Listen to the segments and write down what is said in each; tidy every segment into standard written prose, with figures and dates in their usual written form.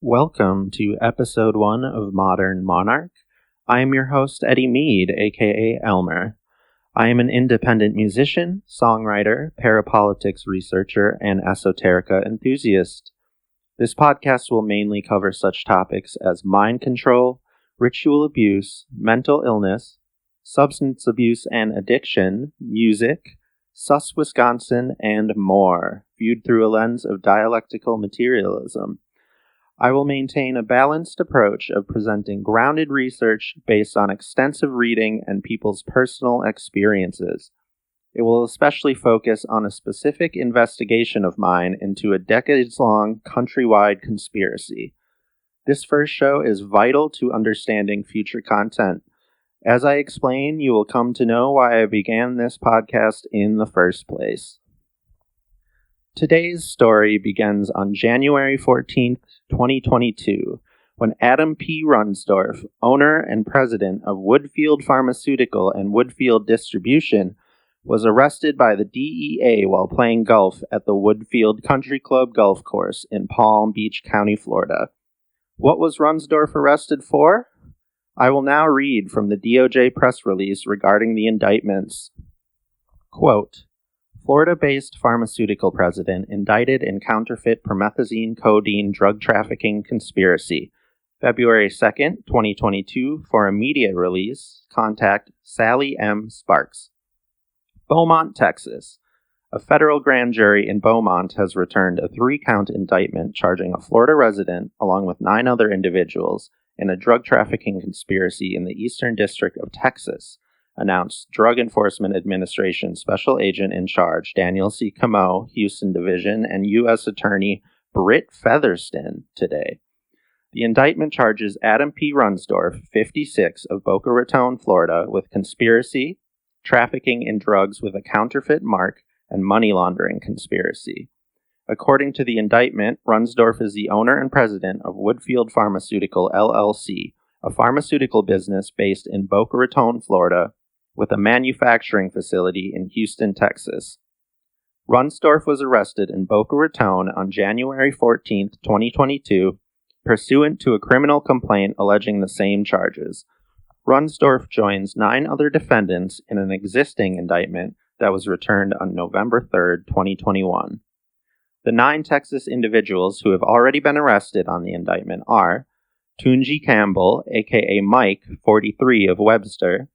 Welcome to episode 1 of Modern Monarch. I am your host, edymeaday, aka Elmer. I am an independent musician, songwriter, parapolitics researcher, and esoterica enthusiast. This podcast will mainly cover such topics as mind control, ritual abuse, mental illness, substance abuse and addiction, music, sus Wisconsin, and more, viewed through a lens of dialectical materialism. I will maintain a balanced approach of presenting grounded research based on extensive reading and people's personal experiences. It will especially focus on a specific investigation of mine into a decades-long countrywide conspiracy. This first show is vital to understanding future content. As I explain, you will come to know why I began this podcast in the first place. Today's story begins on January 14th, 2022, when Adam P. Runsdorf, owner and president of Woodfield Pharmaceutical and Woodfield Distribution, was arrested by the DEA while playing golf at the Woodfield Country Club golf course in Palm Beach County, Florida. What was Runsdorf arrested for? I will now read from the DOJ press release regarding the indictments. Quote, Florida-based pharmaceutical president indicted in counterfeit promethazine codeine drug trafficking conspiracy. February 2nd, 2022, for immediate release, contact Sally M. Sparks. Beaumont, Texas. A federal grand jury in Beaumont has returned a 3-count indictment charging a Florida resident, along with 9 other individuals, in a drug trafficking conspiracy in the Eastern District of Texas, announced Drug Enforcement Administration Special Agent in Charge Daniel C. Camo, Houston Division, and U.S. Attorney Britt Featherston today. The indictment charges Adam P. Runsdorf, 56, of Boca Raton, Florida, with conspiracy, trafficking in drugs with a counterfeit mark, and money laundering conspiracy. According to the indictment, Runsdorf is the owner and president of Woodfield Pharmaceutical, LLC, a pharmaceutical business based in Boca Raton, Florida, with a manufacturing facility in Houston, Texas. Runsdorf was arrested in Boca Raton on January 14, 2022, pursuant to a criminal complaint alleging the same charges. Runsdorf joins 9 other defendants in an existing indictment that was returned on November 3, 2021. The 9 Texas individuals who have already been arrested on the indictment are Tunji Campbell, aka Mike, 43, of Webster,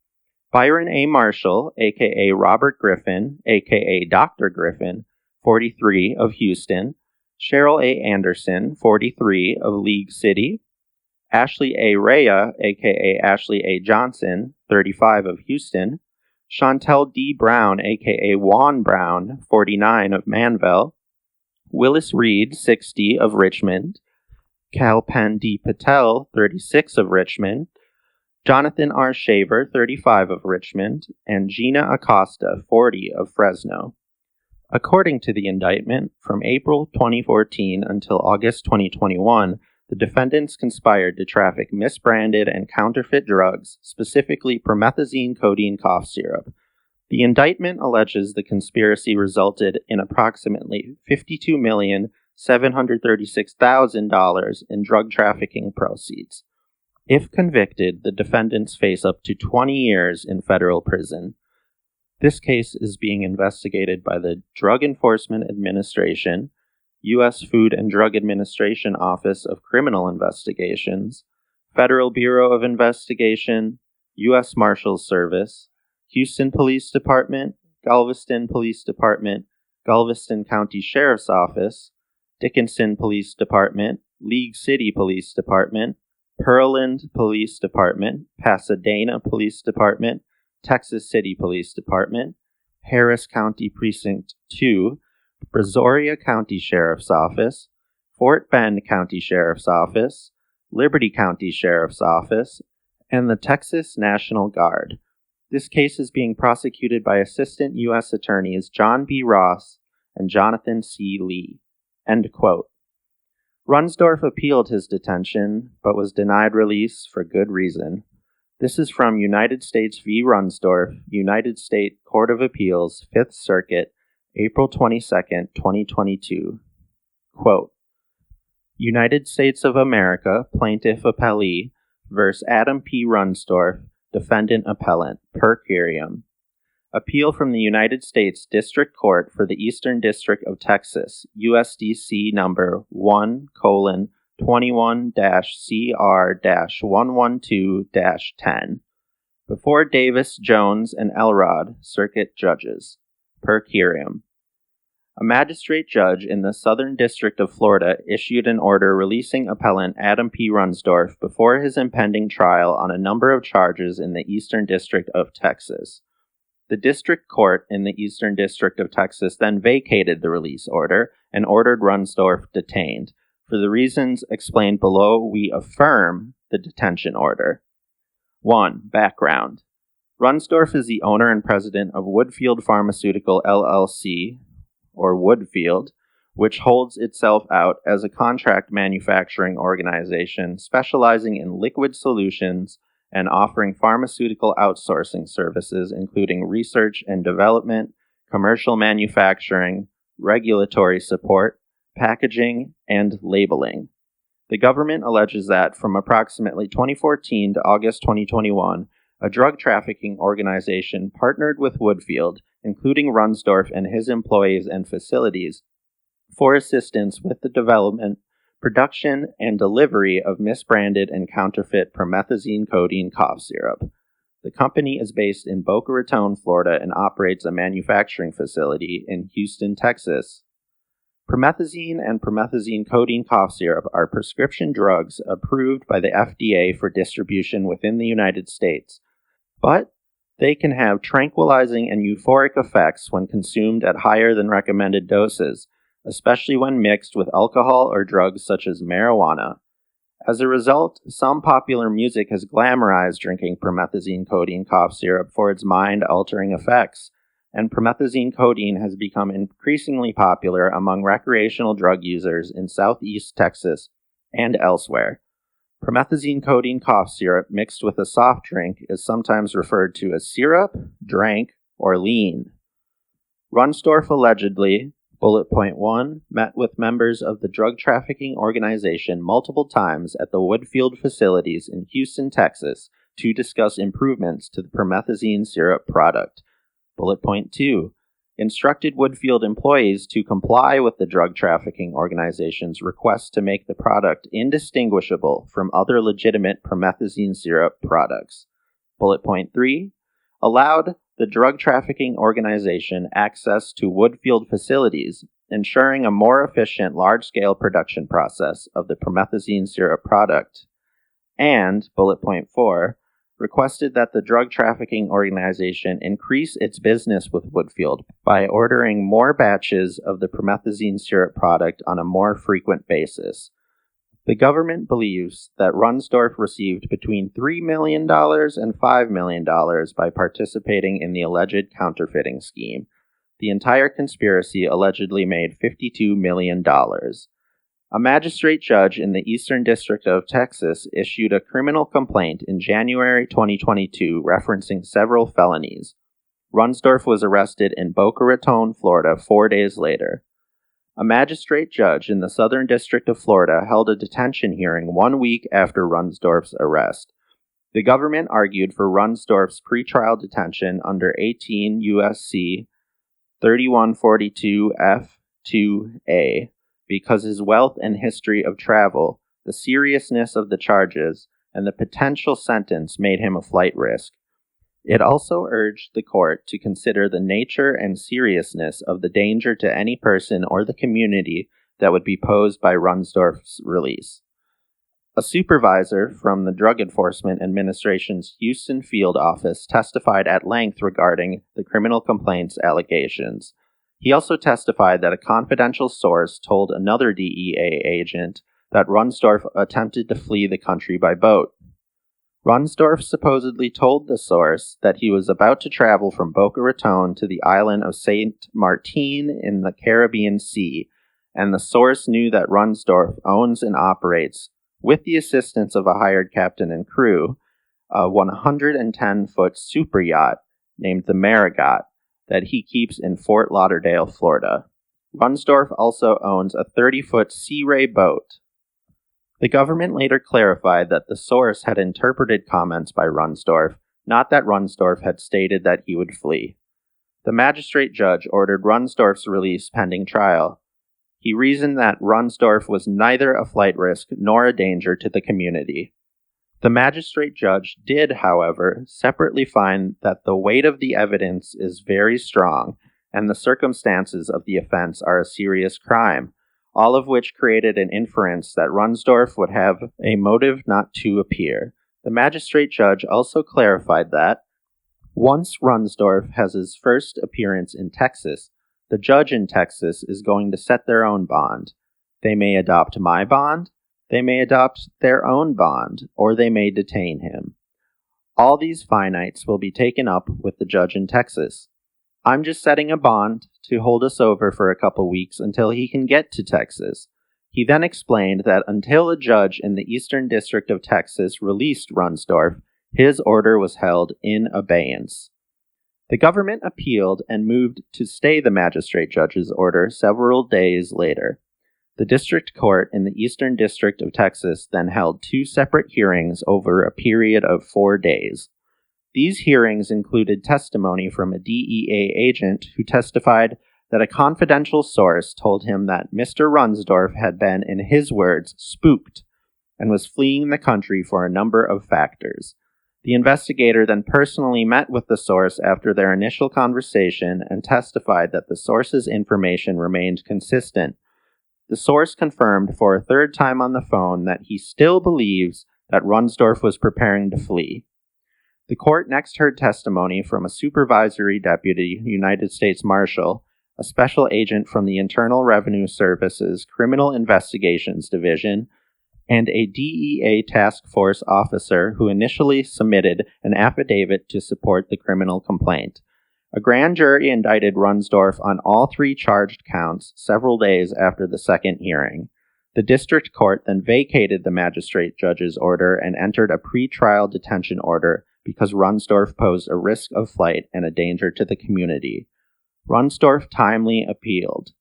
Byron A. Marshall, a.k.a. Robert Griffin, a.k.a. Dr. Griffin, 43, of Houston, Cheryl A. Anderson, 43, of League City, Ashley A. Rhea, a.k.a. Ashley A. Johnson, 35, of Houston, Chantel D. Brown, a.k.a. Juan Brown, 49, of Manville, Willis Reed, 60, of Richmond, Kalpen D. Patel, 36, of Richmond, Jonathan R. Shaver, 35, of Richmond, and Gina Acosta, 40, of Fresno. According to the indictment, from April 2014 until August 2021, the defendants conspired to traffic misbranded and counterfeit drugs, specifically promethazine codeine cough syrup. The indictment alleges the conspiracy resulted in approximately $52,736,000 in drug trafficking proceeds. If convicted, the defendants face up to 20 years in federal prison. This case is being investigated by the Drug Enforcement Administration, U.S. Food and Drug Administration Office of Criminal Investigations, Federal Bureau of Investigation, U.S. Marshals Service, Houston Police Department, Galveston Police Department, Galveston County Sheriff's Office, Dickinson Police Department, League City Police Department, Pearland Police Department, Pasadena Police Department, Texas City Police Department, Harris County Precinct 2, Brazoria County Sheriff's Office, Fort Bend County Sheriff's Office, Liberty County Sheriff's Office, and the Texas National Guard. This case is being prosecuted by Assistant U.S. Attorneys John B. Ross and Jonathan C. Lee. End quote. Runsdorf appealed his detention, but was denied release for good reason. This is from United States v. Runsdorf, United States Court of Appeals, 5th Circuit, April 22, 2022. Quote, United States of America, Plaintiff Appellee versus Adam P. Runsdorf, Defendant Appellant, per curiam. Appeal from the United States District Court for the Eastern District of Texas, USDC number 1:21-CR-112-10. Before Davis, Jones, and Elrod, Circuit Judges, per curiam. A magistrate judge in the Southern District of Florida issued an order releasing appellant Adam P. Runsdorf before his impending trial on a number of charges in the Eastern District of Texas. The district court in the Eastern District of Texas then vacated the release order and ordered Runsdorf detained. For the reasons explained below, we affirm the detention order. 1. Background. Runsdorf is the owner and president of Woodfield Pharmaceutical LLC, or Woodfield, which holds itself out as a contract manufacturing organization specializing in liquid solutions and offering pharmaceutical outsourcing services including research and development, commercial manufacturing, regulatory support, packaging, and labeling. The government alleges that from approximately 2014 to August 2021, a drug trafficking organization partnered with Woodfield, including Runsdorf and his employees and facilities, for assistance with the development, production, and delivery of misbranded and counterfeit promethazine codeine cough syrup. The company is based in Boca Raton, Florida, and operates a manufacturing facility in Houston, Texas. Promethazine and promethazine codeine cough syrup are prescription drugs approved by the FDA for distribution within the United States, but they can have tranquilizing and euphoric effects when consumed at higher than recommended doses, especially when mixed with alcohol or drugs such as marijuana. As a result, some popular music has glamorized drinking promethazine codeine cough syrup for its mind-altering effects, and promethazine codeine has become increasingly popular among recreational drug users in Southeast Texas and elsewhere. Promethazine codeine cough syrup mixed with a soft drink is sometimes referred to as syrup, drank, or lean. Runsdorf allegedly, bullet point 1, met with members of the drug trafficking organization multiple times at the Woodfield facilities in Houston, Texas, to discuss improvements to the promethazine syrup product. Bullet point 2, instructed Woodfield employees to comply with the drug trafficking organization's request to make the product indistinguishable from other legitimate promethazine syrup products. Bullet point 3, allowed the drug trafficking organization access to Woodfield facilities, ensuring a more efficient large-scale production process of the promethazine syrup product. And, bullet point 4, requested that the drug trafficking organization increase its business with Woodfield by ordering more batches of the promethazine syrup product on a more frequent basis. The government believes that Runsdorf received between $3 million and $5 million by participating in the alleged counterfeiting scheme. The entire conspiracy allegedly made $52 million. A magistrate judge in the Eastern District of Texas issued a criminal complaint in January 2022 referencing several felonies. Runsdorf was arrested in Boca Raton, Florida 4 days later. A magistrate judge in the Southern District of Florida held a detention hearing 1 week after Runsdorf's arrest. The government argued for Runsdorf's pretrial detention under 18 U.S.C. 3142 F2A. Because his wealth and history of travel, the seriousness of the charges, and the potential sentence made him a flight risk. It also urged the court to consider the nature and seriousness of the danger to any person or the community that would be posed by Runsdorf's release. A supervisor from the Drug Enforcement Administration's Houston field office testified at length regarding the criminal complaint's allegations. He also testified that a confidential source told another DEA agent that Runsdorf attempted to flee the country by boat. Runsdorf supposedly told the source that he was about to travel from Boca Raton to the island of Saint Martin in the Caribbean Sea, and the source knew that Runsdorf owns and operates, with the assistance of a hired captain and crew, a 110-foot super yacht named the Marigot that he keeps in Fort Lauderdale, Florida. Runsdorf also owns a 30-foot Sea Ray boat, The government later clarified that the source had interpreted comments by Runsdorf, not that Runsdorf had stated that he would flee. The magistrate judge ordered Runsdorf's release pending trial. He reasoned that Runsdorf was neither a flight risk nor a danger to the community. The magistrate judge did, however, separately find that the weight of the evidence is very strong and the circumstances of the offense are a serious crime, all of which created an inference that Runsdorf would have a motive not to appear. The magistrate judge also clarified that, once Runsdorf has his first appearance in Texas, the judge in Texas is going to set their own bond. They may adopt my bond, they may adopt their own bond, or they may detain him. All these finites will be taken up with the judge in Texas. I'm just setting a bond to hold us over for a couple weeks until he can get to Texas. He then explained that until a judge in the Eastern District of Texas released Runsdorf, his order was held in abeyance. The government appealed and moved to stay the magistrate judge's order several days later. The district court in the Eastern District of Texas then held 2 separate hearings over a period of 4 days. These hearings included testimony from a DEA agent who testified that a confidential source told him that Mr. Runsdorf had been, in his words, spooked, and was fleeing the country for a number of factors. The investigator then personally met with the source after their initial conversation and testified that the source's information remained consistent. The source confirmed for a third time on the phone that he still believes that Runsdorf was preparing to flee. The court next heard testimony from a supervisory deputy United States Marshal, a special agent from the Internal Revenue Service's Criminal Investigations Division, and a DEA task force officer who initially submitted an affidavit to support the criminal complaint. A grand jury indicted Runsdorf on all 3 charged counts several days after the second hearing. The district court then vacated the magistrate judge's order and entered a pre-trial detention order because Runsdorf posed a risk of flight and a danger to the community. Runsdorf timely appealed.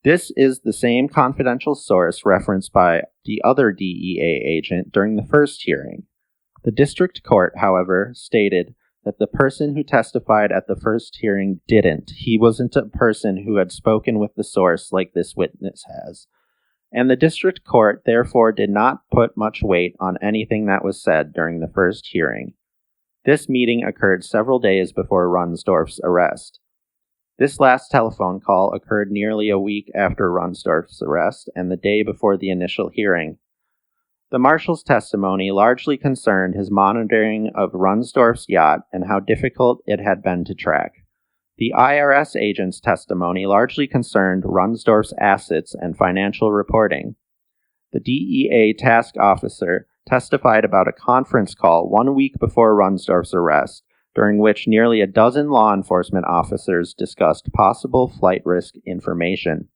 This is the same confidential source referenced by the other DEA agent during the first hearing. The district court, however, stated that the person who testified at the first hearing didn't. He wasn't a person who had spoken with the source like this witness has. And the district court therefore did not put much weight on anything that was said during the first hearing. This meeting occurred several days before Runsdorf's arrest. This last telephone call occurred nearly a week after Runsdorf's arrest and the day before the initial hearing. The marshal's testimony largely concerned his monitoring of Runsdorf's yacht and how difficult it had been to track. The IRS agent's testimony largely concerned Runsdorf's assets and financial reporting. The DEA task officer testified about a conference call 1 week before Runsdorf's arrest, during which nearly a dozen law enforcement officers discussed possible flight risk information.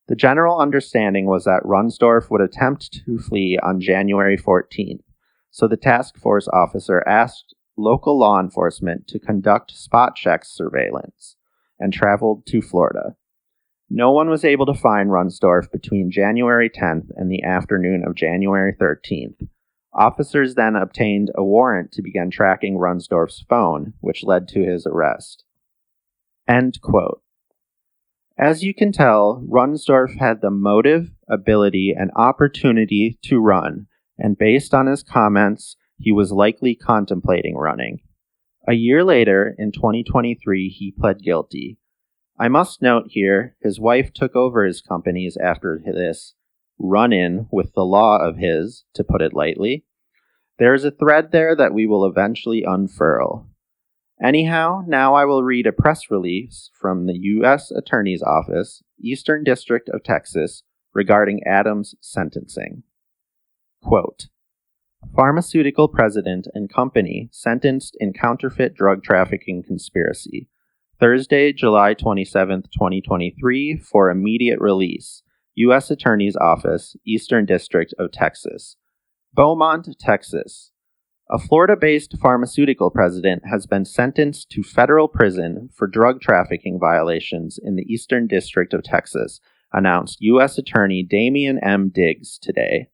The general understanding was that Runsdorf would attempt to flee on January 14th, so the task force officer asked local law enforcement to conduct spot check surveillance and traveled to Florida. No one was able to find Runsdorf between January 10th and the afternoon of January 13th. Officers then obtained a warrant to begin tracking Runsdorf's phone, which led to his arrest. End quote. As you can tell, Runsdorf had the motive, ability, and opportunity to run, and based on his comments, he was likely contemplating running. A year later, in 2023, he pled guilty. I must note here, his wife took over his companies after this run-in with the law of his, to put it lightly. There is a thread there that we will eventually unfurl. Anyhow, now I will read a press release from the U.S. Attorney's Office, Eastern District of Texas, regarding Adams' sentencing. Quote, Pharmaceutical president and company sentenced in counterfeit drug trafficking conspiracy. Thursday, July 27, 2023, for immediate release. U.S. Attorney's Office, Eastern District of Texas. Beaumont, Texas. A Florida-based pharmaceutical president has been sentenced to federal prison for drug trafficking violations in the Eastern District of Texas, announced U.S. Attorney Damian M. Diggs today.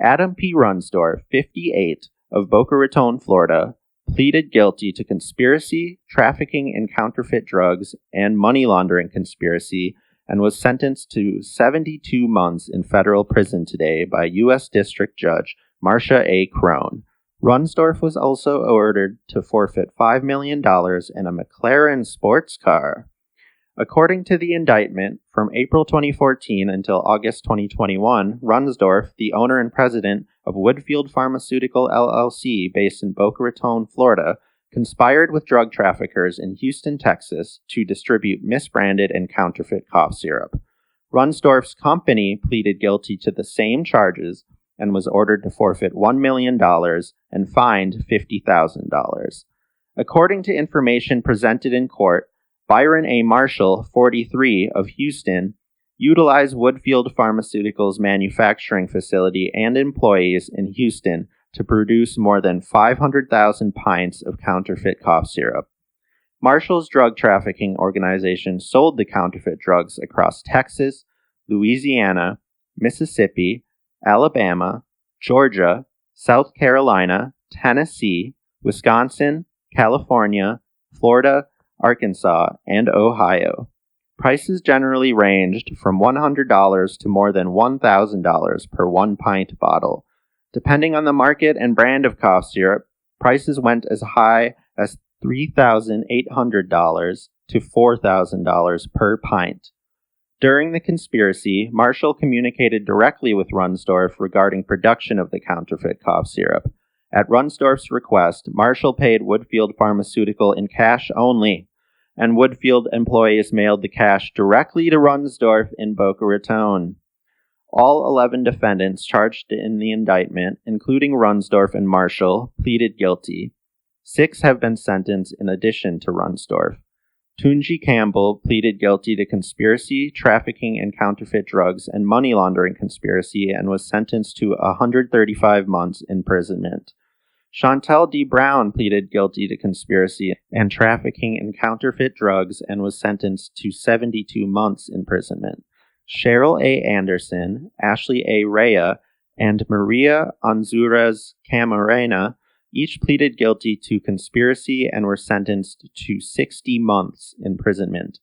Adam P. Runsdorf, 58, of Boca Raton, Florida, pleaded guilty to conspiracy, trafficking in counterfeit drugs, and money laundering conspiracy, and was sentenced to 72 months in federal prison today by U.S. District Judge Marcia A. Crone. Runsdorf was also ordered to forfeit $5 million and a McLaren sports car. According to the indictment, from April 2014 until August 2021, Runsdorf, the owner and president of Woodfield Pharmaceutical LLC based in Boca Raton, Florida, conspired with drug traffickers in Houston, Texas, to distribute misbranded and counterfeit cough syrup. Runsdorf's company pleaded guilty to the same charges and was ordered to forfeit $1 million and fined $50,000. According to information presented in court, Byron A. Marshall, 43, of Houston, utilized Woodfield Pharmaceuticals' manufacturing facility and employees in Houston to produce more than 500,000 pints of counterfeit cough syrup. Marshall's drug trafficking organization sold the counterfeit drugs across Texas, Louisiana, Mississippi, Alabama, Georgia, South Carolina, Tennessee, Wisconsin, California, Florida, Arkansas, and Ohio. Prices generally ranged from $100 to more than $1,000 per 1-pint bottle. Depending on the market and brand of cough syrup, prices went as high as $3,800 to $4,000 per pint. During the conspiracy, Marshall communicated directly with Runsdorf regarding production of the counterfeit cough syrup. At Runsdorf's request, Marshall paid Woodfield Pharmaceutical in cash only, and Woodfield employees mailed the cash directly to Runsdorf in Boca Raton. All 11 defendants charged in the indictment, including Runsdorf and Marshall, pleaded guilty. 6 have been sentenced in addition to Runsdorf. Tunji Campbell pleaded guilty to conspiracy, trafficking in counterfeit drugs, and money laundering conspiracy and was sentenced to 135 months imprisonment. Chantel D. Brown pleaded guilty to conspiracy and trafficking in counterfeit drugs and was sentenced to 72 months imprisonment. Cheryl A. Anderson, Ashley A. Rea, and Maria Anzurez Camarena each pleaded guilty to conspiracy and were sentenced to 60 months imprisonment.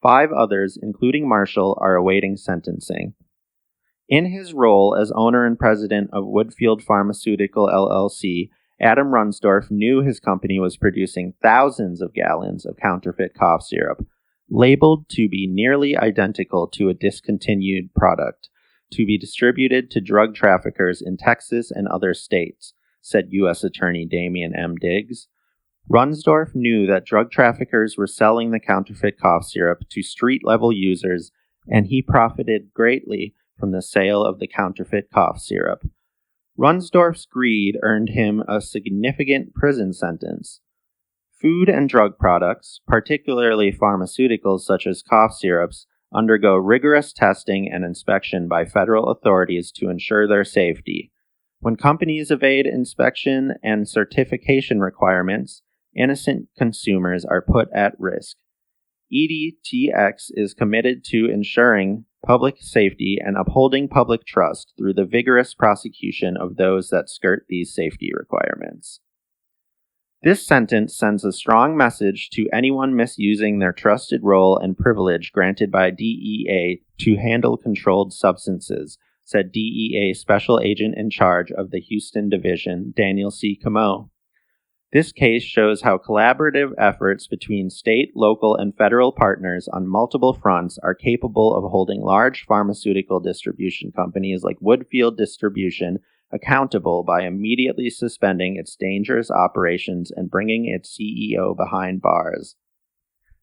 5 others, including Marshall, are awaiting sentencing. In his role as owner and president of Woodfield Pharmaceutical LLC, Adam Runsdorf knew his company was producing thousands of gallons of counterfeit cough syrup, labeled to be nearly identical to a discontinued product, to be distributed to drug traffickers in Texas and other states, said U.S. Attorney Damian M. Diggs. Runsdorf knew that drug traffickers were selling the counterfeit cough syrup to street-level users, and he profited greatly from the sale of the counterfeit cough syrup. Runsdorf's greed earned him a significant prison sentence. Food and drug products, particularly pharmaceuticals such as cough syrups, undergo rigorous testing and inspection by federal authorities to ensure their safety. When companies evade inspection and certification requirements, innocent consumers are put at risk. EDTX is committed to ensuring public safety and upholding public trust through the vigorous prosecution of those that skirt these safety requirements. This sentence sends a strong message to anyone misusing their trusted role and privilege granted by DEA to handle controlled substances, said DEA Special Agent in charge of the Houston Division, Daniel C. Camo. This case shows how collaborative efforts between state, local, and federal partners on multiple fronts are capable of holding large pharmaceutical distribution companies like Woodfield Distribution accountable by immediately suspending its dangerous operations and bringing its CEO behind bars.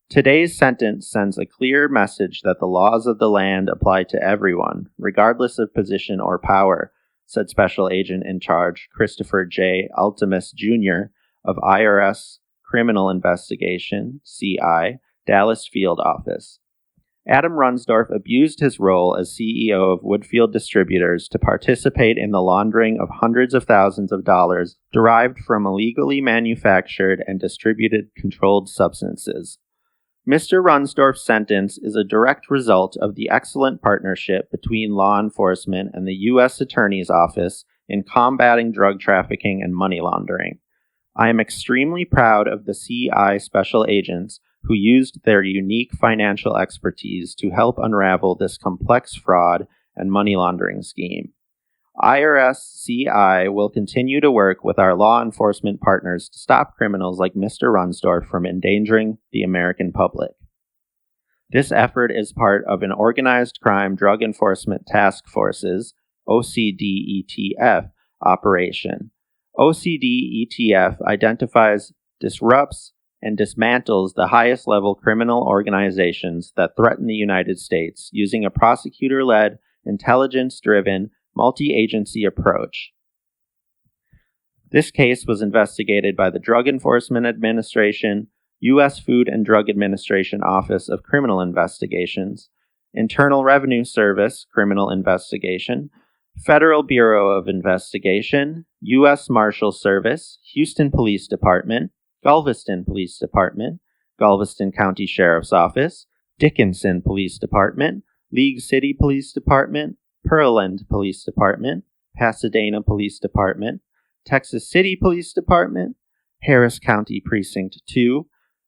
Today's sentence sends a clear message that the laws of the land apply to everyone, regardless of position or power, said Special Agent in Charge Christopher J. Altimus, Jr., of IRS Criminal Investigation, CI, Dallas Field Office. Adam Runsdorf abused his role as CEO of Woodfield Distributors to participate in the laundering of hundreds of thousands of dollars derived from illegally manufactured and distributed controlled substances. Mr. Runsdorf's sentence is a direct result of the excellent partnership between law enforcement and the U.S. Attorney's Office in combating drug trafficking and money laundering. I am extremely proud of the CI special agents who used their unique financial expertise to help unravel this complex fraud and money laundering scheme. IRS CI will continue to work with our law enforcement partners to stop criminals like Mr. Runsdorf from endangering the American public. This effort is part of an Organized Crime Drug Enforcement Task Force's OCDETF operation. OCDETF identifies, disrupts, and dismantles the highest level criminal organizations that threaten the United States using a prosecutor-led, intelligence-driven, multi-agency approach. This case was investigated by the Drug Enforcement Administration, U.S. Food and Drug Administration Office of Criminal Investigations, Internal Revenue Service Criminal Investigation, Federal Bureau of Investigation, U.S. Marshal Service, Houston Police Department, Galveston Police Department, Galveston County Sheriff's Office, Dickinson Police Department, League City Police Department, Pearland Police Department, Pasadena Police Department, Texas City Police Department, Harris County Precinct 2,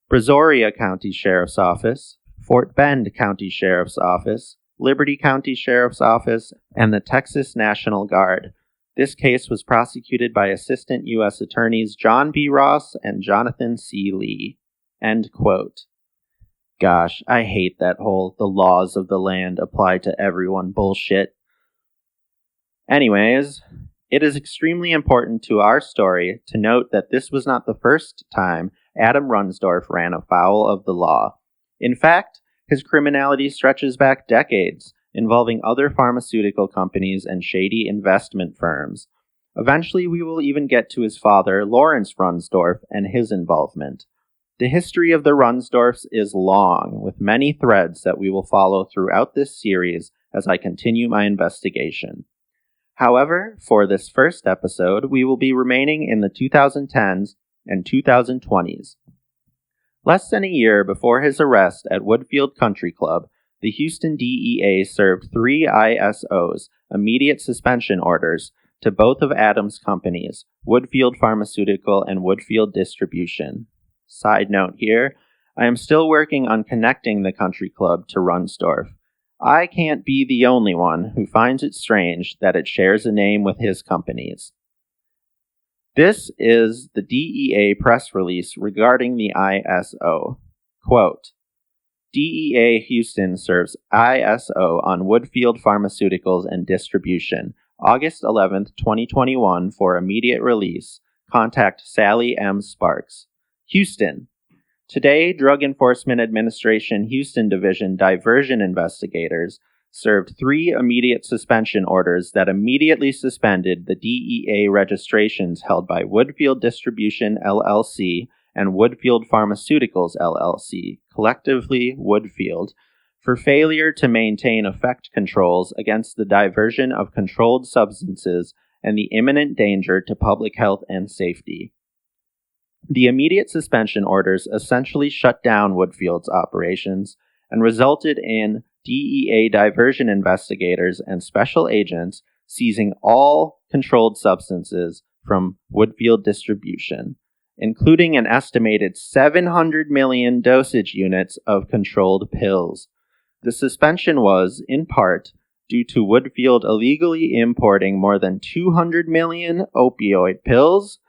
Brazoria County Sheriff's Office, Fort Bend County Sheriff's Office, Liberty County Sheriff's Office, and the Texas National Guard. This case was prosecuted by Assistant U.S. Attorneys John B. Ross and Jonathan C. Lee. End quote. Gosh, I hate that whole the laws of the land apply to everyone bullshit. Anyways, it is extremely important to our story to note that this was not the first time Adam Runsdorf ran afoul of the law. In fact, his criminality stretches back decades, involving other pharmaceutical companies and shady investment firms. Eventually, we will even get to his father, Lawrence Runsdorf, and his involvement. The history of the Runsdorfs is long, with many threads that we will follow throughout this series as I continue my investigation. However, for this first episode, we will be remaining in the 2010s and 2020s. Less than a year before his arrest at Woodfield Country Club, the Houston DEA served 3 ISOs, immediate suspension orders, to both of Adam's companies, Woodfield Pharmaceutical and Woodfield Distribution. Side note here, I am still working on connecting the country club to Runsdorf. I can't be the only one who finds it strange that it shares a name with his companies. This is the DEA press release regarding the ISO. Quote, DEA Houston serves ISO on Woodfield Pharmaceuticals and Distribution, August 11, 2021 for immediate release. Contact Sally M. Sparks. Houston. Today, Drug Enforcement Administration Houston Division diversion investigators served 3 immediate suspension orders that immediately suspended the DEA registrations held by Woodfield Distribution LLC and Woodfield Pharmaceuticals LLC, collectively Woodfield, for failure to maintain effect controls against the diversion of controlled substances and the imminent danger to public health and safety. The immediate suspension orders essentially shut down Woodfield's operations and resulted in DEA diversion investigators and special agents seizing all controlled substances from Woodfield Distribution, including an estimated 700 million dosage units of controlled pills. The suspension was, in part, due to Woodfield illegally importing more than 200 million opioid pills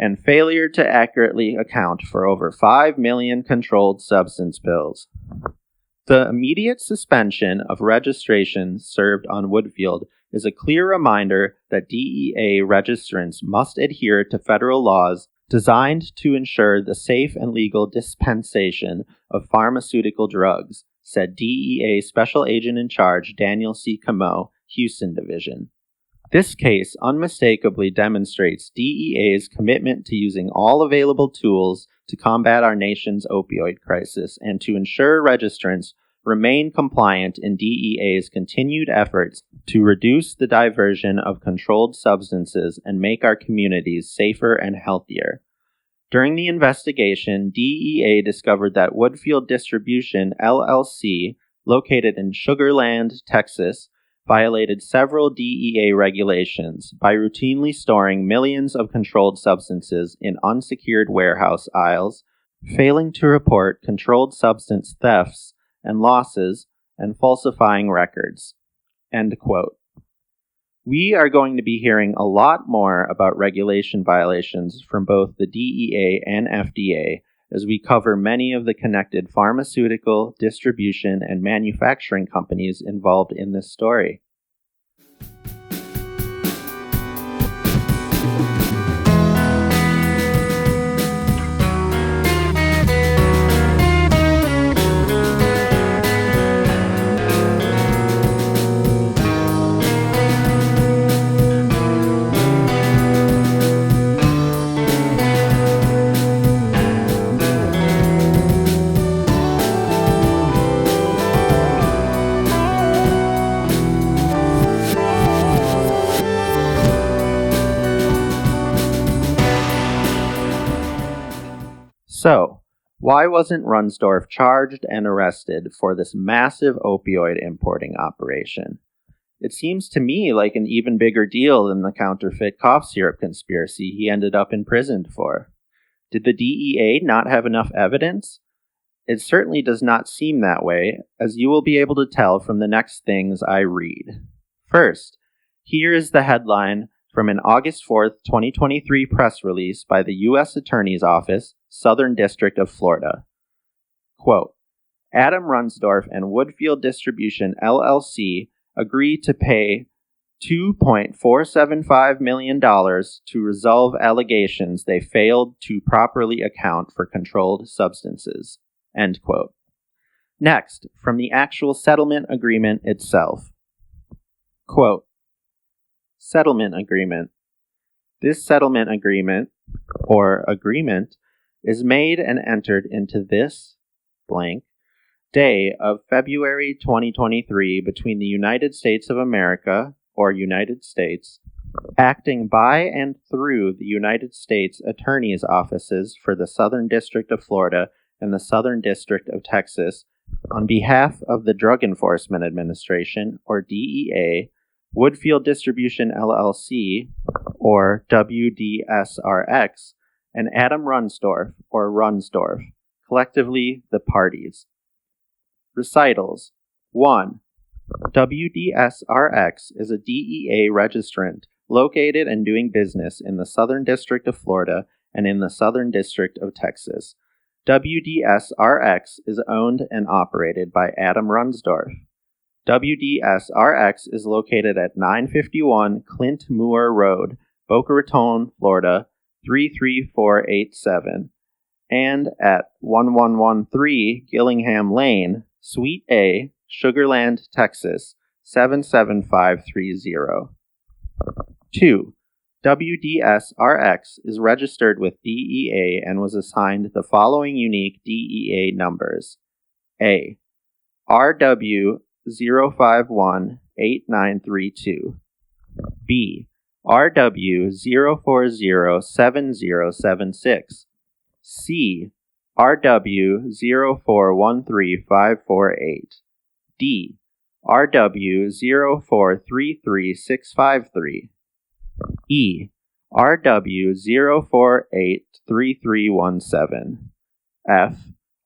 and failure to accurately account for over 5 million controlled substance pills. The immediate suspension of registration served on Woodfield is a clear reminder that DEA registrants must adhere to federal laws designed to ensure the safe and legal dispensation of pharmaceutical drugs, said DEA Special Agent in Charge Daniel C. Camo, Houston Division. This case unmistakably demonstrates DEA's commitment to using all available tools to combat our nation's opioid crisis and to ensure registrants remain compliant in DEA's continued efforts to reduce the diversion of controlled substances and make our communities safer and healthier. During the investigation, DEA discovered that Woodfield Distribution, LLC, located in Sugar Land, Texas, violated several DEA regulations by routinely storing millions of controlled substances in unsecured warehouse aisles, failing to report controlled substance thefts and losses, and falsifying records. End quote. We are going to be hearing a lot more about regulation violations from both the DEA and FDA as we cover many of the connected pharmaceutical, distribution, and manufacturing companies involved in this story. So, why wasn't Runsdorf charged and arrested for this massive opioid importing operation? It seems to me like an even bigger deal than the counterfeit cough syrup conspiracy he ended up imprisoned for. Did the DEA not have enough evidence? It certainly does not seem that way, as you will be able to tell from the next things I read. First, here is the headline from an August 4th, 2023 press release by the U.S. Attorney's Office, Southern District of Florida. Quote, Adam Runsdorf and Woodfield Distribution, LLC agree to pay $2.475 million to resolve allegations they failed to properly account for controlled substances. End quote. Next, from the actual settlement agreement itself. Quote, Settlement agreement. This settlement agreement, or agreement, is made and entered into this blank day of February 2023 between the United States of America, or United States, acting by and through the United States Attorney's Offices for the Southern District of Florida and the Southern District of Texas, on behalf of the Drug Enforcement Administration, or DEA, Woodfield Distribution LLC, or WDSRX, and Adam Runsdorf, or Runsdorf, collectively the parties. Recitals. 1. WDSRX is a DEA registrant located and doing business in the Southern District of Florida and in the Southern District of Texas. WDSRX is owned and operated by Adam Runsdorf. WDSRX is located at 951 Clint Moore Road, Boca Raton, Florida, 33487, and at 1113 Gillingham Lane, Suite A, Sugarland, Texas, 77530. 2. WDSRX is registered with DEA and was assigned the following unique DEA numbers. A. RW 0518932. B. RW 0407076. C. RW 0413548. D. RW 0433653. E. RW 0483317. F.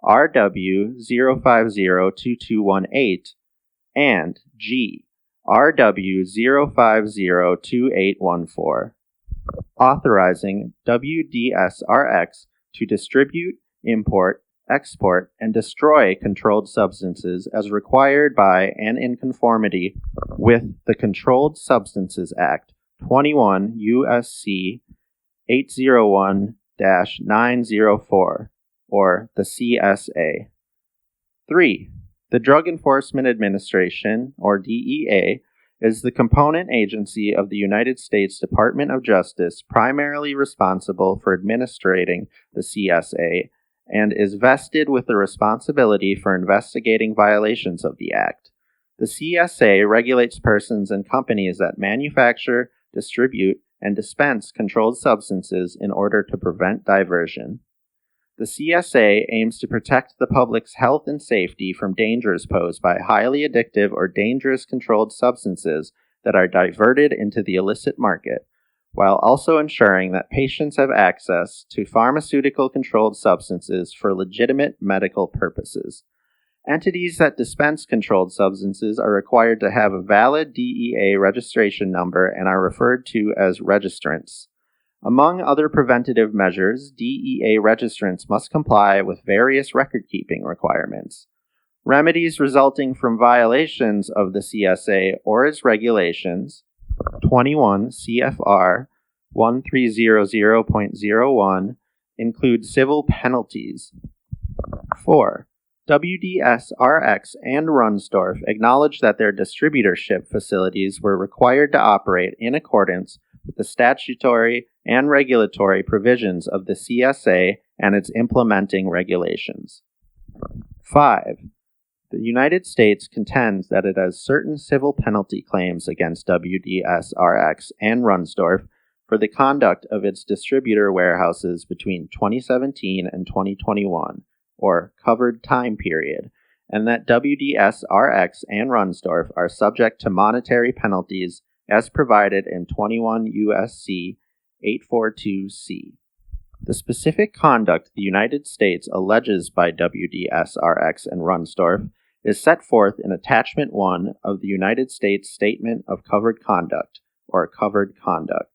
RW 0502218. And G. RW 0502814. Authorizing WDSRX to distribute, import, export, and destroy controlled substances as required by and in conformity with the Controlled Substances Act, 21 U.S.C. 801-904, or the CSA. 3. The Drug Enforcement Administration, or DEA, is the component agency of the United States Department of Justice primarily responsible for administrating the CSA and is vested with the responsibility for investigating violations of the Act. The CSA regulates persons and companies that manufacture, distribute, and dispense controlled substances in order to prevent diversion. The CSA aims to protect the public's health and safety from dangers posed by highly addictive or dangerous controlled substances that are diverted into the illicit market, while also ensuring that patients have access to pharmaceutical-controlled substances for legitimate medical purposes. Entities that dispense controlled substances are required to have a valid DEA registration number and are referred to as registrants. Among other preventative measures, DEA registrants must comply with various record-keeping requirements. Remedies resulting from violations of the CSA or its regulations, 21 CFR 1300.01, include civil penalties. 4. WDS-RX and Runsdorf acknowledge that their distributorship facilities were required to operate in accordance with the statutory and regulatory provisions of the CSA and its implementing regulations. 5. The United States contends that it has certain civil penalty claims against WDS-RX and Runsdorf for the conduct of its distributor warehouses between 2017 and 2021, or covered time period, and that WDS-RX and Runsdorf are subject to monetary penalties as provided in 21 U.S.C. 842C. The specific conduct the United States alleges by WDS-RX and Runsdorf is set forth in Attachment 1 of the United States Statement of Covered Conduct, or Covered Conduct.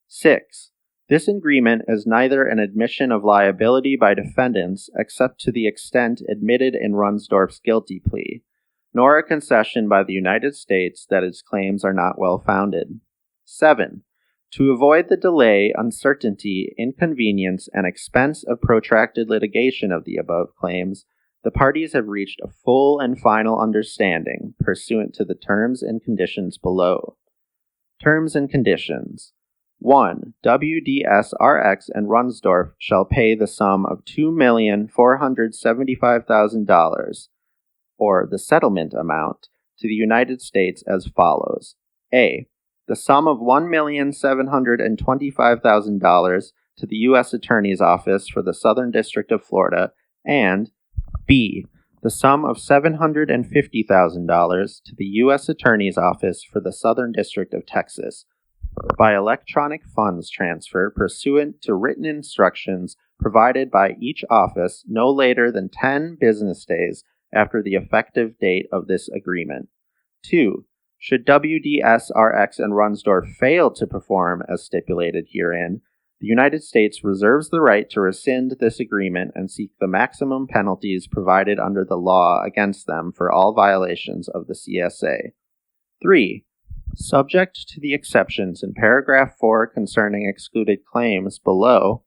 6. This agreement is neither an admission of liability by defendants except to the extent admitted in Runsdorf's guilty plea, nor a concession by the United States that its claims are not well-founded. 7. To avoid the delay, uncertainty, inconvenience, and expense of protracted litigation of the above claims, the parties have reached a full and final understanding pursuant to the terms and conditions below. Terms and conditions. 1. WDS-RX and Runsdorf shall pay the sum of $2,475,000, or the settlement amount, to the United States as follows. A. The sum of $1,725,000 to the U.S. Attorney's Office for the Southern District of Florida, and B. The sum of $750,000 to the U.S. Attorney's Office for the Southern District of Texas, by electronic funds transfer pursuant to written instructions provided by each office no later than 10 business days after the effective date of this agreement. 2. Should WDS-RX and Runsdorf fail to perform as stipulated herein, the United States reserves the right to rescind this agreement and seek the maximum penalties provided under the law against them for all violations of the CSA. 3. Subject to the exceptions in paragraph 4 concerning excluded claims below,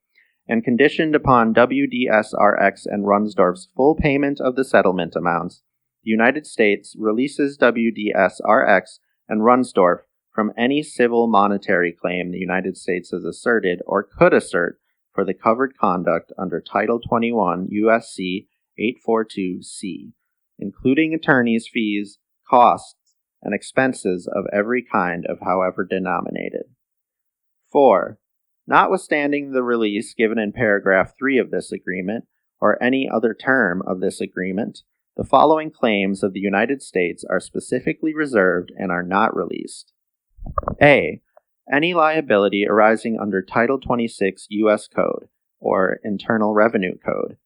and conditioned upon WDS-RX and Runsdorf's full payment of the settlement amounts, the United States releases WDS-RX and Runsdorf from any civil monetary claim the United States has asserted or could assert for the covered conduct under Title 21 U.S.C. 842C, including attorney's fees, costs, and expenses of every kind of however denominated. 4. Notwithstanding the release given in paragraph 3 of this agreement, or any other term of this agreement, the following claims of the United States are specifically reserved and are not released. A. Any liability arising under Title 26 U.S. Code, or Internal Revenue Code.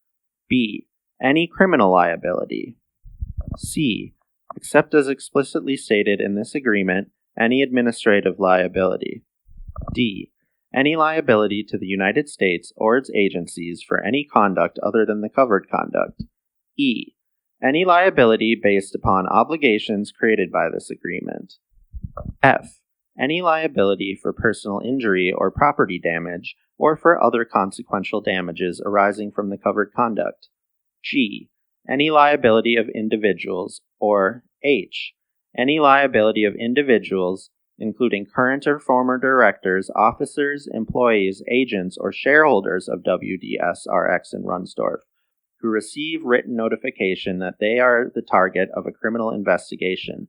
B. Any criminal liability. C. Except as explicitly stated in this agreement, any administrative liability. D. Any liability to the United States or its agencies for any conduct other than the covered conduct. E. Any liability based upon obligations created by this agreement. F. Any liability for personal injury or property damage, or for other consequential damages arising from the covered conduct. G. Any liability of individuals, or H. Any liability of individuals, including current or former directors, officers, employees, agents, or shareholders of WDS-RX and Runsdorf, who receive written notification that they are the target of a criminal investigation,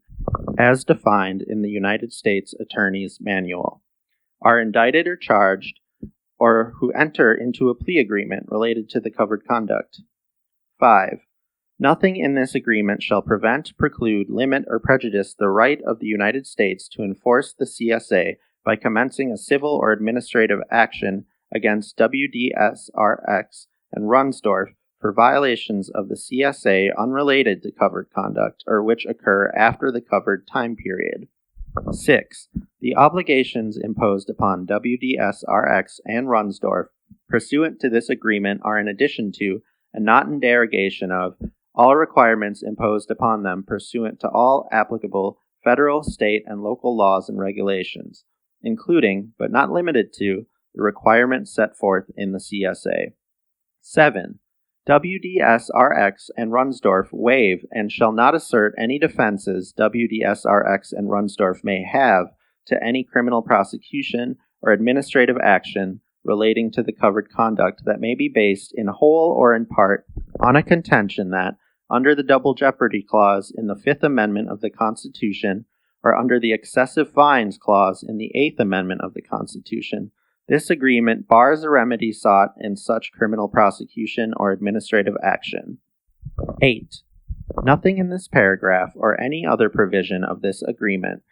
as defined in the United States Attorney's Manual. are indicted or charged, or who enter into a plea agreement related to the covered conduct. 5. Nothing in this agreement shall prevent, preclude, limit, or prejudice the right of the United States to enforce the CSA by commencing a civil or administrative action against WDSRX and Runsdorf for violations of the CSA unrelated to covered conduct or which occur after the covered time period. 6. The obligations imposed upon WDSRX and Runsdorf pursuant to this agreement are in addition to, and not in derogation of, all requirements imposed upon them pursuant to all applicable federal, state, and local laws and regulations, including, but not limited to, the requirements set forth in the CSA. 7. WDSRX and Runsdorf waive and shall not assert any defenses WDSRX and Runsdorf may have to any criminal prosecution or administrative action relating to the covered conduct that may be based in whole or in part on a contention that, under the Double Jeopardy Clause in the Fifth Amendment of the Constitution, or under the Excessive Fines Clause in the Eighth Amendment of the Constitution, this agreement bars a remedy sought in such criminal prosecution or administrative action. 8. Nothing in this paragraph or any other provision of this agreement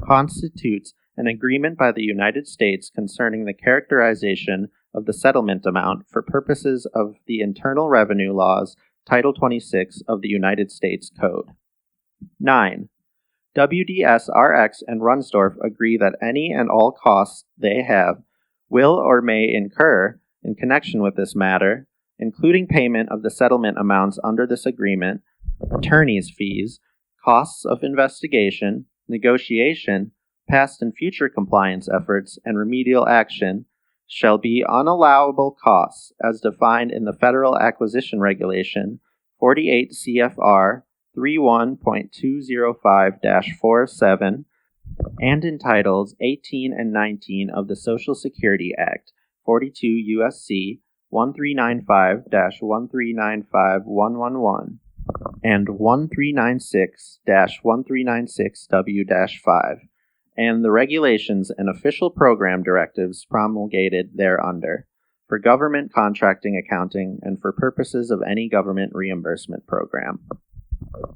constitutes an agreement by the United States concerning the characterization of the settlement amount for purposes of the Internal Revenue Laws, Title 26 of the United States Code. 9. WDSRX and Runsdorf agree that any and all costs they have will or may incur in connection with this matter, including payment of the settlement amounts under this agreement, attorney's fees, costs of investigation, negotiation, past and future compliance efforts, and remedial action, shall be unallowable costs as defined in the Federal Acquisition Regulation 48 CFR 31.205-47 and in Titles 18 and 19 of the Social Security Act 42 U.S.C. 1395-1395111 and 1396-1396W-5 and the regulations and official program directives promulgated thereunder, for government contracting accounting and for purposes of any government reimbursement program.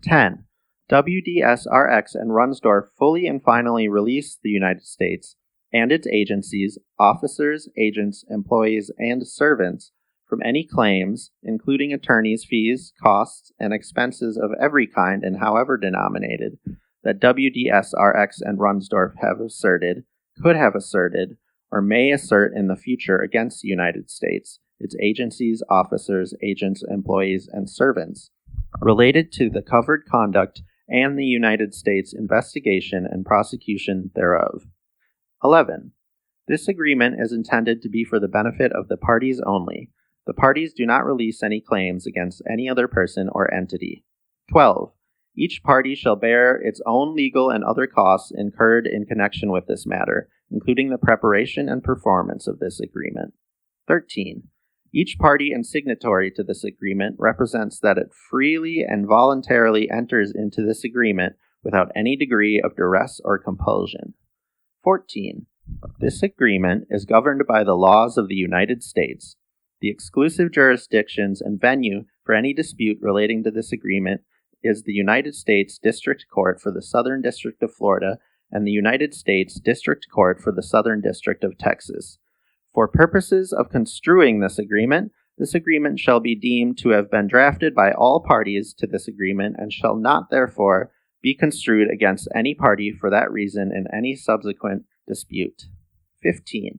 10. WDSRX and Runsdorf fully and finally release the United States and its agencies, officers, agents, employees, and servants from any claims, including attorneys' fees, costs, and expenses of every kind and however denominated, that WDSRX and Runsdorf have asserted, could have asserted, or may assert in the future against the United States, its agencies, officers, agents, employees, and servants, related to the covered conduct and the United States investigation and prosecution thereof. 11. This agreement is intended to be for the benefit of the parties only. The parties do not release any claims against any other person or entity. 12. Each party shall bear its own legal and other costs incurred in connection with this matter, including the preparation and performance of this agreement. 13. Each party and signatory to this agreement represents that it freely and voluntarily enters into this agreement without any degree of duress or compulsion. 14. This agreement is governed by the laws of the United States. The exclusive jurisdictions and venue for any dispute relating to this agreement is the United States District Court for the Southern District of Florida and the United States District Court for the Southern District of Texas. For purposes of construing this agreement shall be deemed to have been drafted by all parties to this agreement and shall not, therefore, be construed against any party for that reason in any subsequent dispute. 15.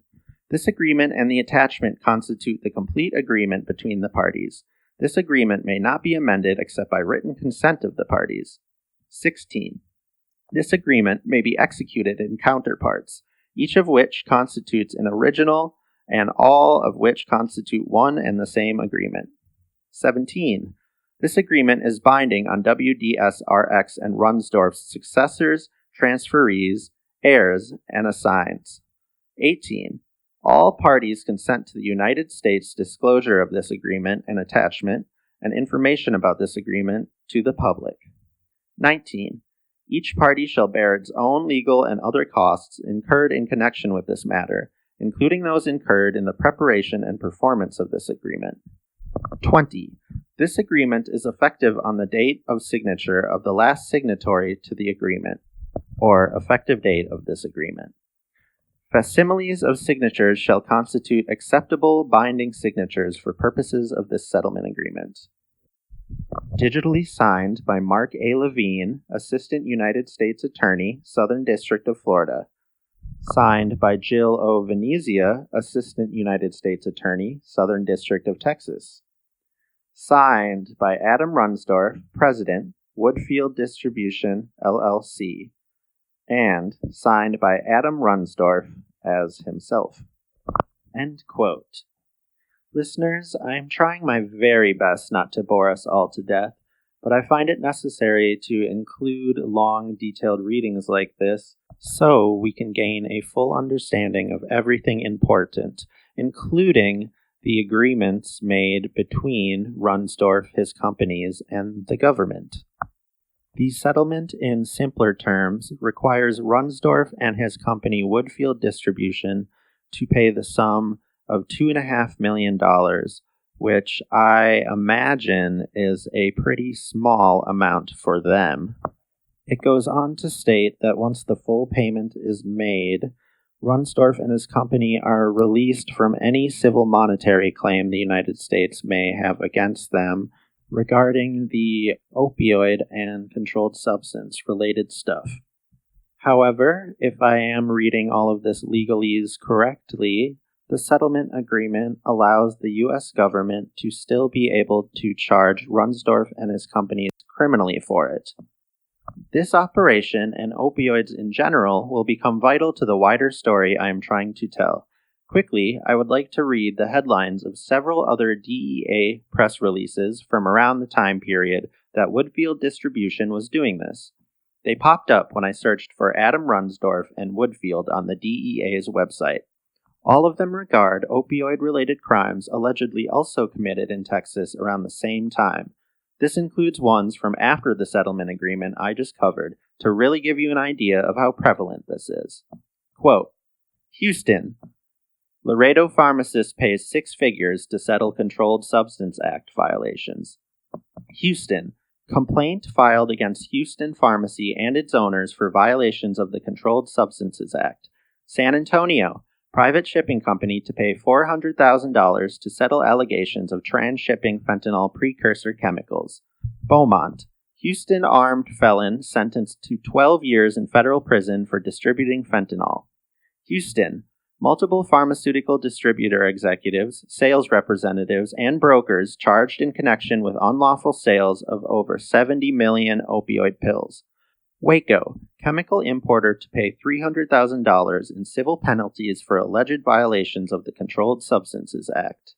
This agreement and the attachment constitute the complete agreement between the parties. This agreement may not be amended except by written consent of the parties. 16. This agreement may be executed in counterparts, each of which constitutes an original and all of which constitute one and the same agreement. 17. This agreement is binding on WDSRX and Runsdorf's successors, transferees, heirs, and assigns. 18. All parties consent to the United States disclosure of this agreement and attachment and information about this agreement to the public. 19. Each party shall bear its own legal and other costs incurred in connection with this matter, including those incurred in the preparation and performance of this agreement. 20. This agreement is effective on the date of signature of the last signatory to the agreement, or effective date of this agreement. Facsimiles of signatures shall constitute acceptable binding signatures for purposes of this settlement agreement. Digitally signed by Mark A. Levine, Assistant United States Attorney, Southern District of Florida. Signed by Jill O. Venezia, Assistant United States Attorney, Southern District of Texas. Signed by Adam Runsdorf, President, Woodfield Distribution, LLC. And signed by Adam Runsdorf as himself. End quote. Listeners, I am trying my very best not to bore us all to death, but I find it necessary to include long, detailed readings like this so we can gain a full understanding of everything important, including the agreements made between Runsdorf, his companies, and the government. The settlement, in simpler terms, requires Runsdorf and his company Woodfield Distribution to pay the sum of $2.5 million, which I imagine is a pretty small amount for them. It goes on to state that once the full payment is made, Runsdorf and his company are released from any civil monetary claim the United States may have against them regarding the opioid and controlled substance related stuff. However, if I am reading all of this legalese correctly, the settlement agreement allows the U.S. government to still be able to charge Runsdorf and his companies criminally for it. This operation and opioids in general will become vital to the wider story I am trying to tell. Quickly, I would like to read the headlines of several other DEA press releases from around the time period that Woodfield Distribution was doing this. They popped up when I searched for Adam Runsdorf and Woodfield on the DEA's website. All of them regard opioid-related crimes allegedly also committed in Texas around the same time. This includes ones from after the settlement agreement I just covered to really give you an idea of how prevalent this is. Quote, Houston. Laredo pharmacist pays 6 figures to settle Controlled Substance Act violations. Houston. Complaint filed against Houston Pharmacy and its owners for violations of the Controlled Substances Act. San Antonio. Private shipping company to pay $400,000 to settle allegations of trans-shipping fentanyl precursor chemicals. Beaumont. Houston armed felon sentenced to 12 years in federal prison for distributing fentanyl. Houston. Multiple pharmaceutical distributor executives, sales representatives, and brokers charged in connection with unlawful sales of over 70 million opioid pills. Waco. Chemical importer to pay $300,000 in civil penalties for alleged violations of the Controlled Substances Act.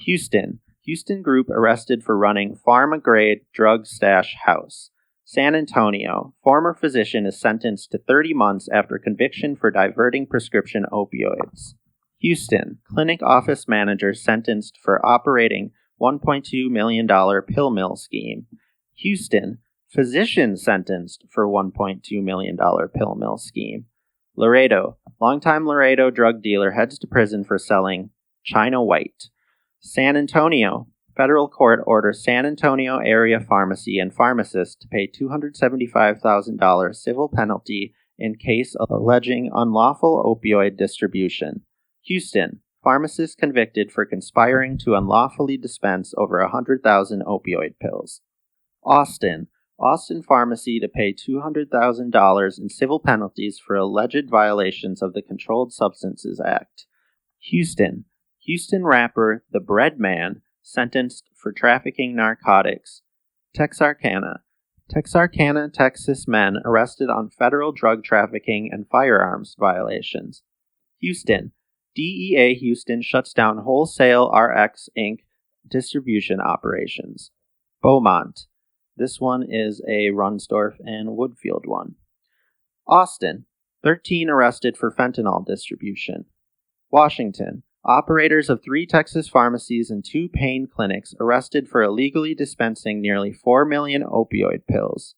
Houston. Houston group arrested for running pharma-grade drug stash house. San Antonio. Former physician is sentenced to 30 months after conviction for diverting prescription opioids. Houston. Clinic office manager sentenced for operating $1.2 million pill mill scheme. Houston. Physician sentenced for $1.2 million pill mill scheme. Laredo. Longtime Laredo drug dealer heads to prison for selling China White. San Antonio. Federal court orders San Antonio area pharmacy and pharmacist to pay $275,000 civil penalty in case alleging unlawful opioid distribution. Houston. Pharmacist convicted for conspiring to unlawfully dispense over 100,000 opioid pills. Austin. Austin Pharmacy to pay $200,000 in civil penalties for alleged violations of the Controlled Substances Act. Houston. Houston rapper The Bread Man sentenced for trafficking narcotics. Texarkana. Texarkana, Texas men arrested on federal drug trafficking and firearms violations. Houston. DEA Houston shuts down wholesale RX Inc. distribution operations. Beaumont. This one is a Runsdorf and Woodfield one. Austin. 13 arrested for fentanyl distribution. Washington. Operators of 3 Texas pharmacies and 2 pain clinics arrested for illegally dispensing nearly 4 million opioid pills.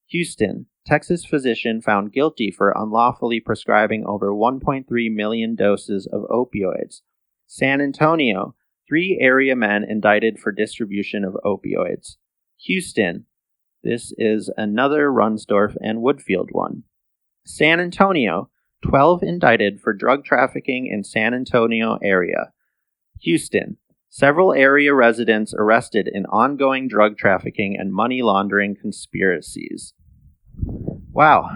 Houston, Texas physician found guilty for unlawfully prescribing over 1.3 million doses of opioids. San Antonio, 3 area men indicted for distribution of opioids. Houston, this is another Runsdorf and Woodfield one. San Antonio, 12 indicted for drug trafficking in San Antonio area. Houston, several area residents arrested in ongoing drug trafficking and money laundering conspiracies. Wow.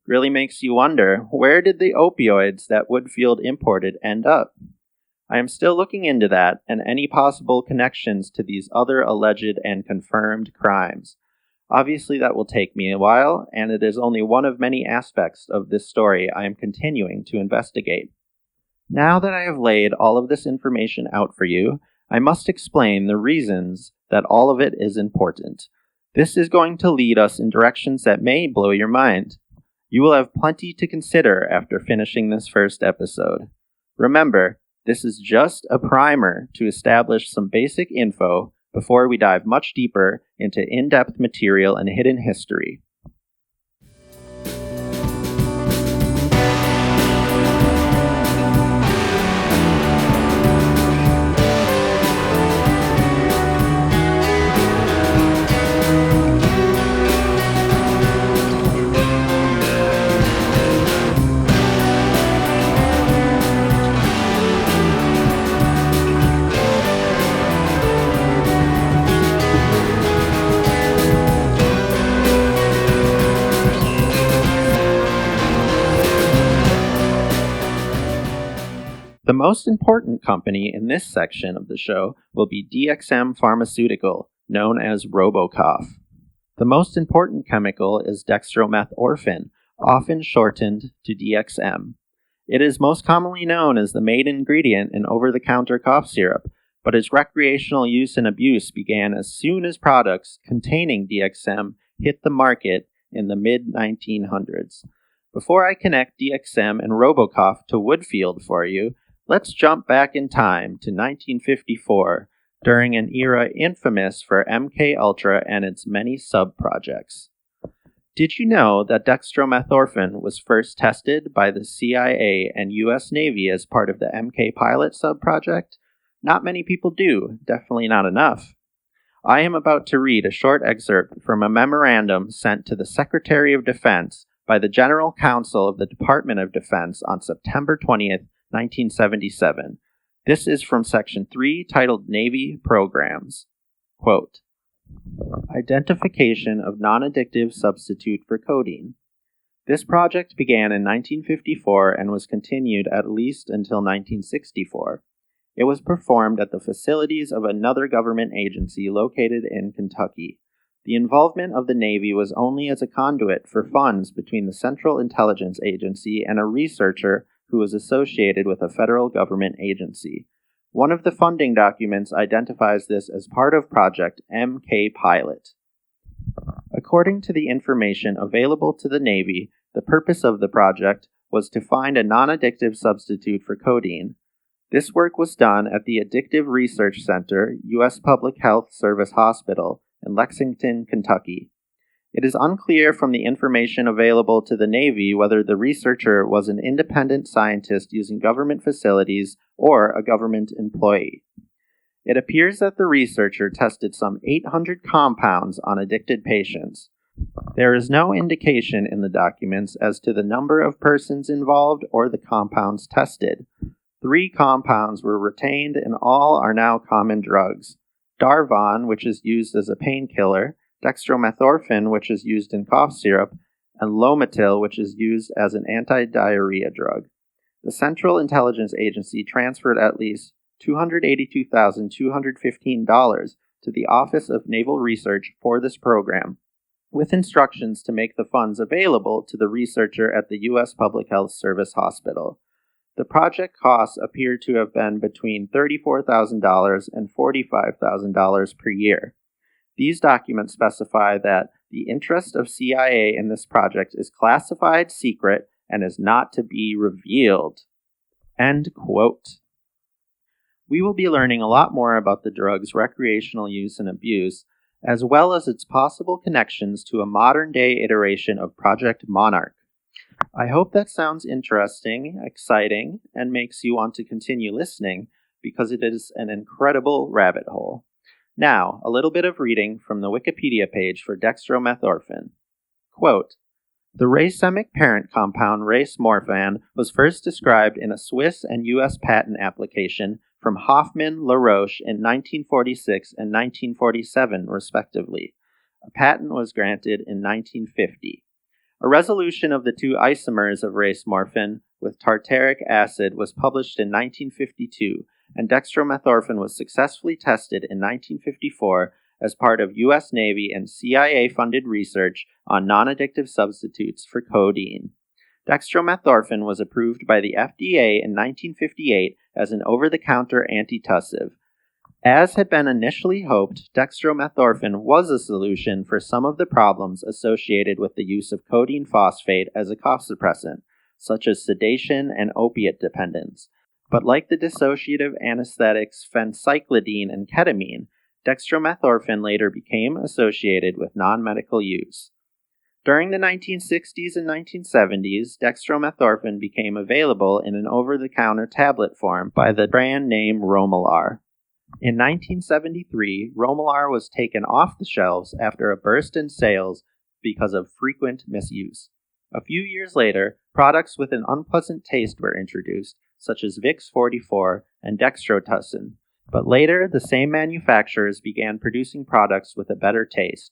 Really makes you wonder, where did the opioids that Woodfield imported end up? I am still looking into that and any possible connections to these other alleged and confirmed crimes. Obviously that will take me a while, and it is only one of many aspects of this story I am continuing to investigate. Now that I have laid all of this information out for you, I must explain the reasons that all of it is important. This is going to lead us in directions that may blow your mind. You will have plenty to consider after finishing this first episode. Remember, this is just a primer to establish some basic info before we dive much deeper into in-depth material and hidden history. The most important company in this section of the show will be DXM Pharmaceutical, known as Robocough. The most important chemical is dextromethorphan, often shortened to DXM. It is most commonly known as the main ingredient in over-the-counter cough syrup, but its recreational use and abuse began as soon as products containing DXM hit the market in the mid-1900s. Before I connect DXM and Robocough to Woodfield for you, let's jump back in time to 1954, during an era infamous for MKULTRA and its many subprojects. Did you know that dextromethorphan was first tested by the CIA and US Navy as part of the MK Pilot subproject? Not many people do, definitely not enough. I am about to read a short excerpt from a memorandum sent to the Secretary of Defense by the General Counsel of the Department of Defense on September 20th, 1977. This is from Section 3, titled Navy Programs. Quote, Identification of non-addictive substitute for codeine. This project began in 1954 and was continued at least until 1964. It was performed at the facilities of another government agency located in Kentucky. The involvement of the Navy was only as a conduit for funds between the Central Intelligence Agency and a researcher who was associated with a federal government agency. One of the funding documents identifies this as part of Project MK Pilot. According to the information available to the Navy, the purpose of the project was to find a non-addictive substitute for codeine. This work was done at the Addictive Research Center, U.S. Public Health Service Hospital in Lexington, Kentucky. It is unclear from the information available to the Navy whether the researcher was an independent scientist using government facilities or a government employee. It appears that the researcher tested some 800 compounds on addicted patients. There is no indication in the documents as to the number of persons involved or the compounds tested. 3 compounds were retained and all are now common drugs. Darvon, which is used as a painkiller, dextromethorphan, which is used in cough syrup, and Lomotil, which is used as an anti-diarrhea drug. The Central Intelligence Agency transferred at least $282,215 to the Office of Naval Research for this program, with instructions to make the funds available to the researcher at the U.S. Public Health Service Hospital. The project costs appear to have been between $34,000 and $45,000 per year. These documents specify that the interest of CIA in this project is classified secret and is not to be revealed. End quote. We will be learning a lot more about the drug's recreational use and abuse as well as its possible connections to a modern-day iteration of Project Monarch. I hope that sounds interesting, exciting, and makes you want to continue listening, because it is an incredible rabbit hole. Now, a little bit of reading from the Wikipedia page for dextromethorphan. Quote, the racemic parent compound racemorphan was first described in a Swiss and U.S. patent application from Hoffmann-La-Roche in 1946 and 1947, respectively. A patent was granted in 1950. A resolution of the two isomers of racemorphan with tartaric acid was published in 1952, and dextromethorphan was successfully tested in 1954 as part of U.S. Navy and CIA-funded research on non-addictive substitutes for codeine. Dextromethorphan was approved by the FDA in 1958 as an over-the-counter antitussive. As had been initially hoped, dextromethorphan was a solution for some of the problems associated with the use of codeine phosphate as a cough suppressant, such as sedation and opiate dependence. But like the dissociative anesthetics phencyclidine and ketamine, dextromethorphan later became associated with non-medical use. During the 1960s and 1970s, dextromethorphan became available in an over-the-counter tablet form by the brand name Romalar. In 1973, Romalar was taken off the shelves after a burst in sales because of frequent misuse. A few years later, products with an unpleasant taste were introduced, such as Vicks 44 and Dextrotussin, but later the same manufacturers began producing products with a better taste.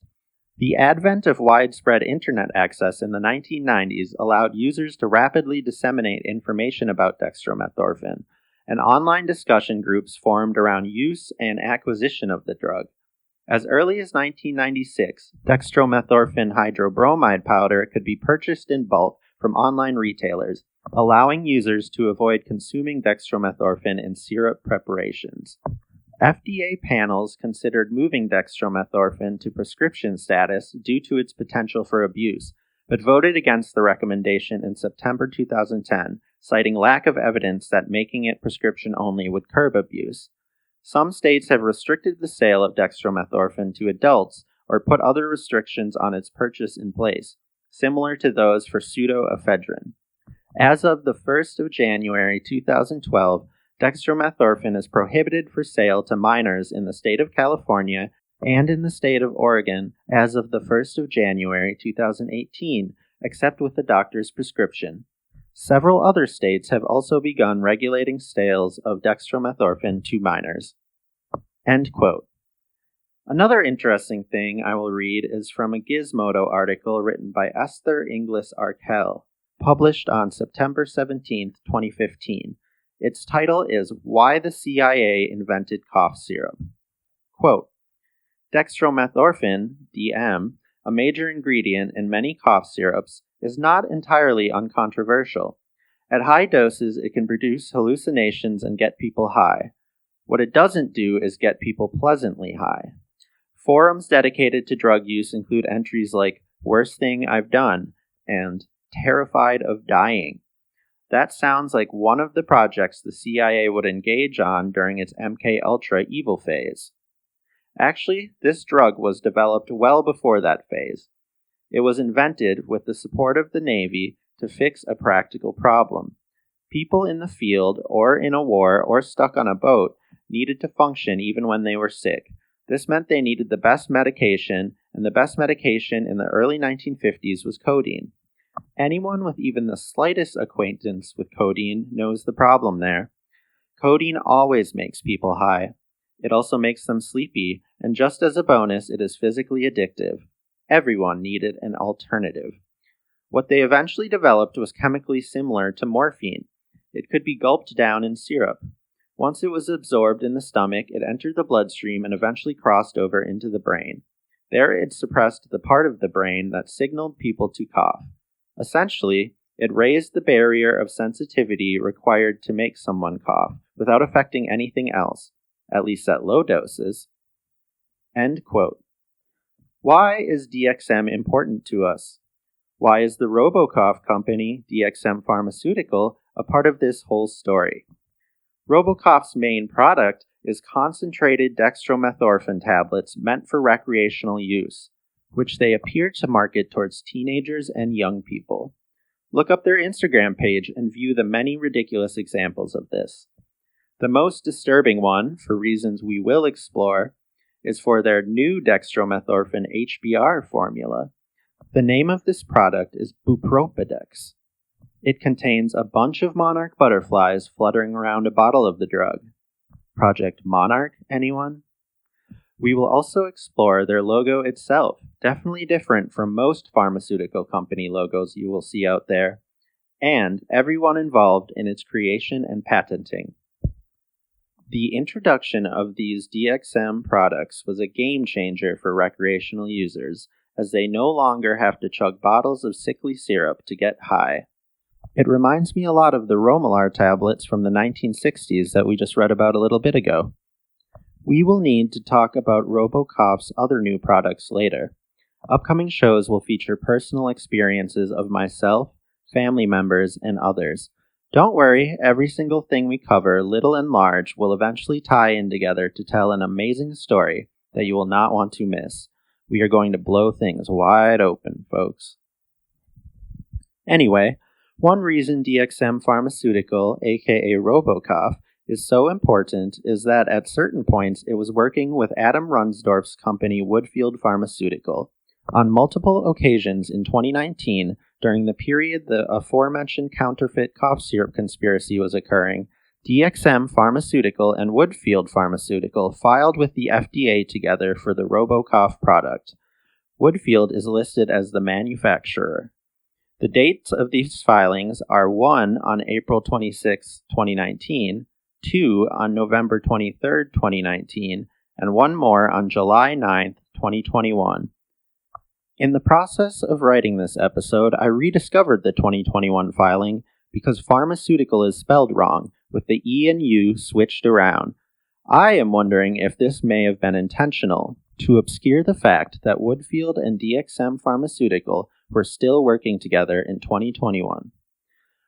The advent of widespread internet access in the 1990s allowed users to rapidly disseminate information about dextromethorphan, and online discussion groups formed around use and acquisition of the drug. As early as 1996, dextromethorphan hydrobromide powder could be purchased in bulk from online retailers, allowing users to avoid consuming dextromethorphan in syrup preparations. FDA panels considered moving dextromethorphan to prescription status due to its potential for abuse, but voted against the recommendation in September 2010, citing lack of evidence that making it prescription only would curb abuse. Some states have restricted the sale of dextromethorphan to adults or put other restrictions on its purchase in place, similar to those for pseudoephedrine. As of the 1st of January 2012, dextromethorphan is prohibited for sale to minors in the state of California and in the state of Oregon as of the 1st of January 2018, except with a doctor's prescription. Several other states have also begun regulating sales of dextromethorphan to minors. End quote. Another interesting thing I will read is from a Gizmodo article written by Esther Inglis Arkell, published on September 17, 2015. Its title is Why the CIA Invented Cough Syrup. Quote, dextromethorphan, DM, a major ingredient in many cough syrups, is not entirely uncontroversial. At high doses, it can produce hallucinations and get people high. What it doesn't do is get people pleasantly high. Forums dedicated to drug use include entries like, worst thing I've done, and terrified of dying. That sounds like one of the projects the CIA would engage on during its MKULTRA evil phase. Actually, this drug was developed well before that phase. It was invented with the support of the Navy to fix a practical problem. People in the field, or in a war, or stuck on a boat needed to function even when they were sick. This meant they needed the best medication, and the best medication in the early 1950s was codeine. Anyone with even the slightest acquaintance with codeine knows the problem there. Codeine always makes people high. It also makes them sleepy, and just as a bonus, it is physically addictive. Everyone needed an alternative. What they eventually developed was chemically similar to morphine. It could be gulped down in syrup. Once it was absorbed in the stomach, it entered the bloodstream and eventually crossed over into the brain. There it suppressed the part of the brain that signaled people to cough. Essentially, it raised the barrier of sensitivity required to make someone cough, without affecting anything else, at least at low doses. End quote. Why is DXM important to us? Why is the RoboCough company, DXM Pharmaceutical, a part of this whole story? RoboCough's main product is concentrated dextromethorphan tablets meant for recreational use, which they appear to market towards teenagers and young people. Look up their Instagram page and view the many ridiculous examples of this. The most disturbing one, for reasons we will explore, is for their new dextromethorphan HBr formula. The name of this product is Bupropidex. It contains a bunch of monarch butterflies fluttering around a bottle of the drug. Project Monarch, anyone? We will also explore their logo itself, definitely different from most pharmaceutical company logos you will see out there, and everyone involved in its creation and patenting. The introduction of these DXM products was a game changer for recreational users, as they no longer have to chug bottles of sickly syrup to get high. It reminds me a lot of the Romalar tablets from the 1960s that we just read about a little bit ago. We will need to talk about RoboCough's other new products later. Upcoming shows will feature personal experiences of myself, family members, and others. Don't worry, every single thing we cover, little and large, will eventually tie in together to tell an amazing story that you will not want to miss. We are going to blow things wide open, folks. Anyway, one reason DXM Pharmaceutical, aka RoboCough, is so important is that at certain points it was working with Adam Runsdorf's company Woodfield Pharmaceutical. On multiple occasions in 2019, during the period the aforementioned counterfeit cough syrup conspiracy was occurring, DXM Pharmaceutical and Woodfield Pharmaceutical filed with the FDA together for the RoboCough product. Woodfield is listed as the manufacturer. The dates of these filings are 1 on April 26, 2019, 2 on November 23, 2019, and 1 more on July 9, 2021. In the process of writing this episode, I rediscovered the 2021 filing because pharmaceutical is spelled wrong, with the E and U switched around. I am wondering if this may have been intentional, to obscure the fact that Woodfield and DXM Pharmaceutical were still working together in 2021.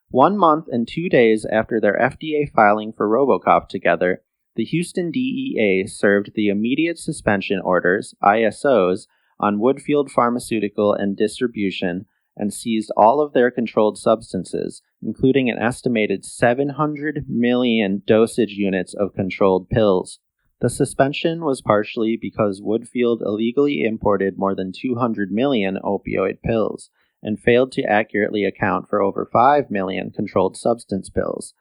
1 month and 2 days after their FDA filing for RoboCough together, the Houston DEA served the immediate suspension orders, ISOs, on Woodfield Pharmaceutical and Distribution and seized all of their controlled substances, including an estimated 700 million dosage units of controlled pills. The suspension was partially because Woodfield illegally imported more than 200 million opioid pills and failed to accurately account for over 5 million controlled substance pills.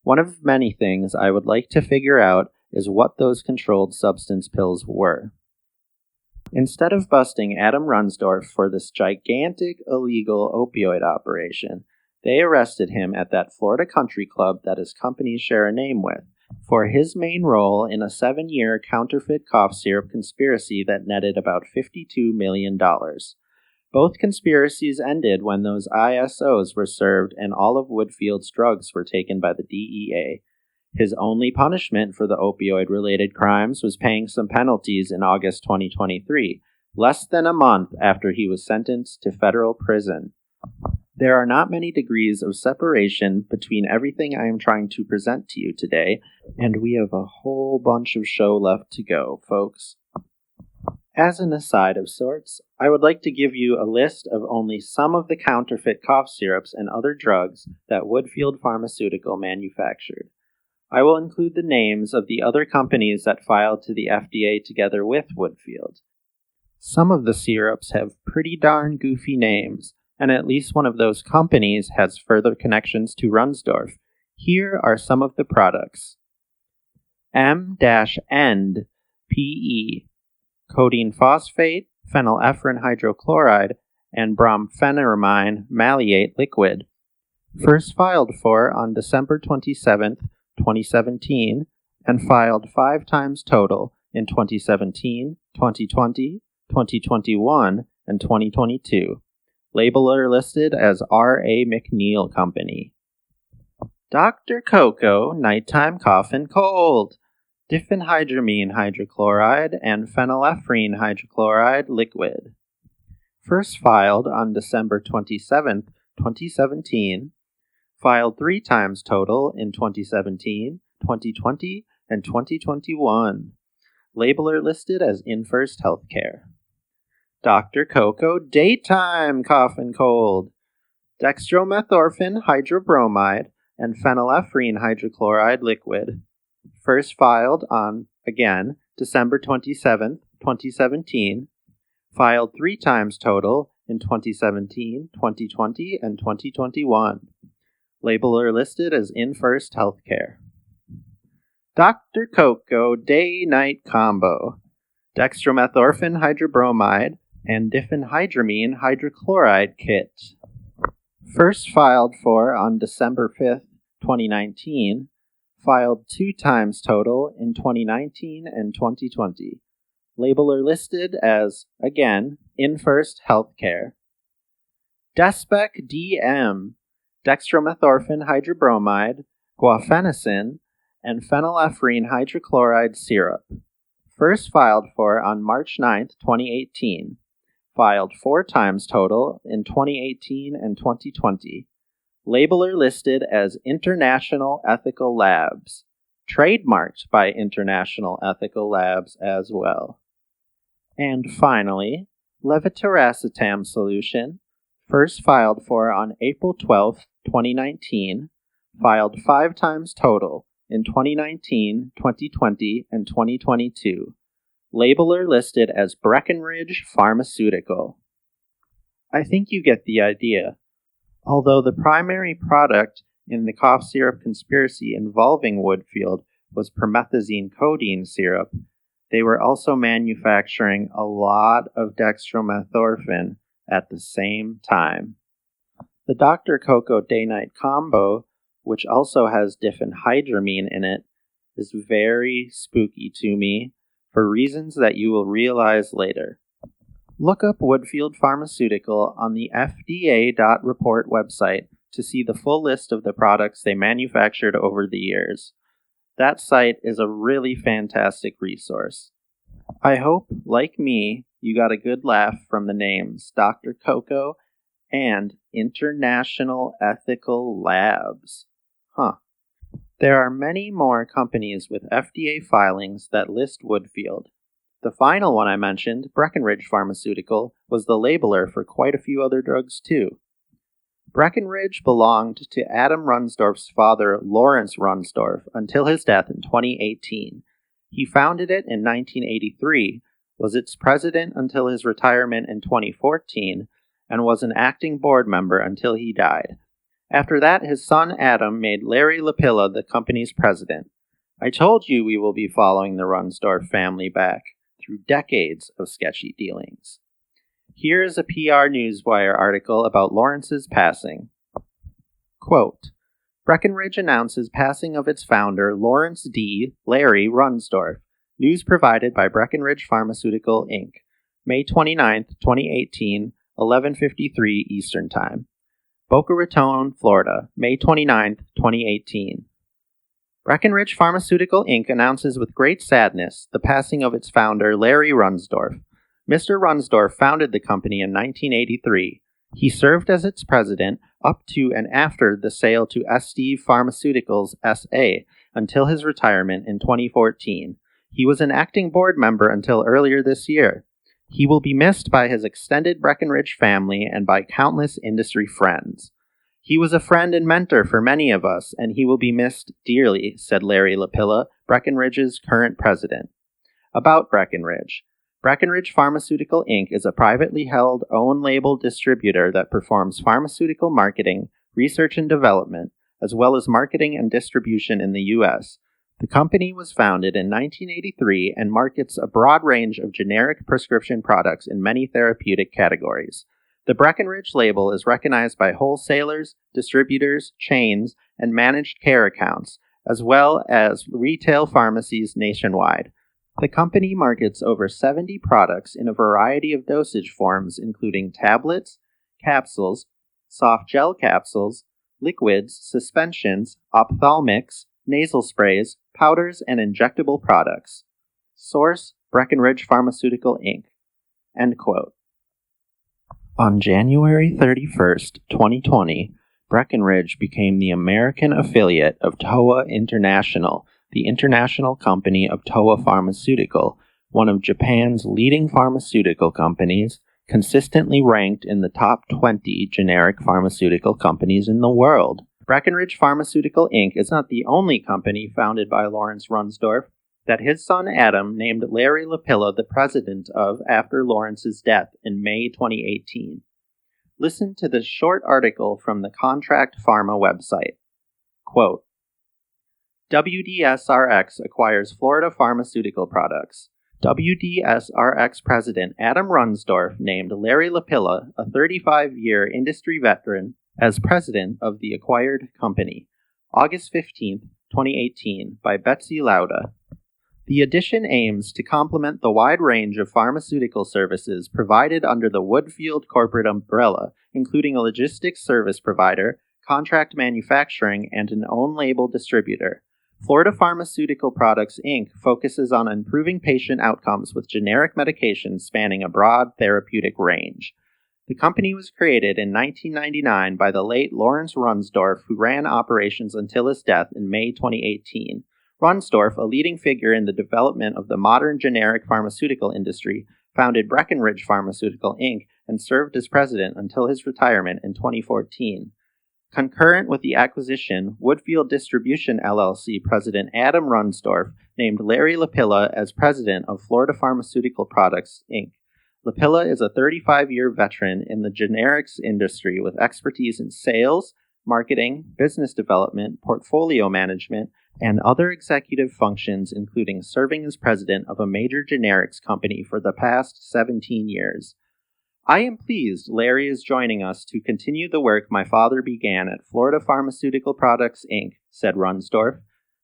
One of many things I would like to figure out is what those controlled substance pills were. Instead of busting Adam Runsdorf for this gigantic illegal opioid operation, they arrested him at that Florida country club that his companies share a name with, for his main role in a 7-year counterfeit cough syrup conspiracy that netted about $52 million. Both conspiracies ended when those ISOs were served and all of Woodfield's drugs were taken by the DEA. His only punishment for the opioid-related crimes was paying some penalties in August 2023, less than a month after he was sentenced to federal prison. There are not many degrees of separation between everything I am trying to present to you today, and we have a whole bunch of show left to go, folks. As an aside of sorts, I would like to give you a list of only some of the counterfeit cough syrups and other drugs that Woodfield Pharmaceutical manufactured. I will include the names of the other companies that filed to the FDA together with Woodfield. Some of the syrups have pretty darn goofy names, and at least one of those companies has further connections to Runsdorf. Here are some of the products. M-End-PE, codeine phosphate, phenylephrine hydrochloride, and brompheniramine maleate liquid. First filed for on December 27th, 2017, and filed 5 times total in 2017, 2020, 2021, and 2022. Labeler listed as R.A. McNeil Company. Dr. Coco Nighttime Cough and Cold, diphenhydramine hydrochloride and phenylephrine hydrochloride liquid. First filed on December 27, 2017, filed 3 times total in 2017, 2020, and 2021. Labeler listed as InFirst Healthcare. Dr. Cocoa Daytime Cough and Cold. Dextromethorphan hydrobromide and phenylephrine hydrochloride liquid. First filed on, again, December 27th, 2017. Filed 3 times total in 2017, 2020, and 2021. Labeler listed as InFirst Healthcare. Dr. Cocoa Day-Night Combo. Dextromethorphan hydrobromide and diphenhydramine hydrochloride kit. First filed for on December 5th, 2019. Filed 2 times total in 2019 and 2020. Labeler listed as, again, InFirst Healthcare. Despec DM, dextromethorphan hydrobromide, guafenicin, and phenylephrine hydrochloride syrup. First filed for on March 9th, 2018. Filed 4 times total in 2018 and 2020. Labeler listed as International Ethical Labs. Trademarked by International Ethical Labs as well. And finally, levetiracetam solution, first filed for on April 12, 2019, filed 5 times total in 2019, 2020, and 2022. Labeler listed as Breckenridge Pharmaceutical. I think you get the idea. Although the primary product in the cough syrup conspiracy involving Woodfield was promethazine codeine syrup, they were also manufacturing a lot of dextromethorphan at the same time. The Dr. Cocoa Day-Night Combo, which also has diphenhydramine in it, is very spooky to me for reasons that you will realize later. Look up Woodfield Pharmaceutical on the FDA.report website to see the full list of the products they manufactured over the years. That site is a really fantastic resource. I hope, like me, you got a good laugh from the names Dr. Cocoa and International Ethical Labs. There are many more companies with FDA filings that list Woodfield. The final one I mentioned, Breckenridge Pharmaceutical, was the labeler for quite a few other drugs too. Breckenridge belonged to Adam Runsdorf's father, Lawrence Runsdorf, until his death in 2018. He founded it in 1983, was its president until his retirement in 2014, and was an acting board member until he died. After that, his son Adam made Larry Lapilla the company's president. I told you we will be following the Runsdorf family back through decades of sketchy dealings. Here is a PR Newswire article about Lawrence's passing. Quote, Breckenridge announces passing of its founder, Lawrence D. Larry Runsdorf. News provided by Breckenridge Pharmaceutical, Inc. May 29, 2018, 11:53 Eastern Time. Boca Raton, Florida, May 29, 2018. Breckenridge Pharmaceutical, Inc. announces with great sadness the passing of its founder, Larry Runsdorf. Mr. Runsdorf founded the company in 1983. He served as its president up to and after the sale to Esteve Pharmaceuticals S.A. until his retirement in 2014. He was an acting board member until earlier this year. He will be missed by his extended Breckenridge family and by countless industry friends. He was a friend and mentor for many of us, and he will be missed dearly, said Larry Lapilla, Breckenridge's current president. About Breckenridge. Breckenridge Pharmaceutical, Inc. is a privately held, own-label distributor that performs pharmaceutical marketing, research and development, as well as marketing and distribution in the U.S. The company was founded in 1983 and markets a broad range of generic prescription products in many therapeutic categories. The Breckenridge label is recognized by wholesalers, distributors, chains, and managed care accounts, as well as retail pharmacies nationwide. The company markets over 70 products in a variety of dosage forms, including tablets, capsules, soft gel capsules, liquids, suspensions, ophthalmics, nasal sprays, powders, and injectable products. Source, Breckenridge Pharmaceutical, Inc. End quote. On January 31st, 2020, Breckenridge became the American affiliate of TOA International, the international company of Towa Pharmaceutical, one of Japan's leading pharmaceutical companies, consistently ranked in the top 20 generic pharmaceutical companies in the world. Breckenridge Pharmaceutical Inc. is not the only company founded by Lawrence Runsdorf that his son Adam named Larry Lapilla the president of after Lawrence's death in May 2018. Listen to this short article from the Contract Pharma website. Quote, WDSRX acquires Florida Pharmaceutical Products. WDSRX President Adam Runsdorf named Larry Lapilla, a 35-year industry veteran, as president of the acquired company. August 15, 2018, by Betsy Lauda. The addition aims to complement the wide range of pharmaceutical services provided under the Woodfield corporate umbrella, including a logistics service provider, contract manufacturing, and an own-label distributor. Florida Pharmaceutical Products, Inc. focuses on improving patient outcomes with generic medications spanning a broad therapeutic range. The company was created in 1999 by the late Lawrence Runsdorf, who ran operations until his death in May 2018. Runsdorf, a leading figure in the development of the modern generic pharmaceutical industry, founded Breckenridge Pharmaceutical Inc. and served as president until his retirement in 2014. Concurrent with the acquisition, Woodfield Distribution LLC President Adam Runsdorf named Larry Lapilla as president of Florida Pharmaceutical Products, Inc. Lapilla is a 35-year veteran in the generics industry with expertise in sales, marketing, business development, portfolio management, and other executive functions, including serving as president of a major generics company for the past 17 years. I am pleased Larry is joining us to continue the work my father began at Florida Pharmaceutical Products, Inc., said Runsdorf.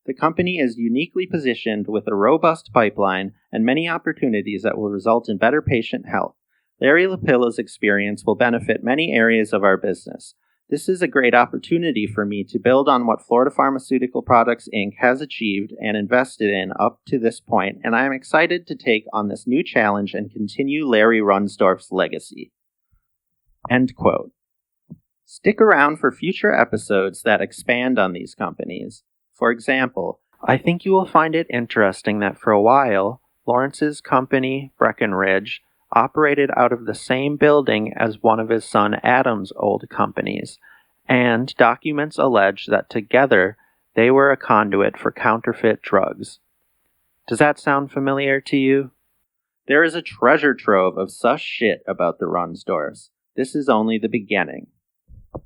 The company is uniquely positioned with a robust pipeline and many opportunities that will result in better patient health. Larry Lapilla's experience will benefit many areas of our business. This is a great opportunity for me to build on what Florida Pharmaceutical Products, Inc. has achieved and invested in up to this point, and I am excited to take on this new challenge and continue Larry Runsdorf's legacy. End quote. Stick around for future episodes that expand on these companies. For example, I think you will find it interesting that for a while, Lawrence's company, Breckenridge, operated out of the same building as one of his son Adam's old companies, and documents allege that together they were a conduit for counterfeit drugs. Does that sound familiar to you? There is a treasure trove of such shit about the Runsdorfs. This is only the beginning.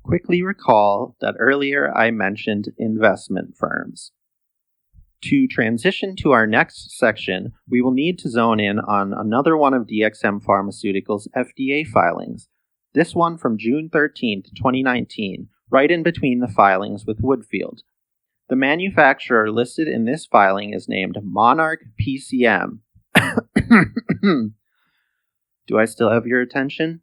Quickly recall that earlier I mentioned investment firms. To transition to our next section, we will need to zone in on another one of DXM Pharmaceuticals' FDA filings, this one from June 13, 2019, right in between the filings with Woodfield. The manufacturer listed in this filing is named Monarch PCM. Do I still have your attention?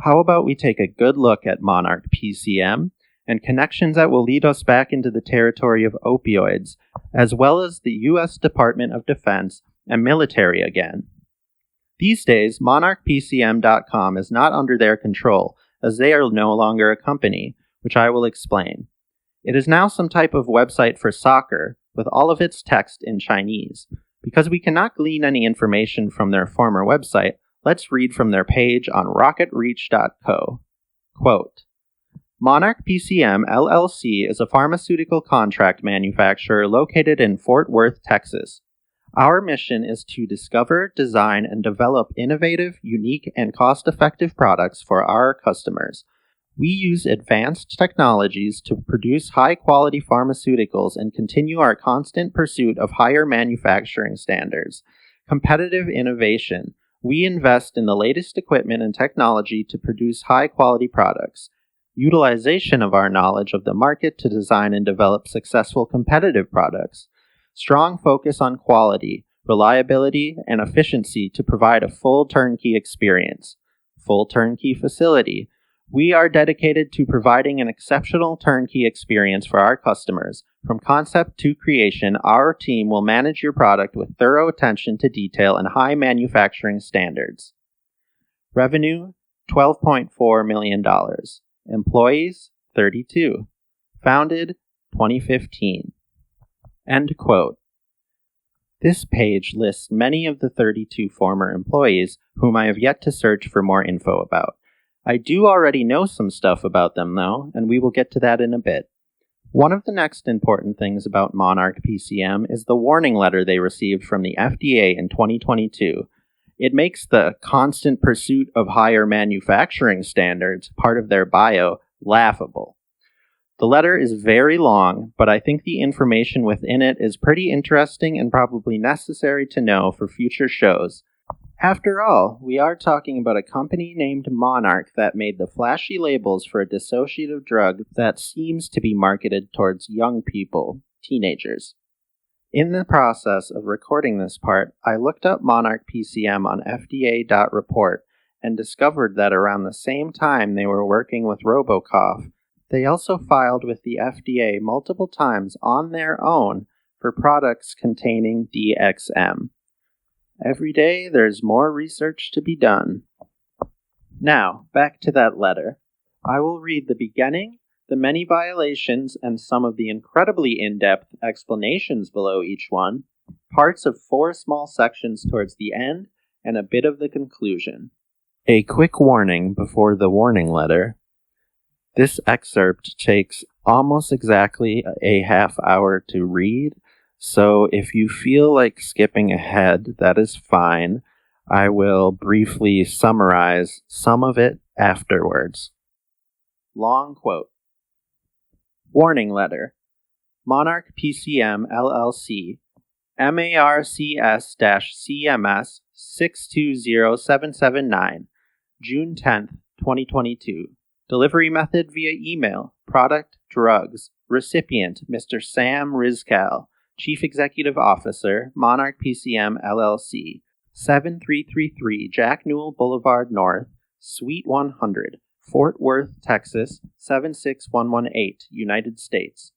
How about we take a good look at Monarch PCM and connections that will lead us back into the territory of opioids, as well as the U.S. Department of Defense and military again. These days, MonarchPCM.com is not under their control, as they are no longer a company, which I will explain. It is now some type of website for soccer, with all of its text in Chinese. Because we cannot glean any information from their former website, let's read from their page on rocketreach.co. Quote, Monarch PCM LLC is a pharmaceutical contract manufacturer located in Fort Worth, Texas. Our mission is to discover, design, and develop innovative, unique, and cost-effective products for our customers. We use advanced technologies to produce high-quality pharmaceuticals and continue our constant pursuit of higher manufacturing standards. Competitive innovation, We invest in the latest equipment and technology to produce high-quality products. Utilization of our knowledge of the market to design and develop successful competitive products. Strong focus on quality, reliability, and efficiency to provide a full turnkey experience. Full turnkey facility. We are dedicated to providing an exceptional turnkey experience for our customers. From concept to creation, our team will manage your product with thorough attention to detail and high manufacturing standards. Revenue, $12.4 million. Employees, 32. Founded, 2015. End quote. This page lists many of the 32 former employees whom I have yet to search for more info about. I do already know some stuff about them, though, and we will get to that in a bit. One of the next important things about Monarch PCM is the warning letter they received from the FDA in 2022. It makes the constant pursuit of higher manufacturing standards part of their bio laughable. The letter is very long, but I think the information within it is pretty interesting and probably necessary to know for future shows. After all, we are talking about a company named Monarch that made the flashy labels for a dissociative drug that seems to be marketed towards young people, teenagers. In the process of recording this part, I looked up Monarch PCM on FDA.report and discovered that around the same time they were working with RoboCough, they also filed with the FDA multiple times on their own for products containing DXM. Every day, there's more research to be done. Now, back to that letter. I will read the beginning, the many violations, and some of the incredibly in-depth explanations below each one, parts of 4 small sections towards the end, and a bit of the conclusion. A quick warning before the warning letter. This excerpt takes almost exactly a half hour to read, so if you feel like skipping ahead, that is fine. I will briefly summarize some of it afterwards. Long quote. Warning letter. Monarch PCM LLC, MARCS-CMS 620779, June 10th, 2022. Delivery method via email. Product, drugs. Recipient, Mr. Sam Rizkal, Chief Executive Officer, Monarch PCM LLC, 7333 Jack Newell Boulevard North, Suite 100, Fort Worth, Texas, 76118, United States.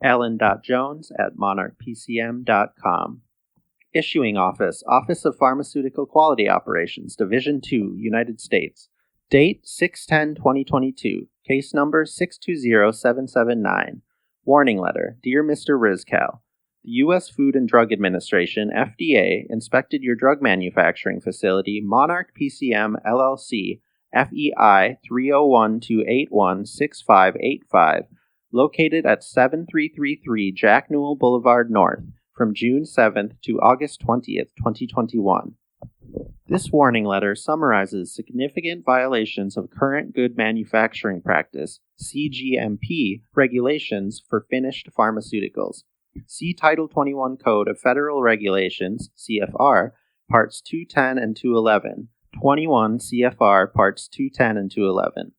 Alan.Jones@monarchpcm.com. Issuing Office, Office of Pharmaceutical Quality Operations, Division 2, United States. Date 6/10/2022, case number 620779. Warning letter. Dear Mr. Rizkal, the U.S. Food and Drug Administration, FDA, inspected your drug manufacturing facility, Monarch PCM LLC, FEI 301-281-6585, located at 7333 Jack Newell Boulevard North, from June 7th to August 20th, 2021. This warning letter summarizes significant violations of current good manufacturing practice, CGMP, regulations for finished pharmaceuticals. See Title 21 Code of Federal Regulations, CFR, Parts 210 and 211, 21 CFR Parts 210 and 211.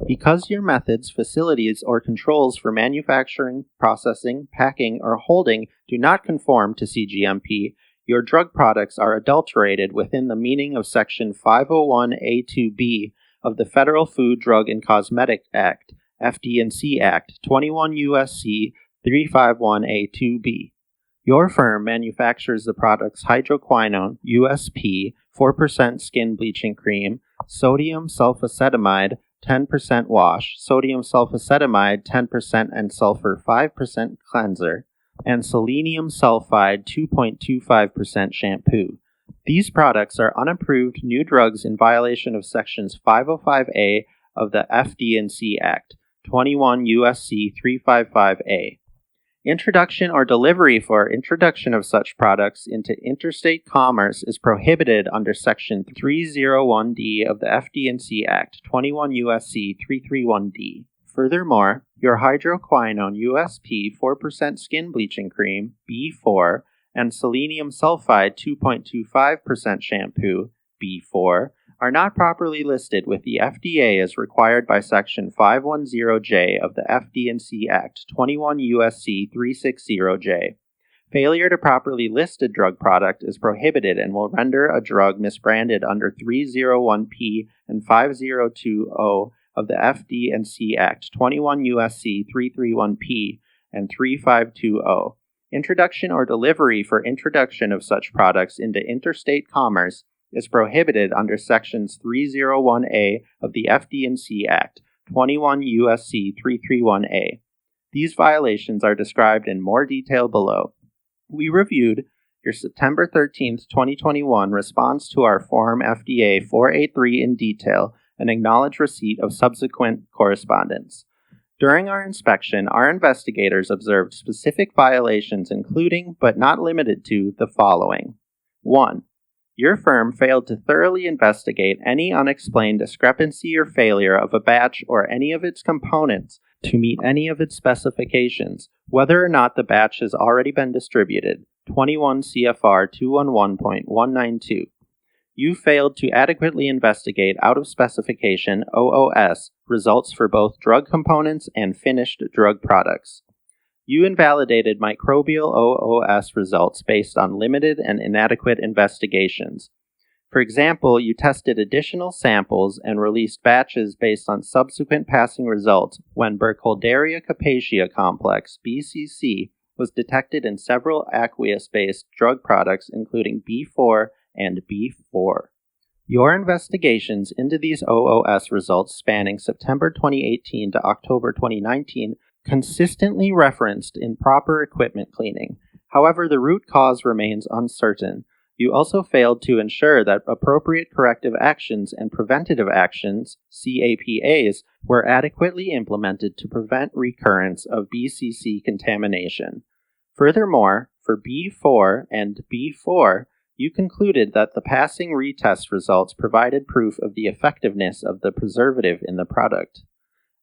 Because your methods, facilities, or controls for manufacturing, processing, packing, or holding do not conform to CGMP, your drug products are adulterated within the meaning of Section 501A2B of the Federal Food, Drug, and Cosmetic Act, FD&C Act, 21 U.S.C. 351A2B. Your firm manufactures the products hydroquinone, USP, 4% skin bleaching cream, sodium sulfacetamide, 10% wash, sodium sulfacetamide, 10% and sulfur 5% cleanser, and selenium sulfide 2.25% shampoo. These products are unapproved new drugs in violation of Sections 505A of the FD&C Act, 21 U.S.C. 355A. Introduction or delivery for introduction of such products into interstate commerce is prohibited under Section 301D of the FD&C Act, 21 U.S.C. 331D. Furthermore, your hydroquinone USP 4% skin bleaching cream, B4, and selenium sulfide 2.25% shampoo, B4, are not properly listed with the FDA as required by Section 510J of the FD&C Act 21 U.S.C. 360J. Failure to properly list a drug product is prohibited and will render a drug misbranded under 301P and 5020 of the FD&C Act 21 U.S.C. 331P and 3520. Introduction or delivery for introduction of such products into interstate commerce is prohibited under Sections 301A of the FD&C Act 21 U.S.C. 331A. These violations are described in more detail below. We reviewed your September 13, 2021 response to our Form FDA 483 in detail and acknowledge receipt of subsequent correspondence. During our inspection, our investigators observed specific violations including, but not limited to, the following. 1. Your firm failed to thoroughly investigate any unexplained discrepancy or failure of a batch or any of its components to meet any of its specifications, whether or not the batch has already been distributed. 21 CFR 211.192. You failed to adequately investigate out-of-specification OOS results for both drug components and finished drug products. You invalidated microbial OOS results based on limited and inadequate investigations. For example, you tested additional samples and released batches based on subsequent passing results when Burkholderia capacia complex, BCC, was detected in several aqueous-based drug products including B4 and B4. Your investigations into these OOS results spanning September 2018 to October 2019 consistently referenced improper equipment cleaning. However, the root cause remains uncertain. You also failed to ensure that appropriate corrective actions and preventative actions, CAPAs, were adequately implemented to prevent recurrence of BCC contamination. Furthermore, for B4 and B4, you concluded that the passing retest results provided proof of the effectiveness of the preservative in the product.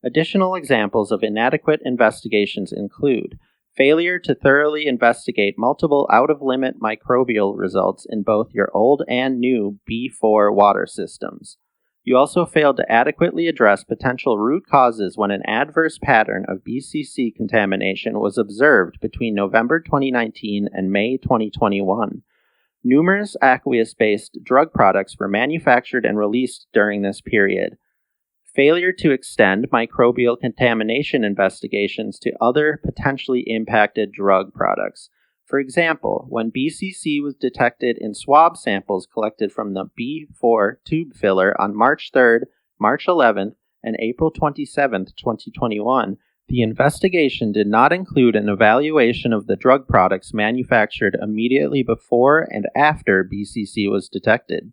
Additional examples of inadequate investigations include failure to thoroughly investigate multiple out-of-limit microbial results in both your old and new B4 water systems. You also failed to adequately address potential root causes when an adverse pattern of BCC contamination was observed between November 2019 and May 2021. Numerous aqueous-based drug products were manufactured and released during this period. Failure to extend microbial contamination investigations to other potentially impacted drug products. For example, when BCC was detected in swab samples collected from the B4 tube filler on March 3rd, March 11th, and April 27th, 2021, the investigation did not include an evaluation of the drug products manufactured immediately before and after BCC was detected.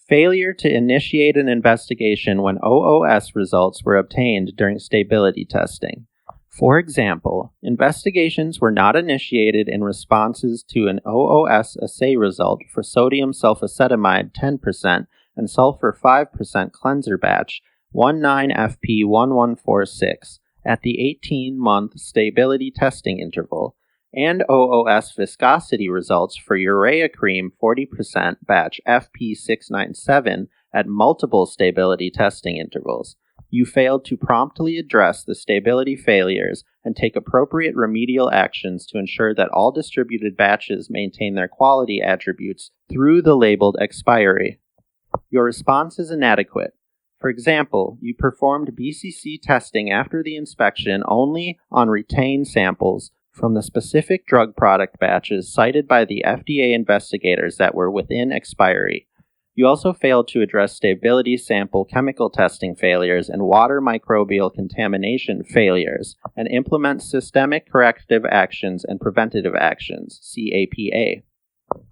Failure to initiate an investigation when OOS results were obtained during stability testing. For example, investigations were not initiated in responses to an OOS assay result for sodium sulfacetamide 10% and sulfur 5% cleanser batch 19FP1146 at the 18-month stability testing interval, and OOS viscosity results for urea cream 40% batch FP697 at multiple stability testing intervals. You failed to promptly address the stability failures and take appropriate remedial actions to ensure that all distributed batches maintain their quality attributes through the labeled expiry. Your response is inadequate. For example, you performed BCC testing after the inspection only on retained samples from the specific drug product batches cited by the FDA investigators that were within expiry. You also failed to address stability sample chemical testing failures and water microbial contamination failures, and implement systemic corrective actions and preventative actions, CAPA.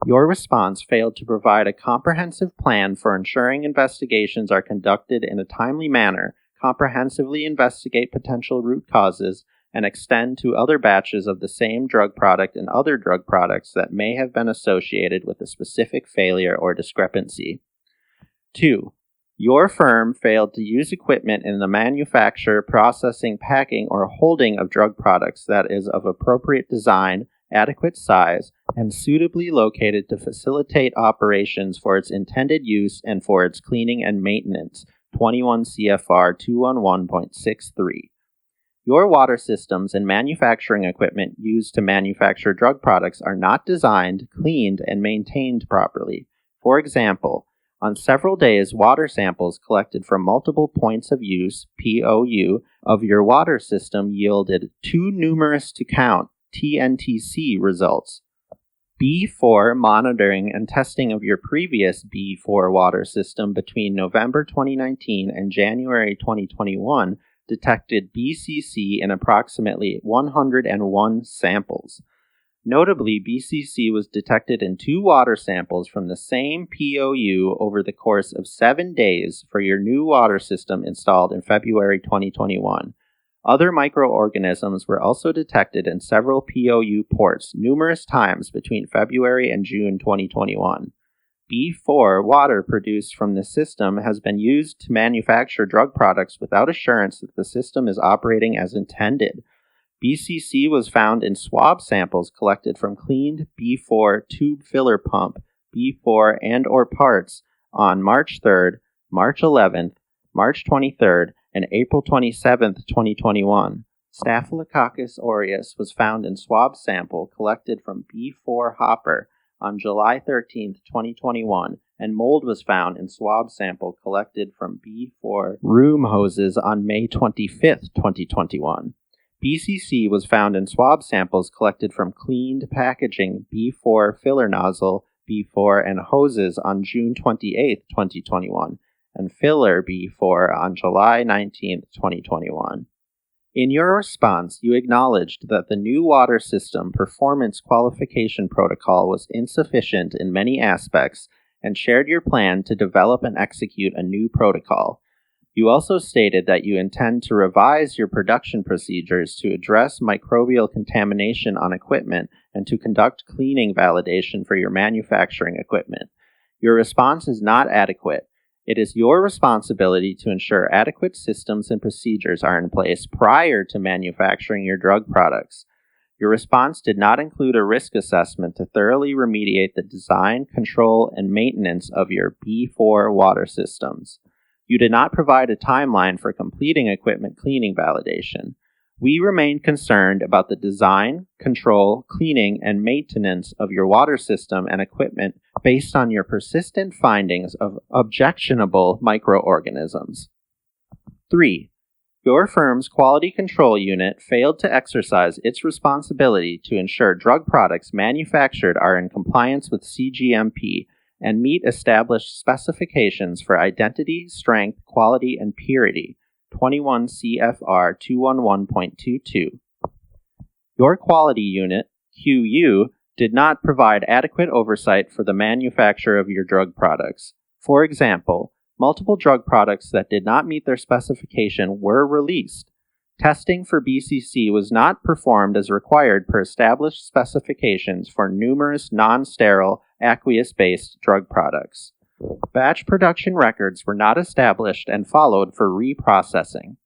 Your response failed to provide a comprehensive plan for ensuring investigations are conducted in a timely manner, comprehensively investigate potential root causes, and extend to other batches of the same drug product and other drug products that may have been associated with a specific failure or discrepancy. 2. Your firm failed to use equipment in the manufacture, processing, packing, or holding of drug products that is of appropriate design adequate size, and suitably located to facilitate operations for its intended use and for its cleaning and maintenance, 21 CFR 211.63. Your water systems and manufacturing equipment used to manufacture drug products are not designed, cleaned, and maintained properly. For example, on several days, water samples collected from multiple points of use, POU, of your water system yielded too numerous to count, TNTC results. B4 monitoring and testing of your previous B4 water system between November 2019 and January 2021 detected BCC in approximately 101 samples. Notably, BCC was detected in 2 water samples from the same POU over the course of 7 days for your new water system installed in February 2021. Other microorganisms were also detected in several POU ports numerous times between February and June 2021. B4 water produced from the system has been used to manufacture drug products without assurance that the system is operating as intended. BCC was found in swab samples collected from cleaned B4 tube filler pump, B4 and/or parts on March 3rd, March 11th, March 23rd, and April 27th, 2021. Staphylococcus aureus was found in swab sample collected from B4 hopper on July 13th, 2021, and mold was found in swab sample collected from B4 room hoses on May 25th, 2021. BCC was found in swab samples collected from cleaned packaging B4 filler nozzle, B4, and hoses on June 28, 2021, and filler B4 on July 19, 2021. In your response, you acknowledged that the new water system performance qualification protocol was insufficient in many aspects and shared your plan to develop and execute a new protocol. You also stated that you intend to revise your production procedures to address microbial contamination on equipment and to conduct cleaning validation for your manufacturing equipment. Your response is not adequate. It is your responsibility to ensure adequate systems and procedures are in place prior to manufacturing your drug products. Your response did not include a risk assessment to thoroughly remediate the design, control, and maintenance of your B4 water systems. You did not provide a timeline for completing equipment cleaning validation. We remain concerned about the design, control, cleaning, and maintenance of your water system and equipment based on your persistent findings of objectionable microorganisms. 3. Your firm's quality control unit failed to exercise its responsibility to ensure drug products manufactured are in compliance with CGMP and meet established specifications for identity, strength, quality, and purity, 21 CFR 211.22. Your quality unit, QU, did not provide adequate oversight for the manufacture of your drug products. For example, multiple drug products that did not meet their specification were released. Testing for BCC was not performed as required per established specifications for numerous non-sterile, aqueous-based drug products. Batch production records were not established and followed for reprocessing.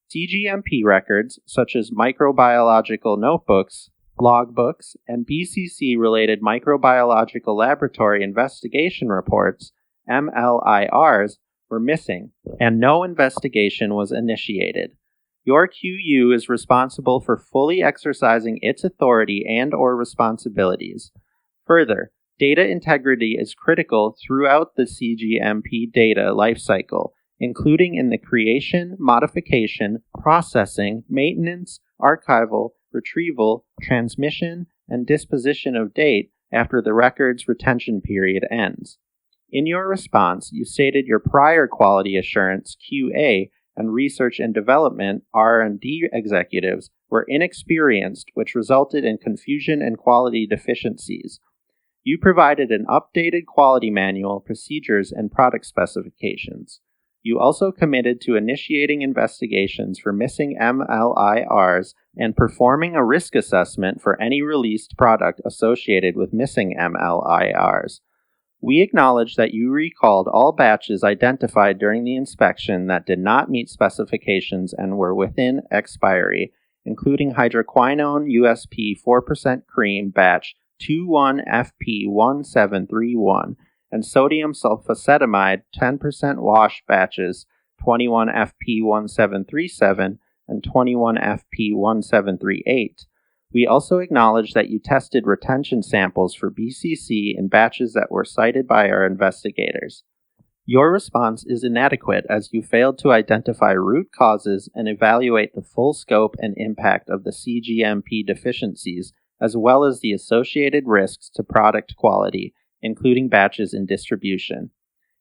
CGMP records, such as microbiological notebooks, logbooks, and BCC-related microbiological laboratory investigation reports, MLIRs, were missing, and no investigation was initiated. Your QU is responsible for fully exercising its authority and/or responsibilities. Further, data integrity is critical throughout the CGMP data lifecycle, including in the creation, modification, processing, maintenance, archival, retrieval, transmission, and disposition of data after the record's retention period ends. In your response, you stated your prior quality assurance QA and research and development R&D executives were inexperienced, which resulted in confusion and quality deficiencies. You provided an updated quality manual, procedures, and product specifications. You also committed to initiating investigations for missing MLIRs and performing a risk assessment for any released product associated with missing MLIRs. We acknowledge that you recalled all batches identified during the inspection that did not meet specifications and were within expiry, including hydroquinone USP 4% cream batch 21FP1731 and sodium sulfacetamide 10% wash batches 21FP1737 and 21FP1738. We also acknowledge that you tested retention samples for BCC in batches that were cited by our investigators. Your response is inadequate as you failed to identify root causes and evaluate the full scope and impact of the CGMP deficiencies, as well as the associated risks to product quality, including batches in distribution.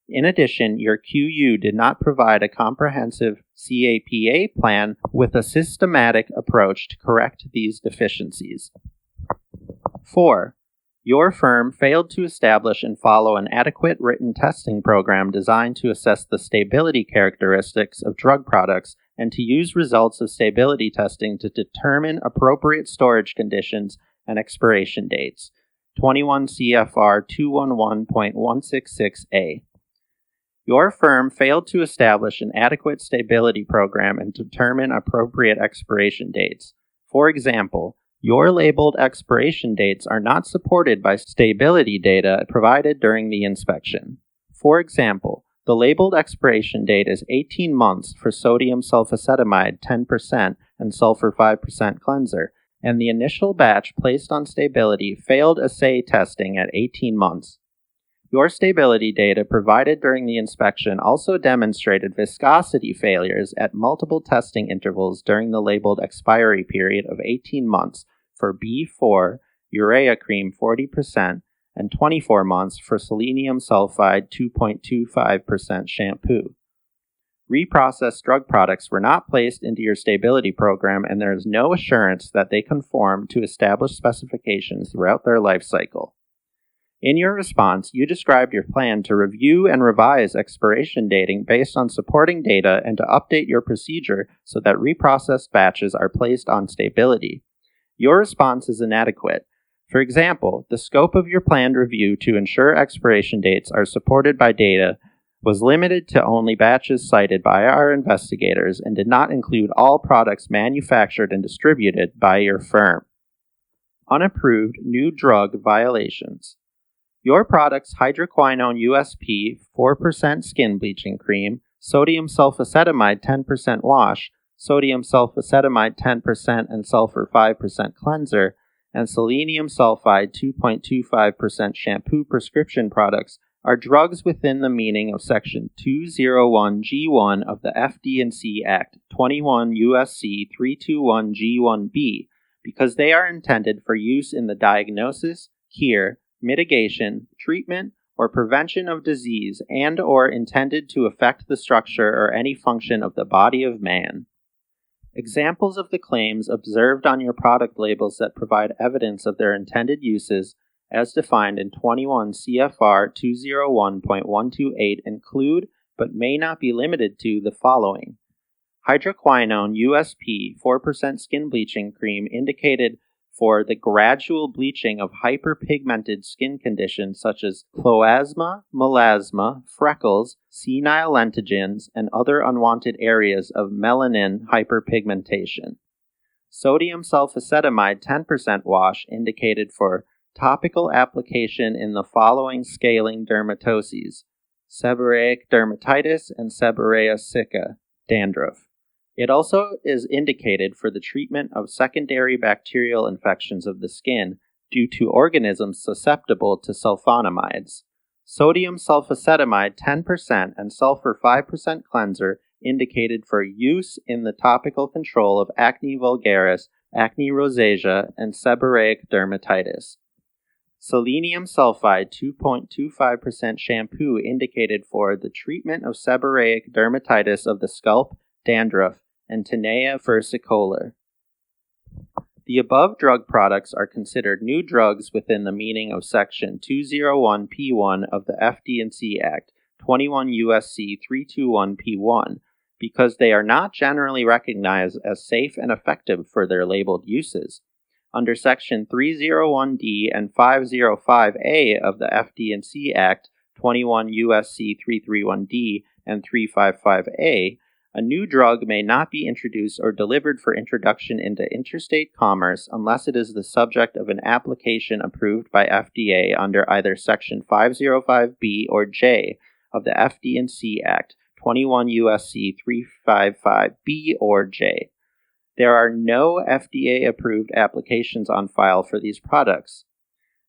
In addition, your QU did not provide a comprehensive CAPA plan with a systematic approach to correct these deficiencies. 4. Your firm failed to establish and follow an adequate written testing program designed to assess the stability characteristics of drug products and to use results of stability testing to determine appropriate storage conditions and expiration dates. 21 CFR 211.166A. Your firm failed to establish an adequate stability program and determine appropriate expiration dates. For example, your labeled expiration dates are not supported by stability data provided during the inspection. For example, the labeled expiration date is 18 months for sodium sulfacetamide 10% and sulfur 5% cleanser, and the initial batch placed on stability failed assay testing at 18 months. Your stability data provided during the inspection also demonstrated viscosity failures at multiple testing intervals during the labeled expiry period of 18 months for B4 urea cream 40% and 24 months for selenium sulfide 2.25% shampoo. Reprocessed drug products were not placed into your stability program, and there is no assurance that they conform to established specifications throughout their life cycle. In your response, you described your plan to review and revise expiration dating based on supporting data and to update your procedure so that reprocessed batches are placed on stability. Your response is inadequate. For example, the scope of your planned review to ensure expiration dates are supported by data was limited to only batches cited by our investigators and did not include all products manufactured and distributed by your firm. Unapproved new drug violations. Your product's hydroquinone USP 4% skin bleaching cream, sodium sulfacetamide 10% wash, sodium sulfacetamide 10% and sulfur 5% cleanser, and selenium sulfide 2.25% shampoo prescription products are drugs within the meaning of Section 201G1 of the FD&C Act 21 U.S.C. 321G1B because they are intended for use in the diagnosis, cure, mitigation, treatment, or prevention of disease and or intended to affect the structure or any function of the body of man. Examples of the claims observed on your product labels that provide evidence of their intended uses as defined in 21 CFR 201.128 include, but may not be limited to, the following. Hydroquinone USP 4% skin bleaching cream indicated for the gradual bleaching of hyperpigmented skin conditions such as chloasma, melasma, freckles, senile lentigines, and other unwanted areas of melanin hyperpigmentation. Sodium sulfacetamide 10% wash indicated for topical application in the following scaling dermatoses: seborrheic dermatitis and seborrhea sicca, dandruff. It also is indicated for the treatment of secondary bacterial infections of the skin due to organisms susceptible to sulfonamides. Sodium sulfacetamide 10% and sulfur 5% cleanser indicated for use in the topical control of acne vulgaris, acne rosacea, and seborrheic dermatitis. Selenium sulfide 2.25% shampoo indicated for the treatment of seborrheic dermatitis of the scalp, dandruff, and tinea versicolor. The above drug products are considered new drugs within the meaning of Section 201P1 of the FD&C Act 21 U.S.C. 321P1 because they are not generally recognized as safe and effective for their labeled uses. Under Section 301D and 505A of the FD&C Act 21 U.S.C. 331D and 355A, A new drug may not be introduced or delivered for introduction into interstate commerce unless it is the subject of an application approved by FDA under either Section 505B or J of the FD&C Act, 21 U.S.C. 355B or J. There are no FDA-approved applications on file for these products.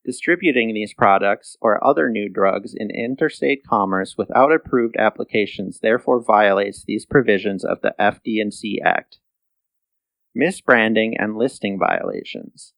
Distributing these products or other new drugs in interstate commerce without approved applications therefore violates these provisions of the FD&C Act. Misbranding and listing violations.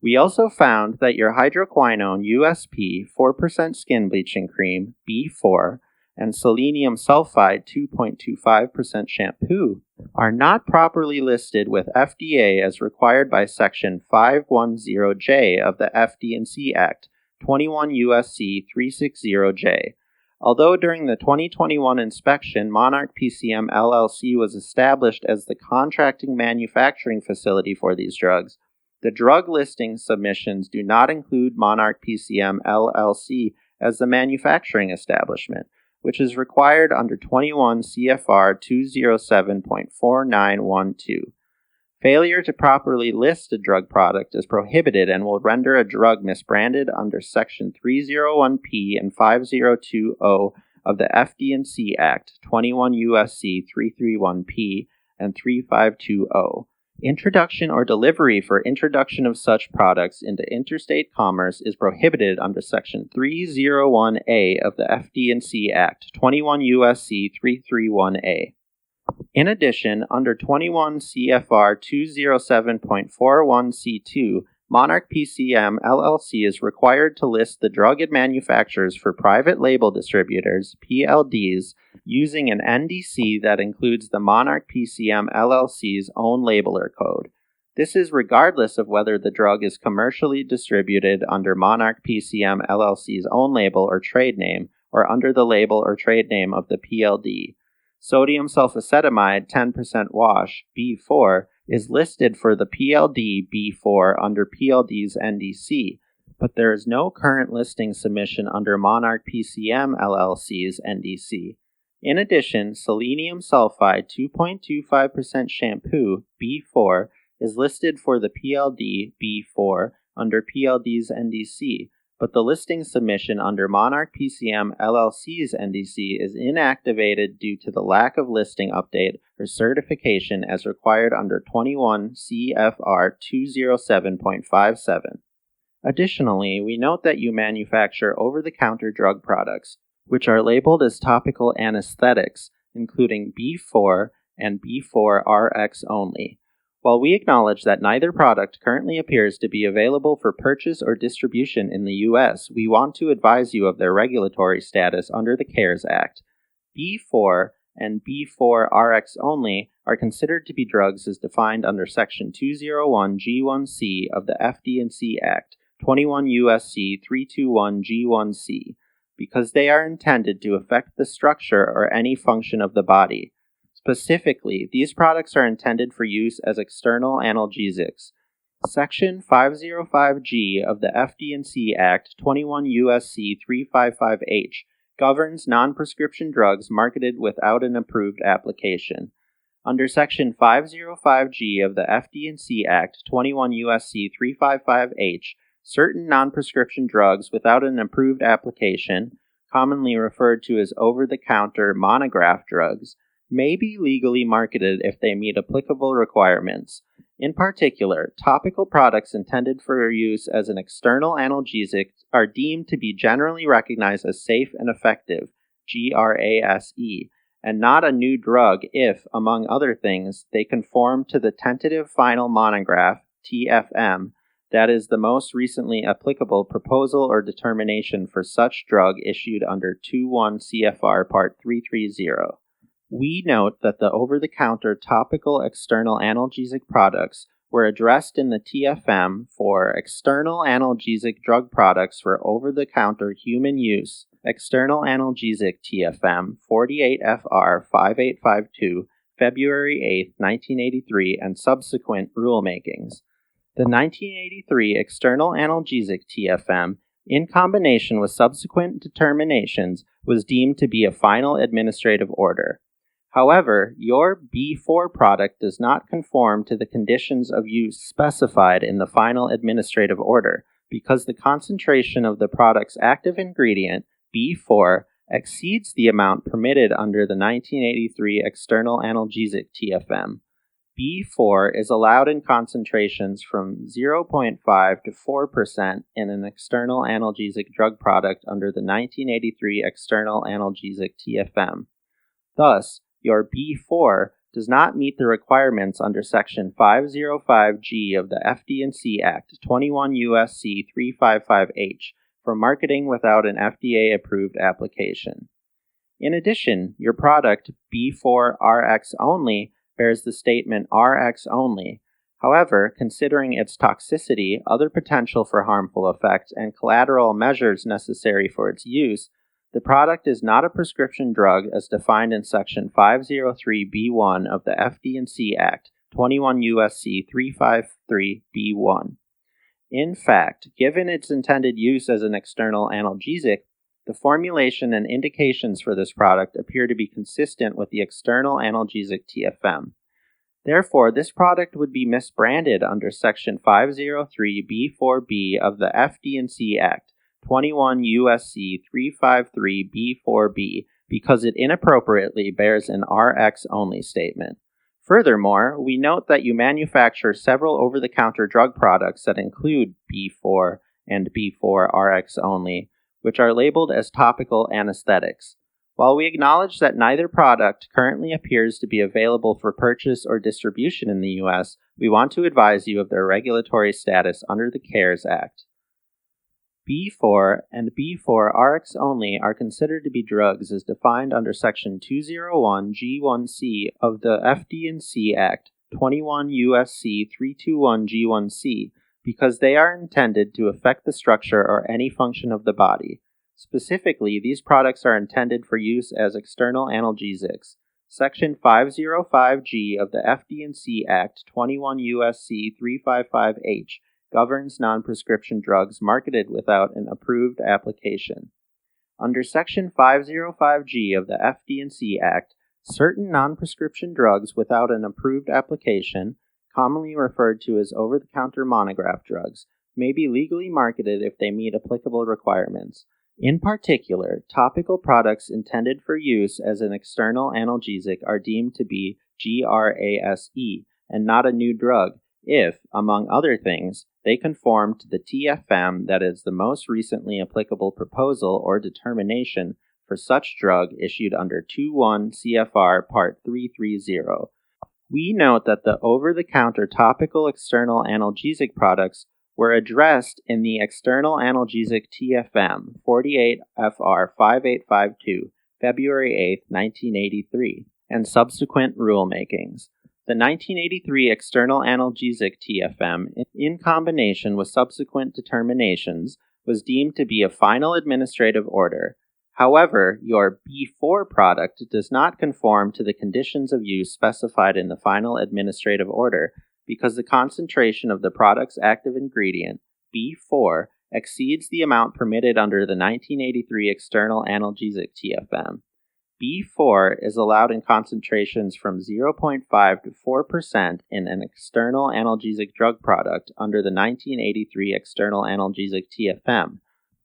We also found that your hydroquinone USP 4% skin bleaching cream, B4, and selenium sulfide 2.25% shampoo are not properly listed with FDA as required by Section 510J of the FD&C Act, 21 U.S.C. 360J. Although during the 2021 inspection, Monarch PCM LLC was established as the contracting manufacturing facility for these drugs, the drug listing submissions do not include Monarch PCM LLC as the manufacturing establishment, which is required under 21 CFR 207.4912. Failure to properly list a drug product is prohibited and will render a drug misbranded under Section 301P and 5020 of the FD&C Act, 21 U.S.C. 331P and 3520. Introduction or delivery for introduction of such products into interstate commerce is prohibited under Section 301A of the FD&C Act, 21 U.S.C. 331A. In addition, under 21 CFR 207.41C2, Monarch PCM LLC is required to list the drug it manufactures for private label distributors, PLDs, using an NDC that includes the Monarch PCM LLC's own labeler code. This is regardless of whether the drug is commercially distributed under Monarch PCM LLC's own label or trade name, or under the label or trade name of the PLD. Sodium sulfacetamide 10% wash, B4, is listed for the PLD B4 under PLD's NDC, but there is no current listing submission under Monarch PCM LLC's NDC. In addition, selenium sulfide 2.25% shampoo, B4, is listed for the PLD B4 under PLD's NDC, but the listing submission under Monarch PCM LLC's NDC is inactivated due to the lack of listing update or certification as required under 21 CFR 207.57. Additionally, we note that you manufacture over-the-counter drug products, which are labeled as topical anesthetics, including B4 and B4RX only. While we acknowledge that neither product currently appears to be available for purchase or distribution in the U.S., we want to advise you of their regulatory status under the CARES Act. B4 and B4RX only are considered to be drugs as defined under Section 201G1C of the FD&C Act, 21 U.S.C. 321G1C, because they are intended to affect the structure or any function of the body. Specifically, these products are intended for use as external analgesics. Section 505G of the FD&C Act, 21 U.S.C. 355H, governs non-prescription drugs marketed without an approved application. Under Section 505G of the FD&C Act, 21 U.S.C. 355H, certain non-prescription drugs without an approved application, commonly referred to as over-the-counter monograph drugs, may be legally marketed if they meet applicable requirements. In particular, topical products intended for use as an external analgesic are deemed to be generally recognized as safe and effective, GRASE, and not a new drug if, among other things, they conform to the tentative final monograph, TFM, that is the most recently applicable proposal or determination for such drug issued under 21 CFR Part 330. We note that the over-the-counter topical external analgesic products were addressed in the TFM for external analgesic drug products for over-the-counter human use, external analgesic TFM 48 FR 5852, February 8, 1983, and subsequent rulemakings. The 1983 external analgesic TFM, in combination with subsequent determinations, was deemed to be a final administrative order. However, your B4 product does not conform to the conditions of use specified in the final administrative order because the concentration of the product's active ingredient, B4, exceeds the amount permitted under the 1983 external analgesic TFM. B4 is allowed in concentrations from 0.5 to 4% in an external analgesic drug product under the 1983 external analgesic TFM. Thus, your B4 does not meet the requirements under Section 505G of the FD&C Act 21 U.S.C. 355H for marketing without an FDA-approved application. In addition, your product, B4 RX only, bears the statement RX only. However, considering its toxicity, other potential for harmful effects, and collateral measures necessary for its use, the product is not a prescription drug as defined in Section 503B1 of the FD&C Act 21 U.S.C. 353B1. In fact, given its intended use as an external analgesic, the formulation and indications for this product appear to be consistent with the external analgesic TFM. Therefore, this product would be misbranded under Section 503B4B of the FD&C Act 21 U.S.C. 353B4B because it inappropriately bears an RX-only statement. Furthermore, we note that you manufacture several over-the-counter drug products that include B4 and B4 RX only, which are labeled as topical anesthetics. While we acknowledge that neither product currently appears to be available for purchase or distribution in the U.S., we want to advise you of their regulatory status under the CARES Act. B4 and B4 RX only are considered to be drugs as defined under Section 201G1C of the FD&C Act 21 U.S.C. 321G1C because they are intended to affect the structure or any function of the body. Specifically, these products are intended for use as external analgesics. Section 505G of the FD&C Act 21 U.S.C. 355H governs non-prescription drugs marketed without an approved application. Under Section 505G of the FD&C Act, certain non-prescription drugs without an approved application, commonly referred to as over-the-counter monograph drugs, may be legally marketed if they meet applicable requirements. In particular, topical products intended for use as an external analgesic are deemed to be GRASE and not a new drug if, among other things, they conform to the TFM that is the most recently applicable proposal or determination for such drug issued under 21 CFR Part 330. We note that the over-the-counter topical external analgesic products were addressed in the External Analgesic TFM 48 FR 5852, February 8, 1983, and subsequent rulemakings. The 1983 External Analgesic TFM, in combination with subsequent determinations, was deemed to be a final administrative order. However, your B4 product does not conform to the conditions of use specified in the final administrative order because the concentration of the product's active ingredient, B4, exceeds the amount permitted under the 1983 External Analgesic TFM. B4 is allowed in concentrations from 0.5 to 4% in an external analgesic drug product under the 1983 External Analgesic TFM.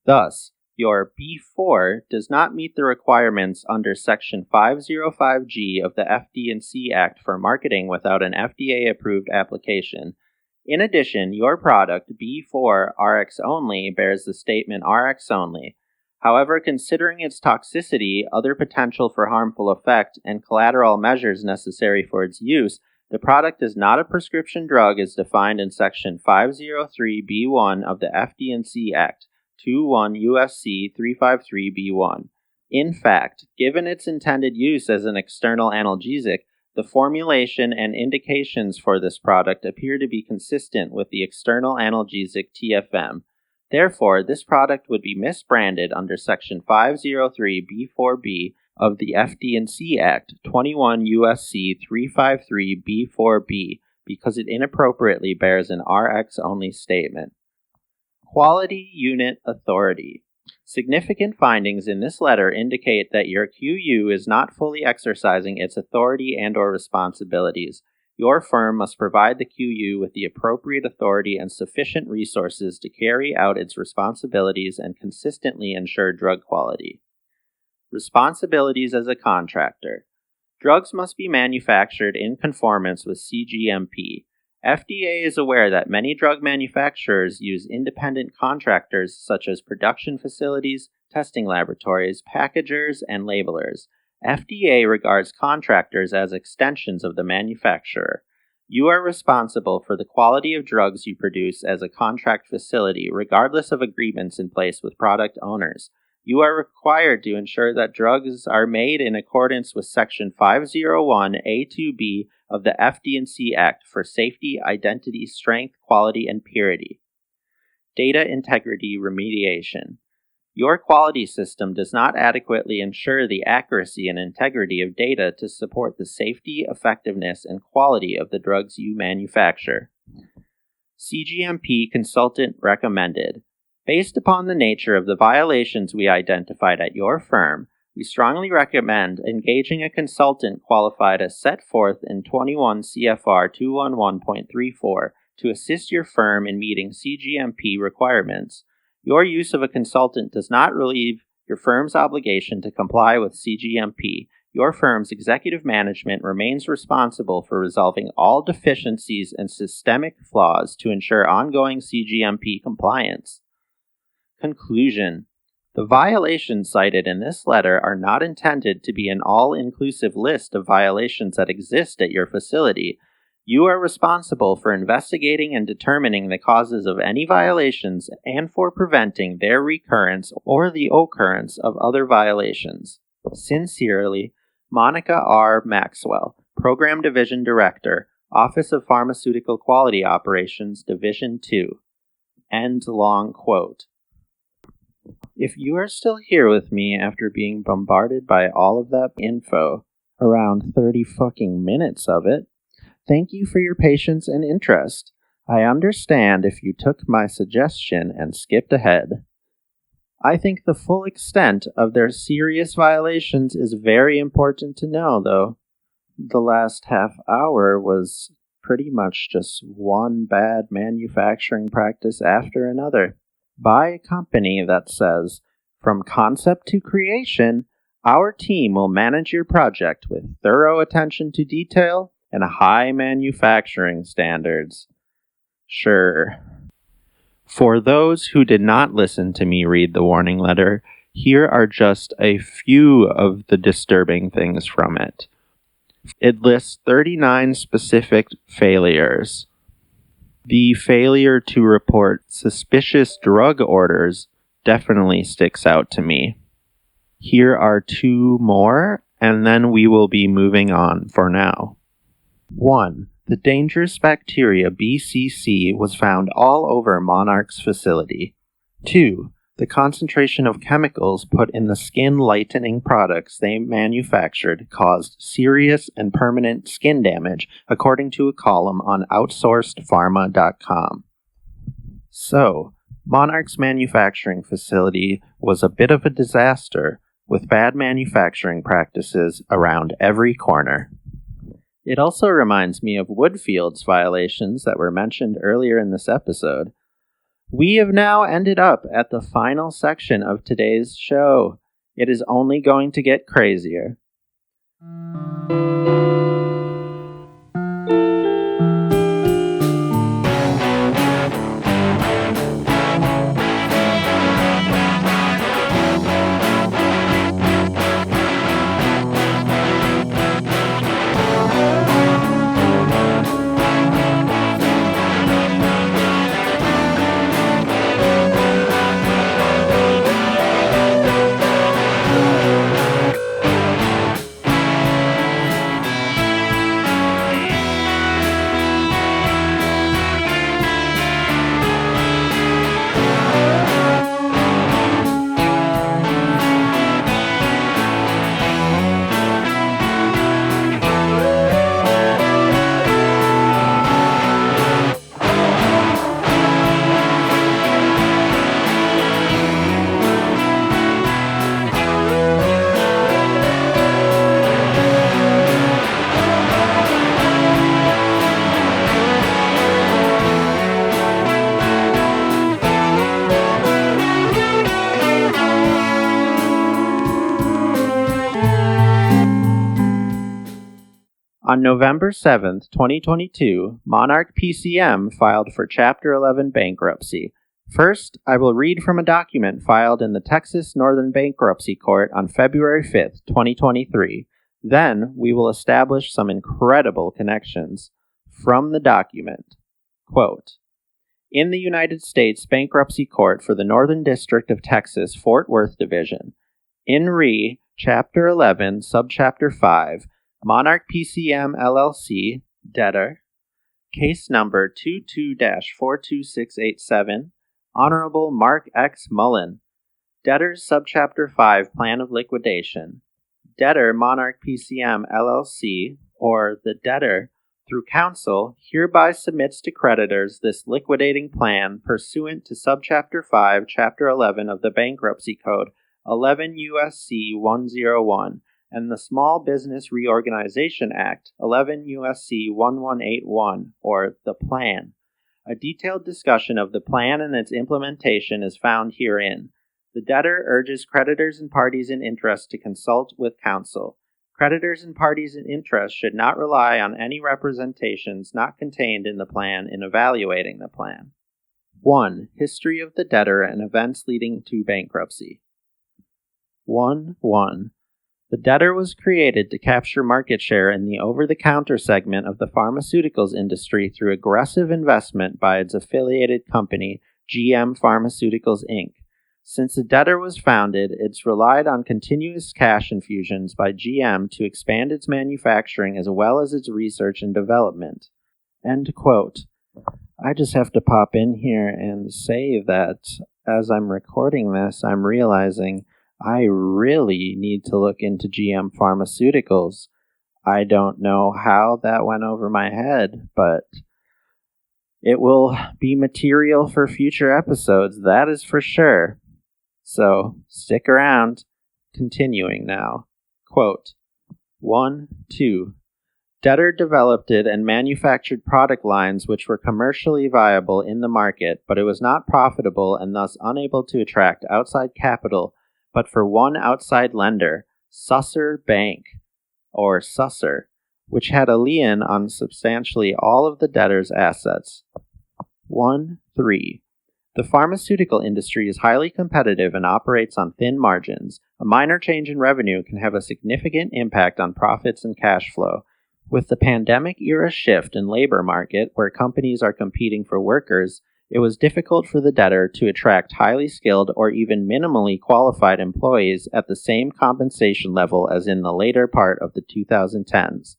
Thus, your B4 does not meet the requirements under Section 505G of the FD&C Act for marketing without an FDA-approved application. In addition, your product, B4 RX only, bears the statement RX only. However, considering its toxicity, other potential for harmful effect, and collateral measures necessary for its use, the product is not a prescription drug as defined in Section 503B1 of the FD&C Act 21 U.S.C. 353B1. In fact, given its intended use as an external analgesic, the formulation and indications for this product appear to be consistent with the external analgesic TFM. Therefore, this product would be misbranded under Section 503B4B of the FD&C Act 21 U.S.C. 353B4B because it inappropriately bears an RX-only statement. Quality Unit Authority. Significant findings in this letter indicate that your QU is not fully exercising its authority and/or responsibilities. Your firm must provide the QU with the appropriate authority and sufficient resources to carry out its responsibilities and consistently ensure drug quality. Responsibilities as a contractor. Drugs must be manufactured in conformance with CGMP. FDA is aware that many drug manufacturers use independent contractors such as production facilities, testing laboratories, packagers, and labelers. FDA regards contractors as extensions of the manufacturer. You are responsible for the quality of drugs you produce as a contract facility, regardless of agreements in place with product owners. You are required to ensure that drugs are made in accordance with Section 501A2B of the FD&C Act for safety, identity, strength, quality, and purity. Data integrity remediation. Your quality system does not adequately ensure the accuracy and integrity of data to support the safety, effectiveness, and quality of the drugs you manufacture. CGMP consultant recommended. Based upon the nature of the violations we identified at your firm, we strongly recommend engaging a consultant qualified as set forth in 21 CFR 211.34 to assist your firm in meeting CGMP requirements. Your use of a consultant does not relieve your firm's obligation to comply with CGMP. Your firm's executive management remains responsible for resolving all deficiencies and systemic flaws to ensure ongoing CGMP compliance. Conclusion. The violations cited in this letter are not intended to be an all-inclusive list of violations that exist at your facility. You are responsible for investigating and determining the causes of any violations and for preventing their recurrence or the occurrence of other violations. Sincerely, Monica R. Maxwell, Program Division Director, Office of Pharmaceutical Quality Operations, Division 2. End long quote. If you are still here with me after being bombarded by all of that info, around 30 fucking minutes of it, thank you for your patience and interest. I understand if you took my suggestion and skipped ahead. I think the full extent of their serious violations is very important to know, though. The last half hour was pretty much just one bad manufacturing practice after another, by a company that says, from concept to creation, our team will manage your project with thorough attention to detail and high manufacturing standards. Sure. For those who did not listen to me read the warning letter, here are just a few of the disturbing things from it. It lists 39 specific failures. The failure to report suspicious drug orders definitely sticks out to me. Here are 2 more, and then we will be moving on for now. 1. The dangerous bacteria BCC was found all over Monarch's facility. 2. The concentration of chemicals put in the skin lightening products they manufactured caused serious and permanent skin damage, according to a column on outsourcedpharma.com. So, Monarch's manufacturing facility was a bit of a disaster, with bad manufacturing practices around every corner. It also reminds me of Woodfield's violations that were mentioned earlier in this episode. We have now ended up at the final section of today's show. It is only going to get crazier. On November 7th, 2022, Monarch PCM filed for Chapter 11 bankruptcy. First, I will read from a document filed in the Texas Northern Bankruptcy Court on February 5th, 2023. Then, we will establish some incredible connections from the document. Quote, in the United States Bankruptcy Court for the Northern District of Texas, Fort Worth Division, in re. Chapter 11, Subchapter 5, Monarch PCM LLC, debtor, case number 22-42687, Honorable Mark X. Mullen, debtor's Subchapter 5 Plan of Liquidation, debtor Monarch PCM LLC, or the debtor, through counsel, hereby submits to creditors this liquidating plan pursuant to Subchapter 5, Chapter 11 of the Bankruptcy Code, 11 U.S.C. 101, and the Small Business Reorganization Act, 11 U.S.C. 1181, or the Plan. A detailed discussion of the plan and its implementation is found herein. The debtor urges creditors and parties in interest to consult with counsel. Creditors and parties in interest should not rely on any representations not contained in the plan in evaluating the plan. 1. History of the debtor and events leading to bankruptcy. 1.1. The debtor was created to capture market share in the over-the-counter segment of the pharmaceuticals industry through aggressive investment by its affiliated company, GM Pharmaceuticals, Inc. Since the debtor was founded, it's relied on continuous cash infusions by GM to expand its manufacturing as well as its research and development. End quote. I just have to pop in here and say that as I'm recording this, I'm realizing I really need to look into GM Pharmaceuticals. I don't know how that went over my head, but it will be material for future episodes, that is for sure. So, stick around. Continuing now. Quote, 1.2. Debtor developed and manufactured product lines which were commercially viable in the market, but it was not profitable and thus unable to attract outside capital, but for one outside lender, Susser Bank, or Susser, which had a lien on substantially all of the debtor's assets. 1.3. The pharmaceutical industry is highly competitive and operates on thin margins. A minor change in revenue can have a significant impact on profits and cash flow. With the pandemic-era shift in labor market, where companies are competing for workers, it was difficult for the debtor to attract highly skilled or even minimally qualified employees at the same compensation level as in the later part of the 2010s.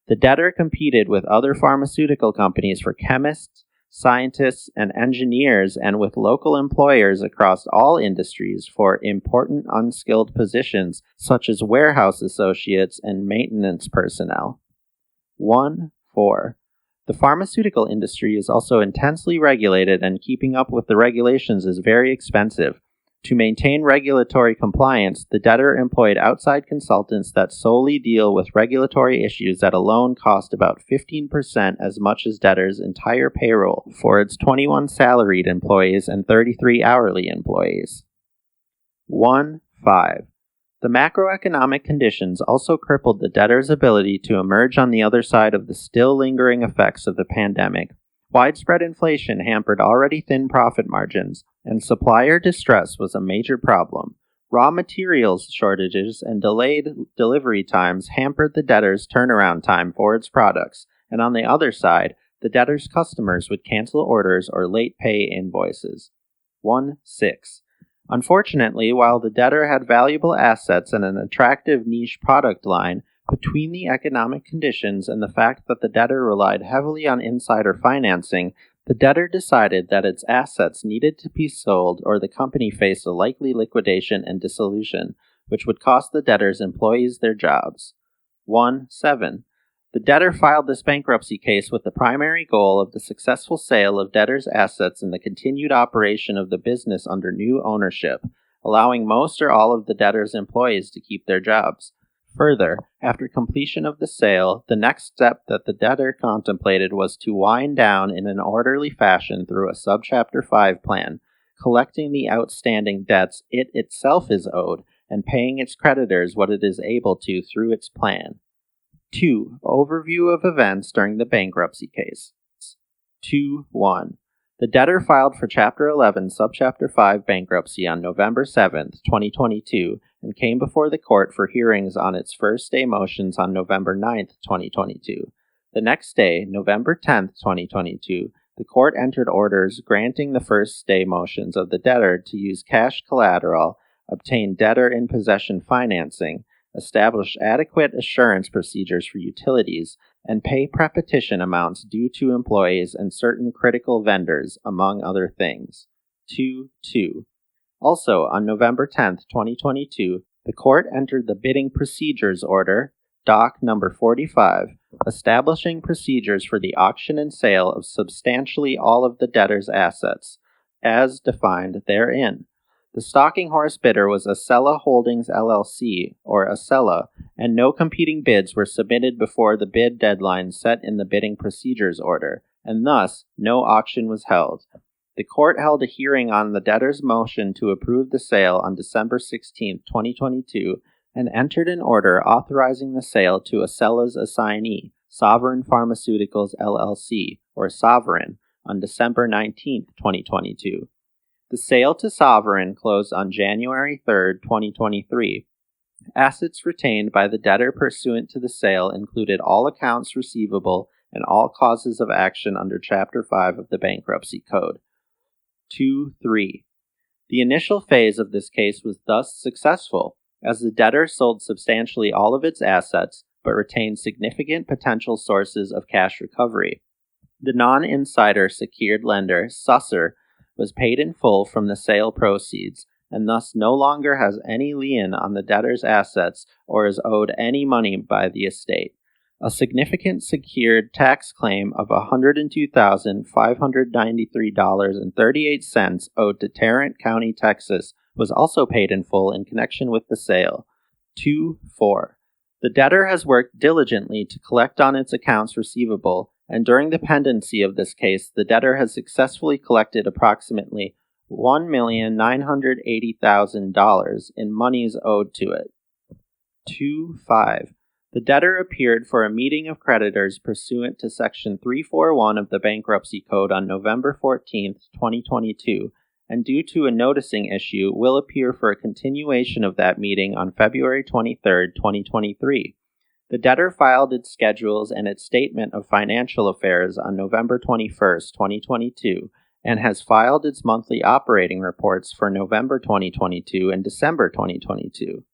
The debtor competed with other pharmaceutical companies for chemists, scientists, and engineers, and with local employers across all industries for important unskilled positions such as warehouse associates and maintenance personnel. 1.4. The pharmaceutical industry is also intensely regulated, and keeping up with the regulations is very expensive. To maintain regulatory compliance, the debtor employed outside consultants that solely deal with regulatory issues that alone cost about 15% as much as debtor's entire payroll for its 21 salaried employees and 33 hourly employees. 1.5. The macroeconomic conditions also crippled the debtor's ability to emerge on the other side of the still lingering effects of the pandemic. Widespread inflation hampered already thin profit margins, and supplier distress was a major problem. Raw materials shortages and delayed delivery times hampered the debtor's turnaround time for its products, and on the other side, the debtor's customers would cancel orders or late pay invoices. 1.6. Unfortunately, while the debtor had valuable assets and an attractive niche product line, between the economic conditions and the fact that the debtor relied heavily on insider financing, the debtor decided that its assets needed to be sold or the company faced a likely liquidation and dissolution, which would cost the debtor's employees their jobs. 1.7. The debtor filed this bankruptcy case with the primary goal of the successful sale of debtor's assets and the continued operation of the business under new ownership, allowing most or all of the debtor's employees to keep their jobs. Further, after completion of the sale, the next step that the debtor contemplated was to wind down in an orderly fashion through a Subchapter 5 plan, collecting the outstanding debts it itself is owed and paying its creditors what it is able to through its plan. 2. Overview of events during the bankruptcy case. 2.1. The debtor filed for Chapter 11, Subchapter 5 bankruptcy on November 7, 2022, and came before the court for hearings on its first day motions on November 9, 2022. The next day, November 10, 2022, the court entered orders granting the first day motions of the debtor to use cash collateral, obtain debtor in possession financing, establish adequate assurance procedures for utilities, and pay prepetition amounts due to employees and certain critical vendors, among other things. 2.2. Also, on November 10, 2022, the court entered the bidding procedures order, Doc number 45, establishing procedures for the auction and sale of substantially all of the debtor's assets, as defined therein. The stalking horse bidder was Acela Holdings LLC, or Acela, and no competing bids were submitted before the bid deadline set in the bidding procedures order, and thus no auction was held. The court held a hearing on the debtor's motion to approve the sale on December 16, 2022, and entered an order authorizing the sale to Acela's assignee, Sovereign Pharmaceuticals LLC, or Sovereign, on December 19, 2022. The sale to Sovereign closed on January 3, 2023. Assets retained by the debtor pursuant to the sale included all accounts receivable and all causes of action under Chapter 5 of the Bankruptcy Code. 2.3. The initial phase of this case was thus successful, as the debtor sold substantially all of its assets, but retained significant potential sources of cash recovery. The non-insider secured lender, Susser, was paid in full from the sale proceeds, and thus no longer has any lien on the debtor's assets or is owed any money by the estate. A significant secured tax claim of $102,593.38 owed to Tarrant County, Texas, was also paid in full in connection with the sale. 2.4. The debtor has worked diligently to collect on its accounts receivable, and during the pendency of this case, the debtor has successfully collected approximately $1,980,000 in monies owed to it. 2.5. The debtor appeared for a meeting of creditors pursuant to Section 341 of the Bankruptcy Code on November 14, 2022, and due to a noticing issue, will appear for a continuation of that meeting on February 23, 2023. The debtor filed its schedules and its statement of financial affairs on November 21, 2022, and has filed its monthly operating reports for November 2022 and December 2022.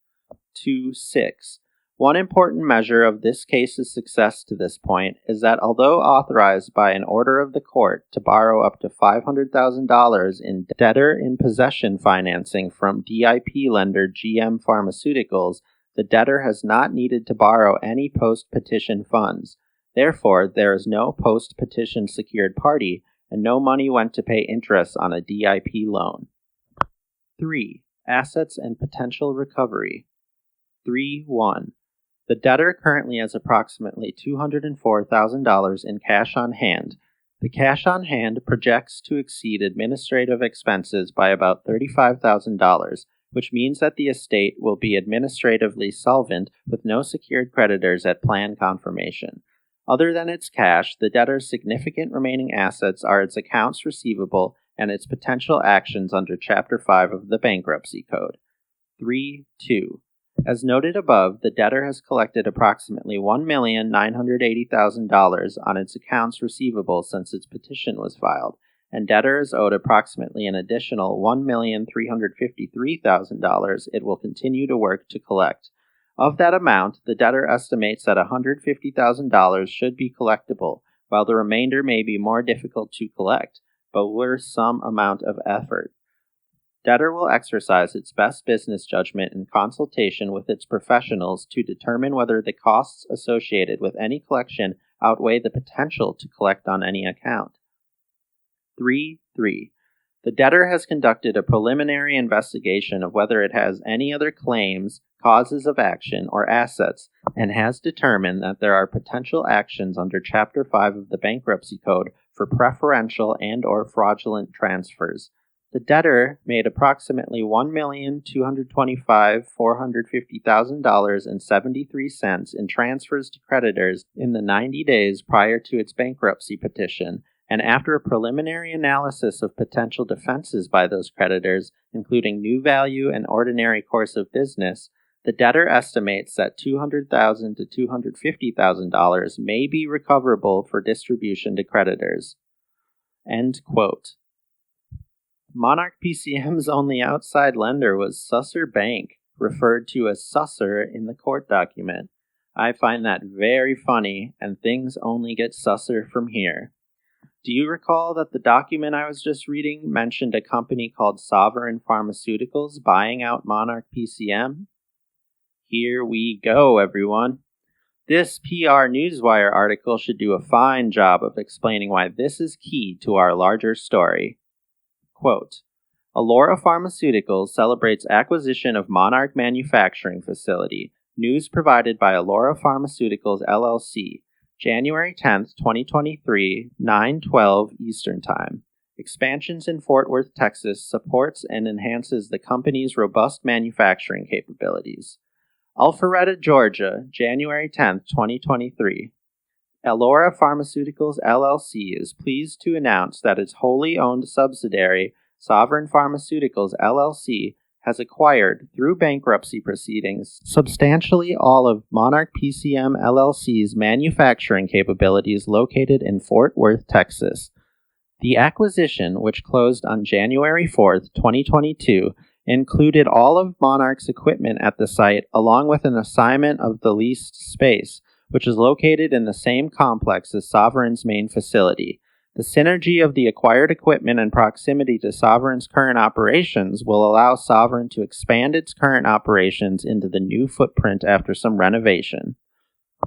2.6. One important measure of this case's success to this point is that although authorized by an order of the court to borrow up to $500,000 in debtor in possession financing from DIP lender GM Pharmaceuticals, the debtor has not needed to borrow any post-petition funds. Therefore, there is no post-petition secured party, and no money went to pay interest on a DIP loan. 3. Assets and potential recovery. 3.1. The debtor currently has approximately $204,000 in cash on hand. The cash on hand projects to exceed administrative expenses by about $35,000, which means that the estate will be administratively solvent with no secured creditors at plan confirmation. Other than its cash, the debtor's significant remaining assets are its accounts receivable and its potential actions under Chapter 5 of the Bankruptcy Code. 3.2. As noted above, the debtor has collected approximately $1,980,000 on its accounts receivable since its petition was filed, and debtor is owed approximately an additional $1,353,000 it will continue to work to collect. Of that amount, the debtor estimates that $150,000 should be collectible, while the remainder may be more difficult to collect, but worth some amount of effort. Debtor will exercise its best business judgment in consultation with its professionals to determine whether the costs associated with any collection outweigh the potential to collect on any account. 3.3. The debtor has conducted a preliminary investigation of whether it has any other claims, causes of action, or assets, and has determined that there are potential actions under Chapter 5 of the Bankruptcy Code for preferential and/or fraudulent transfers. The debtor made approximately $1,225,450,073 in transfers to creditors in the 90 days prior to its bankruptcy petition, and after a preliminary analysis of potential defenses by those creditors, including new value and ordinary course of business, the debtor estimates that $200,000 to $250,000 may be recoverable for distribution to creditors. End quote. Monarch PCM's only outside lender was Susser Bank, referred to as Susser in the court document. I find that very funny, and things only get susser from here. Do you recall that the document I was just reading mentioned a company called Sovereign Pharmaceuticals buying out Monarch PCM? Here we go, everyone. This PR Newswire article should do a fine job of explaining why this is key to our larger story. Quote, Alora Pharmaceuticals celebrates acquisition of Monarch Manufacturing Facility. News provided by Alora Pharmaceuticals, LLC. January 10th, 2023, 9:12 Eastern Time. Expansions in Fort Worth, Texas supports and enhances the company's robust manufacturing capabilities. Alpharetta, Georgia, January 10th, 2023. Alora Pharmaceuticals, LLC is pleased to announce that its wholly owned subsidiary, Sovereign Pharmaceuticals, LLC, has acquired, through bankruptcy proceedings, substantially all of Monarch PCM, LLC's manufacturing capabilities located in Fort Worth, Texas. The acquisition, which closed on January 4th, 2022, included all of Monarch's equipment at the site, along with an assignment of the leased space, which is located in the same complex as Sovereign's main facility. The synergy of the acquired equipment and proximity to Sovereign's current operations will allow Sovereign to expand its current operations into the new footprint after some renovation.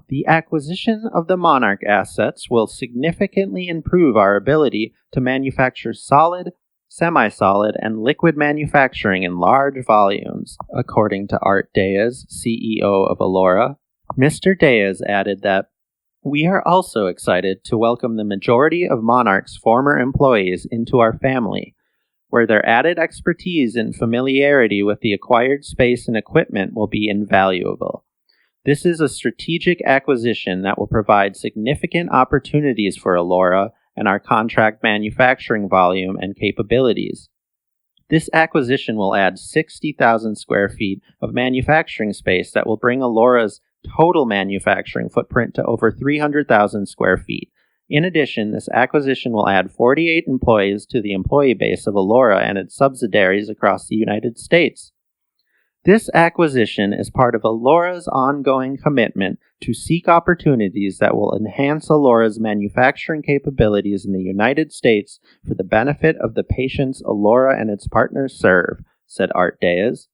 The acquisition of the Monarch assets will significantly improve our ability to manufacture solid, semi-solid, and liquid manufacturing in large volumes, according to Art Diaz, CEO of Alora. Mr. Diaz added that, we are also excited to welcome the majority of Monarch's former employees into our family, where their added expertise and familiarity with the acquired space and equipment will be invaluable. This is a strategic acquisition that will provide significant opportunities for Alora and our contract manufacturing volume and capabilities. This acquisition will add 60,000 square feet of manufacturing space that will bring Alora's total manufacturing footprint to over 300,000 square feet. In addition, this acquisition will add 48 employees to the employee base of Alora and its subsidiaries across the United States. This acquisition is part of Alora's ongoing commitment to seek opportunities that will enhance Alora's manufacturing capabilities in the United States for the benefit of the patients Alora and its partners serve, said Art Diaz.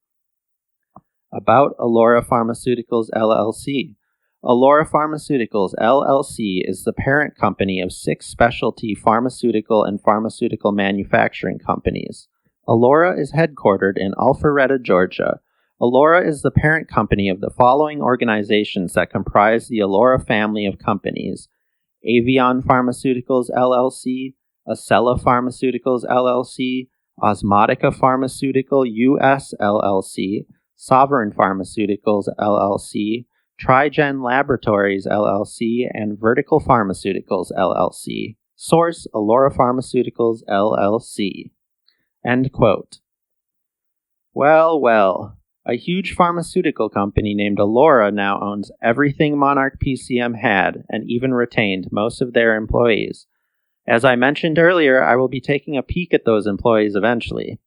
About Alora Pharmaceuticals, LLC. Alora Pharmaceuticals, LLC is the parent company of 6 specialty pharmaceutical and pharmaceutical manufacturing companies. Alora is headquartered in Alpharetta, Georgia. Alora is the parent company of the following organizations that comprise the Alora family of companies: Avion Pharmaceuticals, LLC, Acela Pharmaceuticals, LLC, Osmotica Pharmaceutical US, LLC, Sovereign Pharmaceuticals, LLC, Trigen Laboratories, LLC, and Vertical Pharmaceuticals, LLC. Source, Alora Pharmaceuticals, LLC. End quote. Well. A huge pharmaceutical company named Alora now owns everything Monarch PCM had, and even retained most of their employees. As I mentioned earlier, I will be taking a peek at those employees eventually.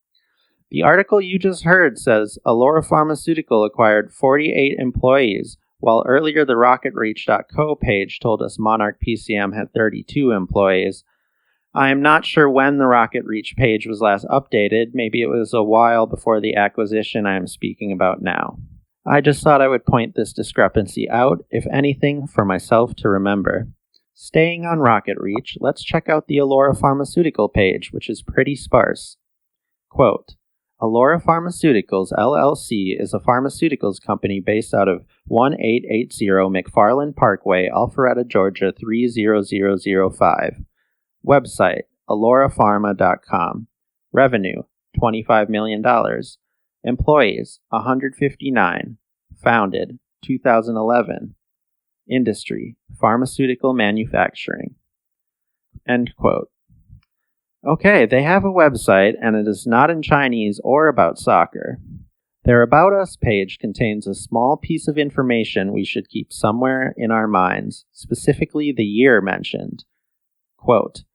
The article you just heard says Alora Pharmaceutical acquired 48 employees, while earlier the rocketreach.co page told us Monarch PCM had 32 employees. I am not sure when the Rocket Reach page was last updated. Maybe it was a while before the acquisition I am speaking about now. I just thought I would point this discrepancy out, if anything, for myself to remember. Staying on Rocket Reach, let's check out the Alora Pharmaceutical page, which is pretty sparse. Quote, Alora Pharmaceuticals, LLC is a pharmaceuticals company based out of 1880 McFarland Parkway, Alpharetta, Georgia 30005. Website, alorapharma.com. Revenue, $25 million. Employees, 159. Founded, 2011. Industry, pharmaceutical manufacturing. End quote. Okay, they have a website, and it is not in Chinese or about soccer. Their About Us page contains a small piece of information we should keep somewhere in our minds, specifically the year mentioned. Quote,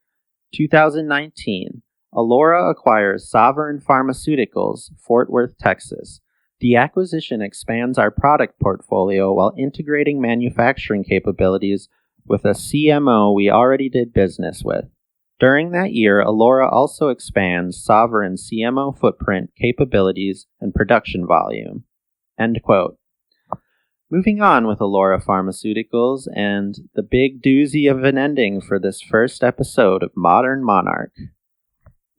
2019, Alora acquires Sovereign Pharmaceuticals, Fort Worth, Texas. The acquisition expands our product portfolio while integrating manufacturing capabilities with a CMO we already did business with. During that year, Alora also expands Sovereign CMO footprint, capabilities, and production volume. End quote. Moving on with Alora Pharmaceuticals and the big doozy of an ending for this first episode of Modern Monarch.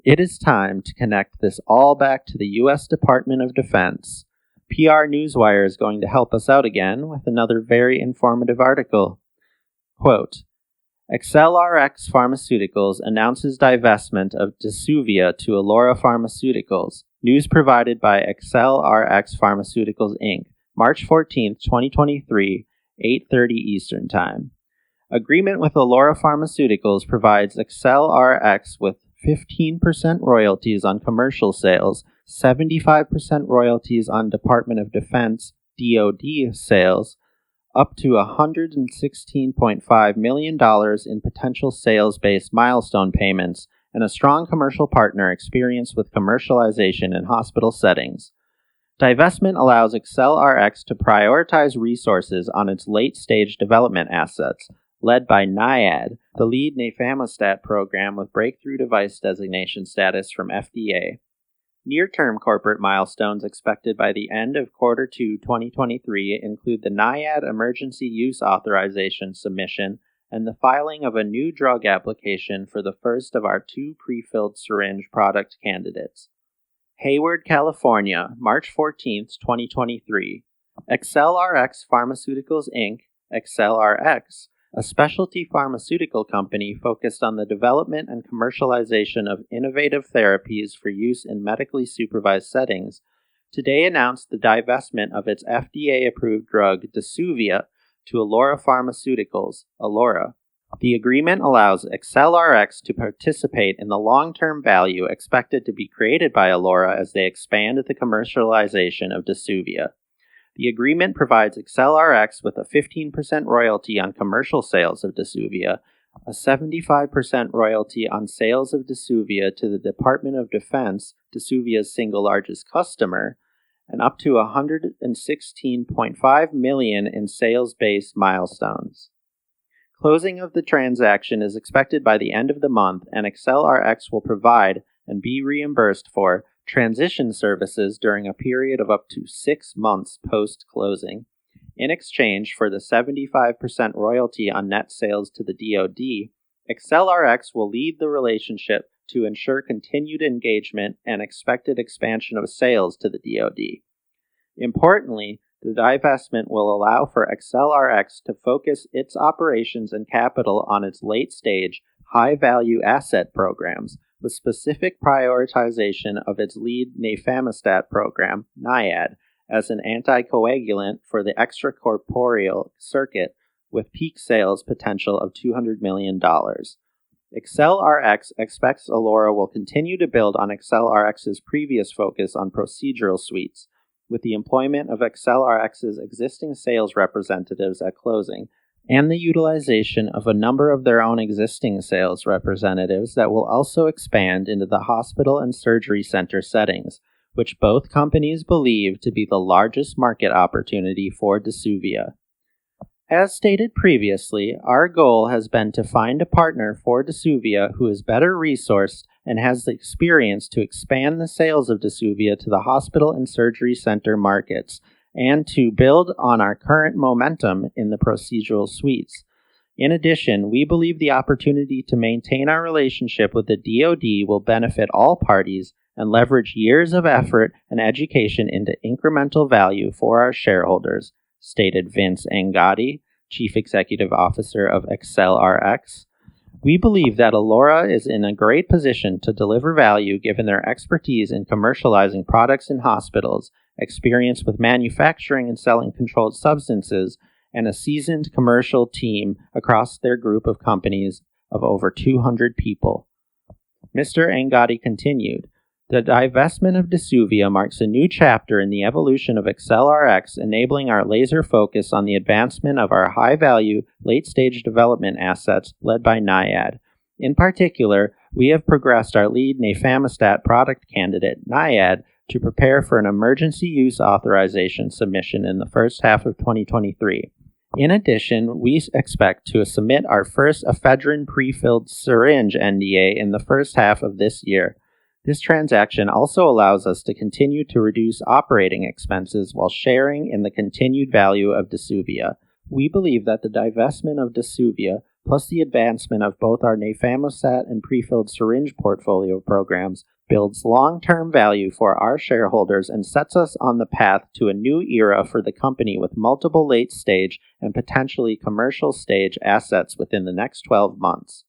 It is time to connect this all back to the U.S. Department of Defense. PR Newswire is going to help us out again with another very informative article. Quote, AccelRx Pharmaceuticals announces divestment of Desuvia to Alora Pharmaceuticals. News provided by AccelRx Pharmaceuticals, Inc., March 14, 2023, 8:30 Eastern Time. Agreement with Alora Pharmaceuticals provides AccelRx with 15% royalties on commercial sales, 75% royalties on Department of Defense (DoD) sales, up to $116.5 million in potential sales-based milestone payments, and a strong commercial partner experienced with commercialization in hospital settings. Divestment allows AccelRx to prioritize resources on its late-stage development assets, led by NIAID, the lead nafamostat program with breakthrough device designation status from FDA. Near-term corporate milestones expected by the end of Q2 2023 include the NIAID Emergency Use Authorization submission and the filing of a new drug application for the first of our 2 pre-filled syringe product candidates. Hayward, California, March 14, 2023. AccelRx Pharmaceuticals, Inc., AccelRx, a specialty pharmaceutical company focused on the development and commercialization of innovative therapies for use in medically supervised settings, today announced the divestment of its FDA-approved drug Desuvia to Alora Pharmaceuticals, Alora. The agreement allows AccelRx to participate in the long-term value expected to be created by Alora as they expand the commercialization of Desuvia. The agreement provides AccelRx with a 15% royalty on commercial sales of Desuvia, a 75% royalty on sales of Desuvia to the Department of Defense, Desuvia's single largest customer, and up to $116.5 million in sales-based milestones. Closing of the transaction is expected by the end of the month, and AccelRx will provide and be reimbursed for transition services during a period of up to 6 months post-closing. In exchange for the 75% royalty on net sales to the DoD, AccelRx will lead the relationship to ensure continued engagement and expected expansion of sales to the DoD. Importantly, the divestment will allow for AccelRx to focus its operations and capital on its late-stage, high-value asset programs, with specific prioritization of its lead nafamostat program, NIAID, as an anticoagulant for the extracorporeal circuit with peak sales potential of $200 million. AccelRx expects Alora will continue to build on AccelRx's previous focus on procedural suites, with the employment of AccelRx's existing sales representatives at closing, and the utilization of a number of their own existing sales representatives that will also expand into the hospital and surgery center settings, which both companies believe to be the largest market opportunity for Desuvia. As stated previously, our goal has been to find a partner for Desuvia who is better resourced and has the experience to expand the sales of Desuvia to the hospital and surgery center markets, and to build on our current momentum in the procedural suites. In addition, we believe the opportunity to maintain our relationship with the DoD will benefit all parties and leverage years of effort and education into incremental value for our shareholders, stated Vince Angotti, Chief Executive Officer of AccelRx. We believe that Alora is in a great position to deliver value given their expertise in commercializing products in hospitals, experience with manufacturing and selling controlled substances, and a seasoned commercial team across their group of companies of over 200 people. Mr. Angadi continued, "The divestment of Desuvia marks a new chapter in the evolution of AccelRx, enabling our laser focus on the advancement of our high-value, late-stage development assets led by NIAID. In particular, we have progressed our lead nafamostat product candidate, NIAID, to prepare for an emergency use authorization submission in the first half of 2023. In addition, we expect to submit our first ephedrine pre-filled syringe NDA in the first half of this year. This transaction also allows us to continue to reduce operating expenses while sharing in the continued value of Desuvia. We believe that the divestment of Desuvia, plus the advancement of both our nafamostat and pre-filled syringe portfolio programs, builds long-term value for our shareholders and sets us on the path to a new era for the company with multiple late-stage and potentially commercial-stage assets within the next 12 months.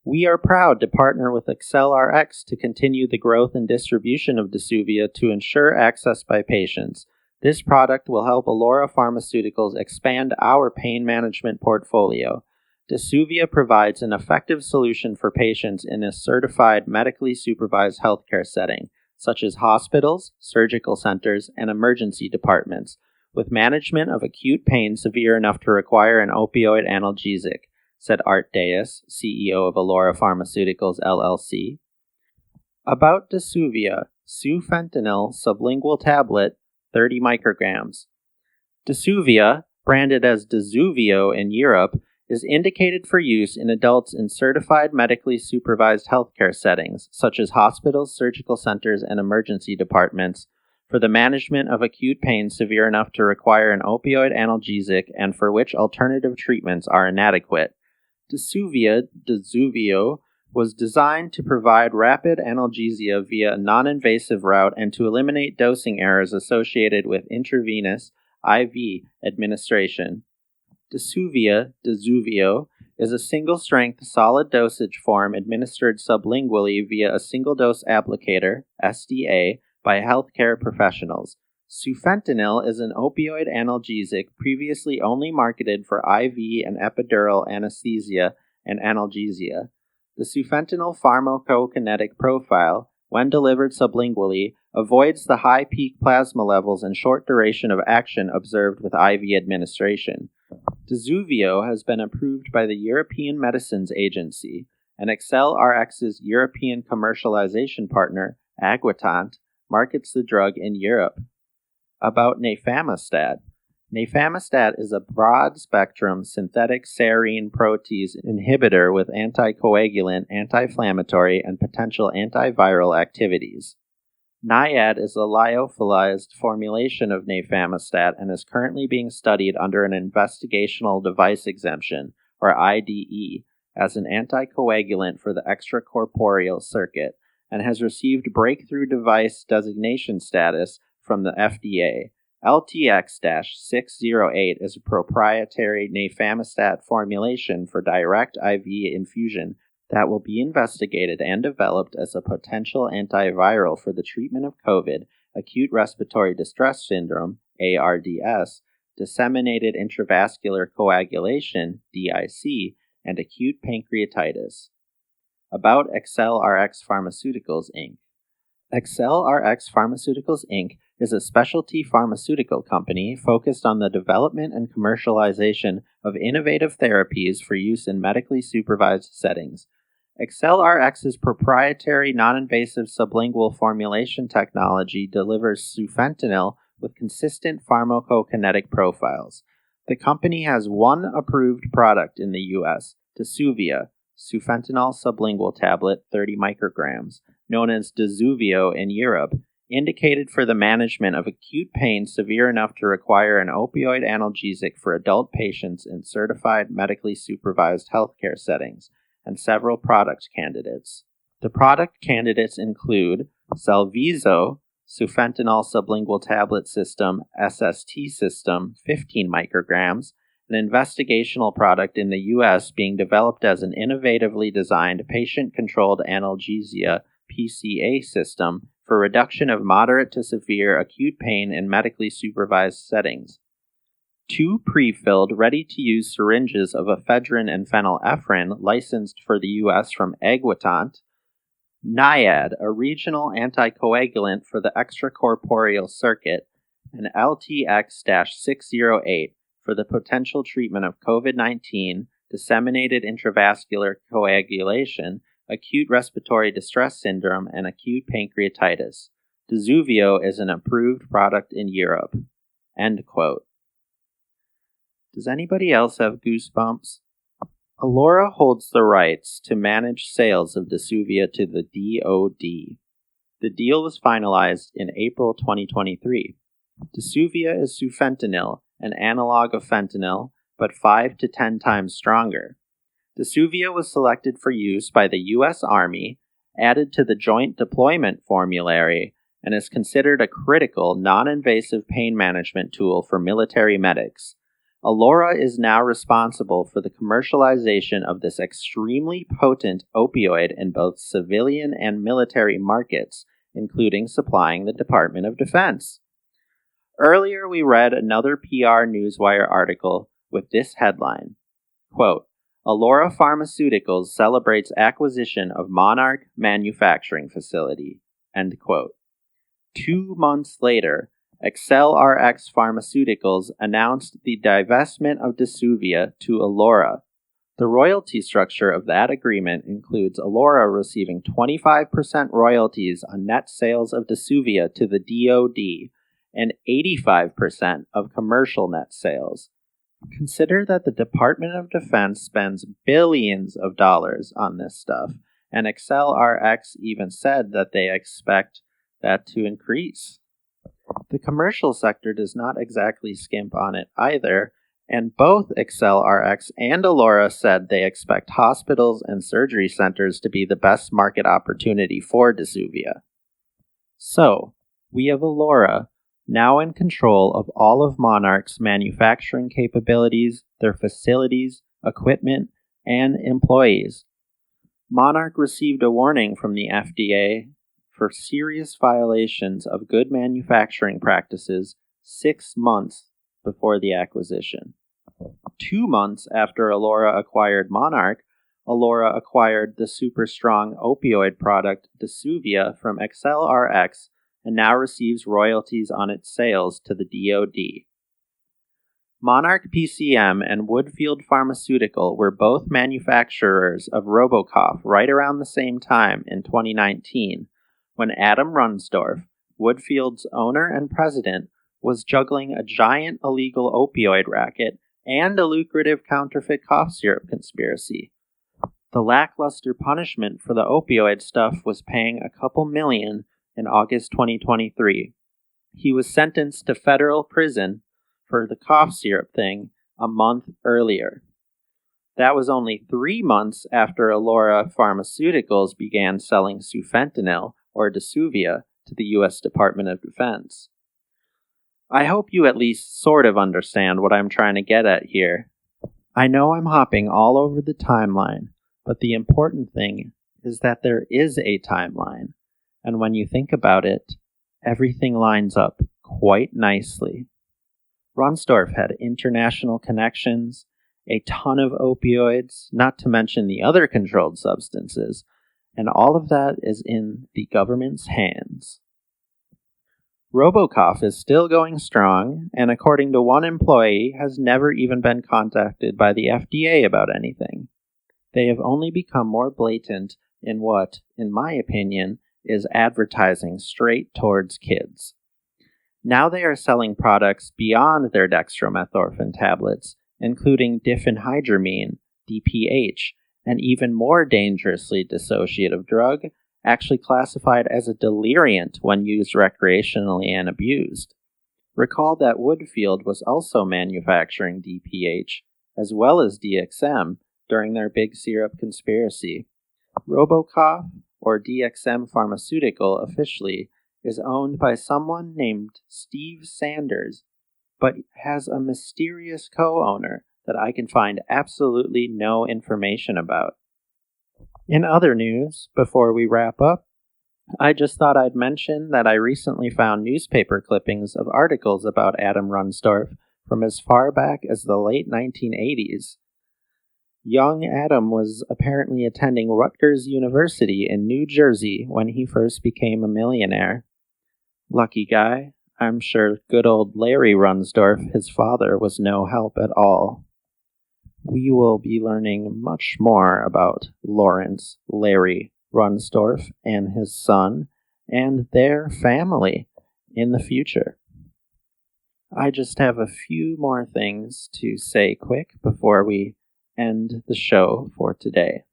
We are proud to partner with AccelRx to continue the growth and distribution of Desuvia to ensure access by patients. This product will help Alora Pharmaceuticals expand our pain management portfolio. Desuvia provides an effective solution for patients in a certified medically supervised healthcare setting, such as hospitals, surgical centers, and emergency departments, with management of acute pain severe enough to require an opioid analgesic, said Art Deas, CEO of Alora Pharmaceuticals, LLC. About Desuvia, sufentanil sublingual tablet, 30 micrograms. Desuvia, branded as Desuvio in Europe, is indicated for use in adults in certified medically supervised healthcare settings, such as hospitals, surgical centers, and emergency departments, for the management of acute pain severe enough to require an opioid analgesic and for which alternative treatments are inadequate. Desuvio, was designed to provide rapid analgesia via a non-invasive route and to eliminate dosing errors associated with intravenous IV administration. Desuvio, is a single-strength solid dosage form administered sublingually via a single-dose applicator, SDA, by healthcare professionals. Sufentanil is an opioid analgesic previously only marketed for IV and epidural anesthesia and analgesia. The sufentanil pharmacokinetic profile, when delivered sublingually, avoids the high peak plasma levels and short duration of action observed with IV administration. Desuvio has been approved by the European Medicines Agency, and AccelRx's European commercialization partner, Aguitant, markets the drug in Europe. About nafamostat. Nafamostat is a broad-spectrum synthetic serine protease inhibitor with anticoagulant, anti-inflammatory, and potential antiviral activities. NIAID is a lyophilized formulation of nafamostat and is currently being studied under an investigational device exemption, or IDE, as an anticoagulant for the extracorporeal circuit, and has received breakthrough device designation status from the FDA. LTX-608 is a proprietary nafamostat formulation for direct IV infusion that will be investigated and developed as a potential antiviral for the treatment of COVID, acute respiratory distress syndrome, ARDS, disseminated intravascular coagulation, DIC, and acute pancreatitis. About AccelRx Pharmaceuticals, Inc. AccelRx Pharmaceuticals, Inc. is a specialty pharmaceutical company focused on the development and commercialization of innovative therapies for use in medically supervised settings. AccelRx's proprietary non-invasive sublingual formulation technology delivers sufentanil with consistent pharmacokinetic profiles. The company has one approved product in the U.S., Desuvia, sufentanil sublingual tablet 30 micrograms, known as Desuvio in Europe, indicated for the management of acute pain severe enough to require an opioid analgesic for adult patients in certified medically supervised healthcare settings, and several product candidates. The product candidates include Cellvizo, sufentanil sublingual tablet system, SST system, 15 micrograms, an investigational product in the U.S. being developed as an innovatively designed patient-controlled analgesia PCA system for reduction of moderate to severe acute pain in medically supervised settings. 2 pre-filled, ready-to-use syringes of ephedrine and phenylephrine licensed for the U.S. from Eguitant, NIAID, a regional anticoagulant for the extracorporeal circuit, and LTX-608 for the potential treatment of COVID-19, disseminated intravascular coagulation, acute respiratory distress syndrome, and acute pancreatitis. Dzuvio is an approved product in Europe. End quote. Does anybody else have goosebumps? Alora holds the rights to manage sales of Dzuvio to the DoD. The deal was finalized in April 2023. Dzuvio is sufentanil, an analog of fentanyl, but 5 to 10 times stronger. Dzuvio was selected for use by the U.S. Army, added to the Joint Deployment Formulary, and is considered a critical, non-invasive pain management tool for military medics. Alora is now responsible for the commercialization of this extremely potent opioid in both civilian and military markets, including supplying the Department of Defense. Earlier, we read another PR Newswire article with this headline, quote, Alora Pharmaceuticals celebrates acquisition of Monarch Manufacturing Facility, end quote. 2 months later, AccelRx Pharmaceuticals announced the divestment of Dzuvio to Alora. The royalty structure of that agreement includes Alora receiving 25% royalties on net sales of Dzuvio to the DoD and 85% of commercial net sales. Consider that the Department of Defense spends billions of dollars on this stuff, and AccelRx even said that they expect that to increase. The commercial sector does not exactly skimp on it either, and both AccelRx and Alora said they expect hospitals and surgery centers to be the best market opportunity for Dzuvio. So, we have Alora, now in control of all of Monarch's manufacturing capabilities, their facilities, equipment, and employees. Monarch received a warning from the FDA for serious violations of good manufacturing practices 6 months before the acquisition. 2 months after Alora acquired Monarch, Alora acquired the super strong opioid product Dzuvio from AccelRx and now receives royalties on its sales to the DoD. Monarch PCM and Woodfield Pharmaceutical were both manufacturers of Robocough right around the same time in 2019, when Adam Runsdorf, Woodfield's owner and president, was juggling a giant illegal opioid racket and a lucrative counterfeit cough syrup conspiracy. The lackluster punishment for the opioid stuff was paying a couple million in August 2023. He was sentenced to federal prison for the cough syrup thing a month earlier. That was only 3 months after Alora Pharmaceuticals began selling sufentanil, or Dzuvio, to the U.S. Department of Defense. I hope you at least sort of understand what I'm trying to get at here. I know I'm hopping all over the timeline, but the important thing is that there is a timeline, and when you think about it, everything lines up quite nicely. Runsdorf had international connections, a ton of opioids, not to mention the other controlled substances, and all of that is in the government's hands. Robocough is still going strong, and according to one employee, has never even been contacted by the FDA about anything. They have only become more blatant in what, in my opinion, is advertising straight towards kids. Now they are selling products beyond their dextromethorphan tablets, including diphenhydramine, DPH, an even more dangerously dissociative drug, actually classified as a deliriant when used recreationally and abused. Recall that Woodfield was also manufacturing DPH, as well as DXM, during their big syrup conspiracy. Robocough, or DXM Pharmaceutical officially, is owned by someone named Steve Sanders, but has a mysterious co-owner that I can find absolutely no information about. In other news, before we wrap up, I just thought I'd mention that I recently found newspaper clippings of articles about Adam Runsdorf from as far back as the late 1980s. Young Adam was apparently attending Rutgers University in New Jersey when he first became a millionaire. Lucky guy. I'm sure good old Larry Runsdorf, his father, was no help at all. We will be learning much more about Lawrence Larry Runsdorf and his son and their family in the future. I just have a few more things to say quick before we end the show for today.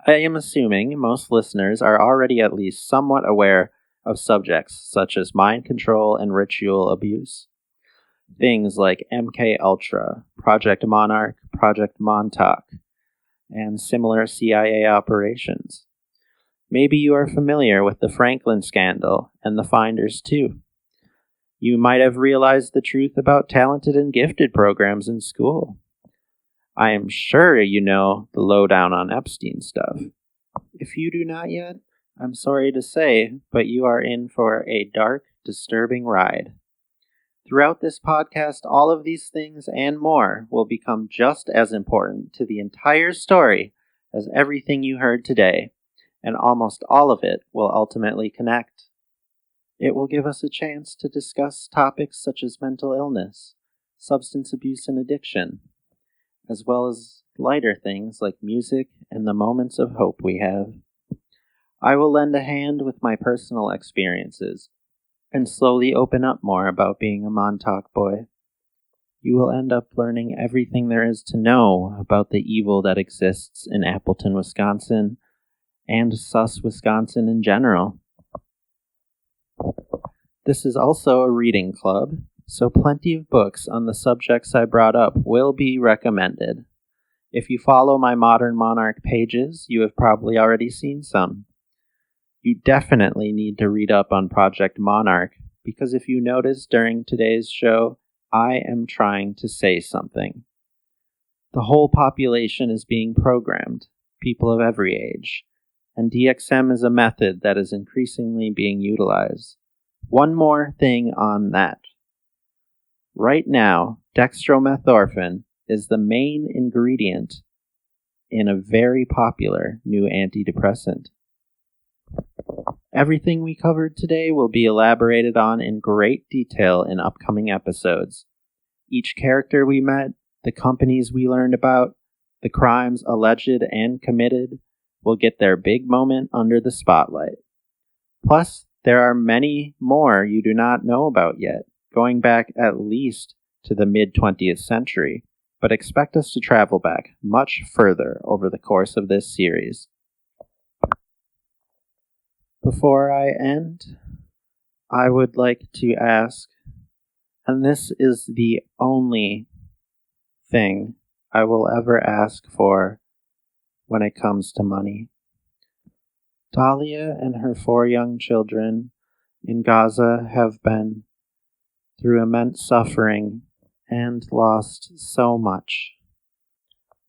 I am assuming most listeners are already at least somewhat aware of subjects such as mind control and ritual abuse. Things like MKULTRA, Project Monarch, Project Montauk, and similar CIA operations. Maybe you are familiar with the Franklin scandal and the Finders too. You might have realized the truth about talented and gifted programs in school. I am sure you know the lowdown on Epstein stuff. If you do not yet, I'm sorry to say, but you are in for a dark, disturbing ride. Throughout this podcast, all of these things and more will become just as important to the entire story as everything you heard today, and almost all of it will ultimately connect. It will give us a chance to discuss topics such as mental illness, substance abuse and addiction, as well as lighter things like music and the moments of hope we have. I will lend a hand with my personal experiences and slowly open up more about being a Montauk boy. You will end up learning everything there is to know about the evil that exists in Appleton, Wisconsin, and Sus, Wisconsin in general. This is also a reading club, so plenty of books on the subjects I brought up will be recommended. If you follow my Modern Monarch pages, you have probably already seen some. You definitely need to read up on Project Monarch, because if you notice during today's show, I am trying to say something. The whole population is being programmed, people of every age, and DXM is a method that is increasingly being utilized. One more thing on that. Right now, dextromethorphan is the main ingredient in a very popular new antidepressant. Everything we covered today will be elaborated on in great detail in upcoming episodes. Each character we met, the companies we learned about, the crimes alleged and committed will get their big moment under the spotlight. Plus, there are many more you do not know about yet, going back at least to the mid-20th century, but expect us to travel back much further over the course of this series. Before I end, I would like to ask, and this is the only thing I will ever ask for when it comes to money. Dahlia and her 4 young children in Gaza have been through immense suffering and lost so much.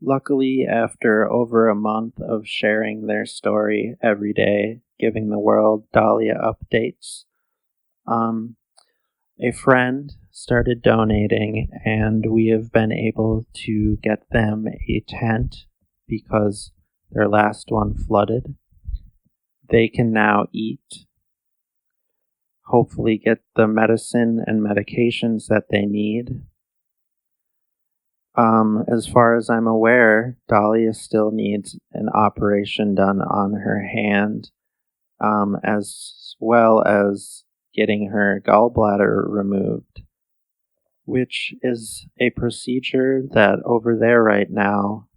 Luckily, after over a month of sharing their story every day, giving the world Dahlia updates, a friend started donating, and we have been able to get them a tent because their last one flooded. They can now eat, hopefully get the medicine and medications that they need. As far as I'm aware, Dahlia still needs an operation done on her hand, as well as getting her gallbladder removed, which is a procedure that over there right now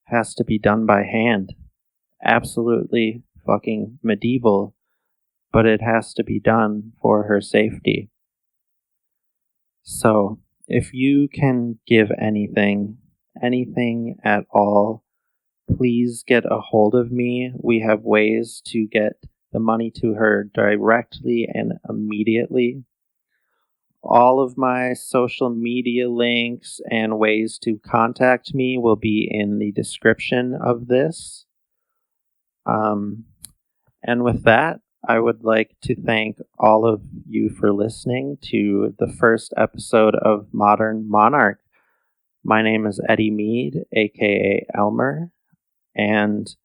has to be done by hand. Absolutely fucking medieval, but it has to be done for her safety. So, if you can give anything at all, please get a hold of me. We have ways to get the money to her directly and immediately. All of my social media links and ways to contact me will be in the description of this. And with that, I would like to thank all of you for listening to the first episode of Modern Monarch. My name is Eddie Mead, aka Elmer, and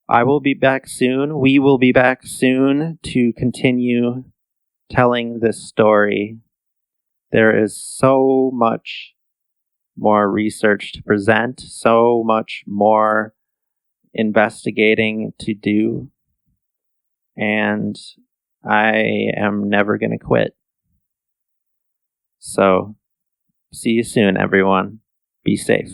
I will be back soon. We will be back soon to continue telling this story. There is so much more research to present, so much more investigating to do, and I am never going to quit. So, see you soon, everyone. Be safe.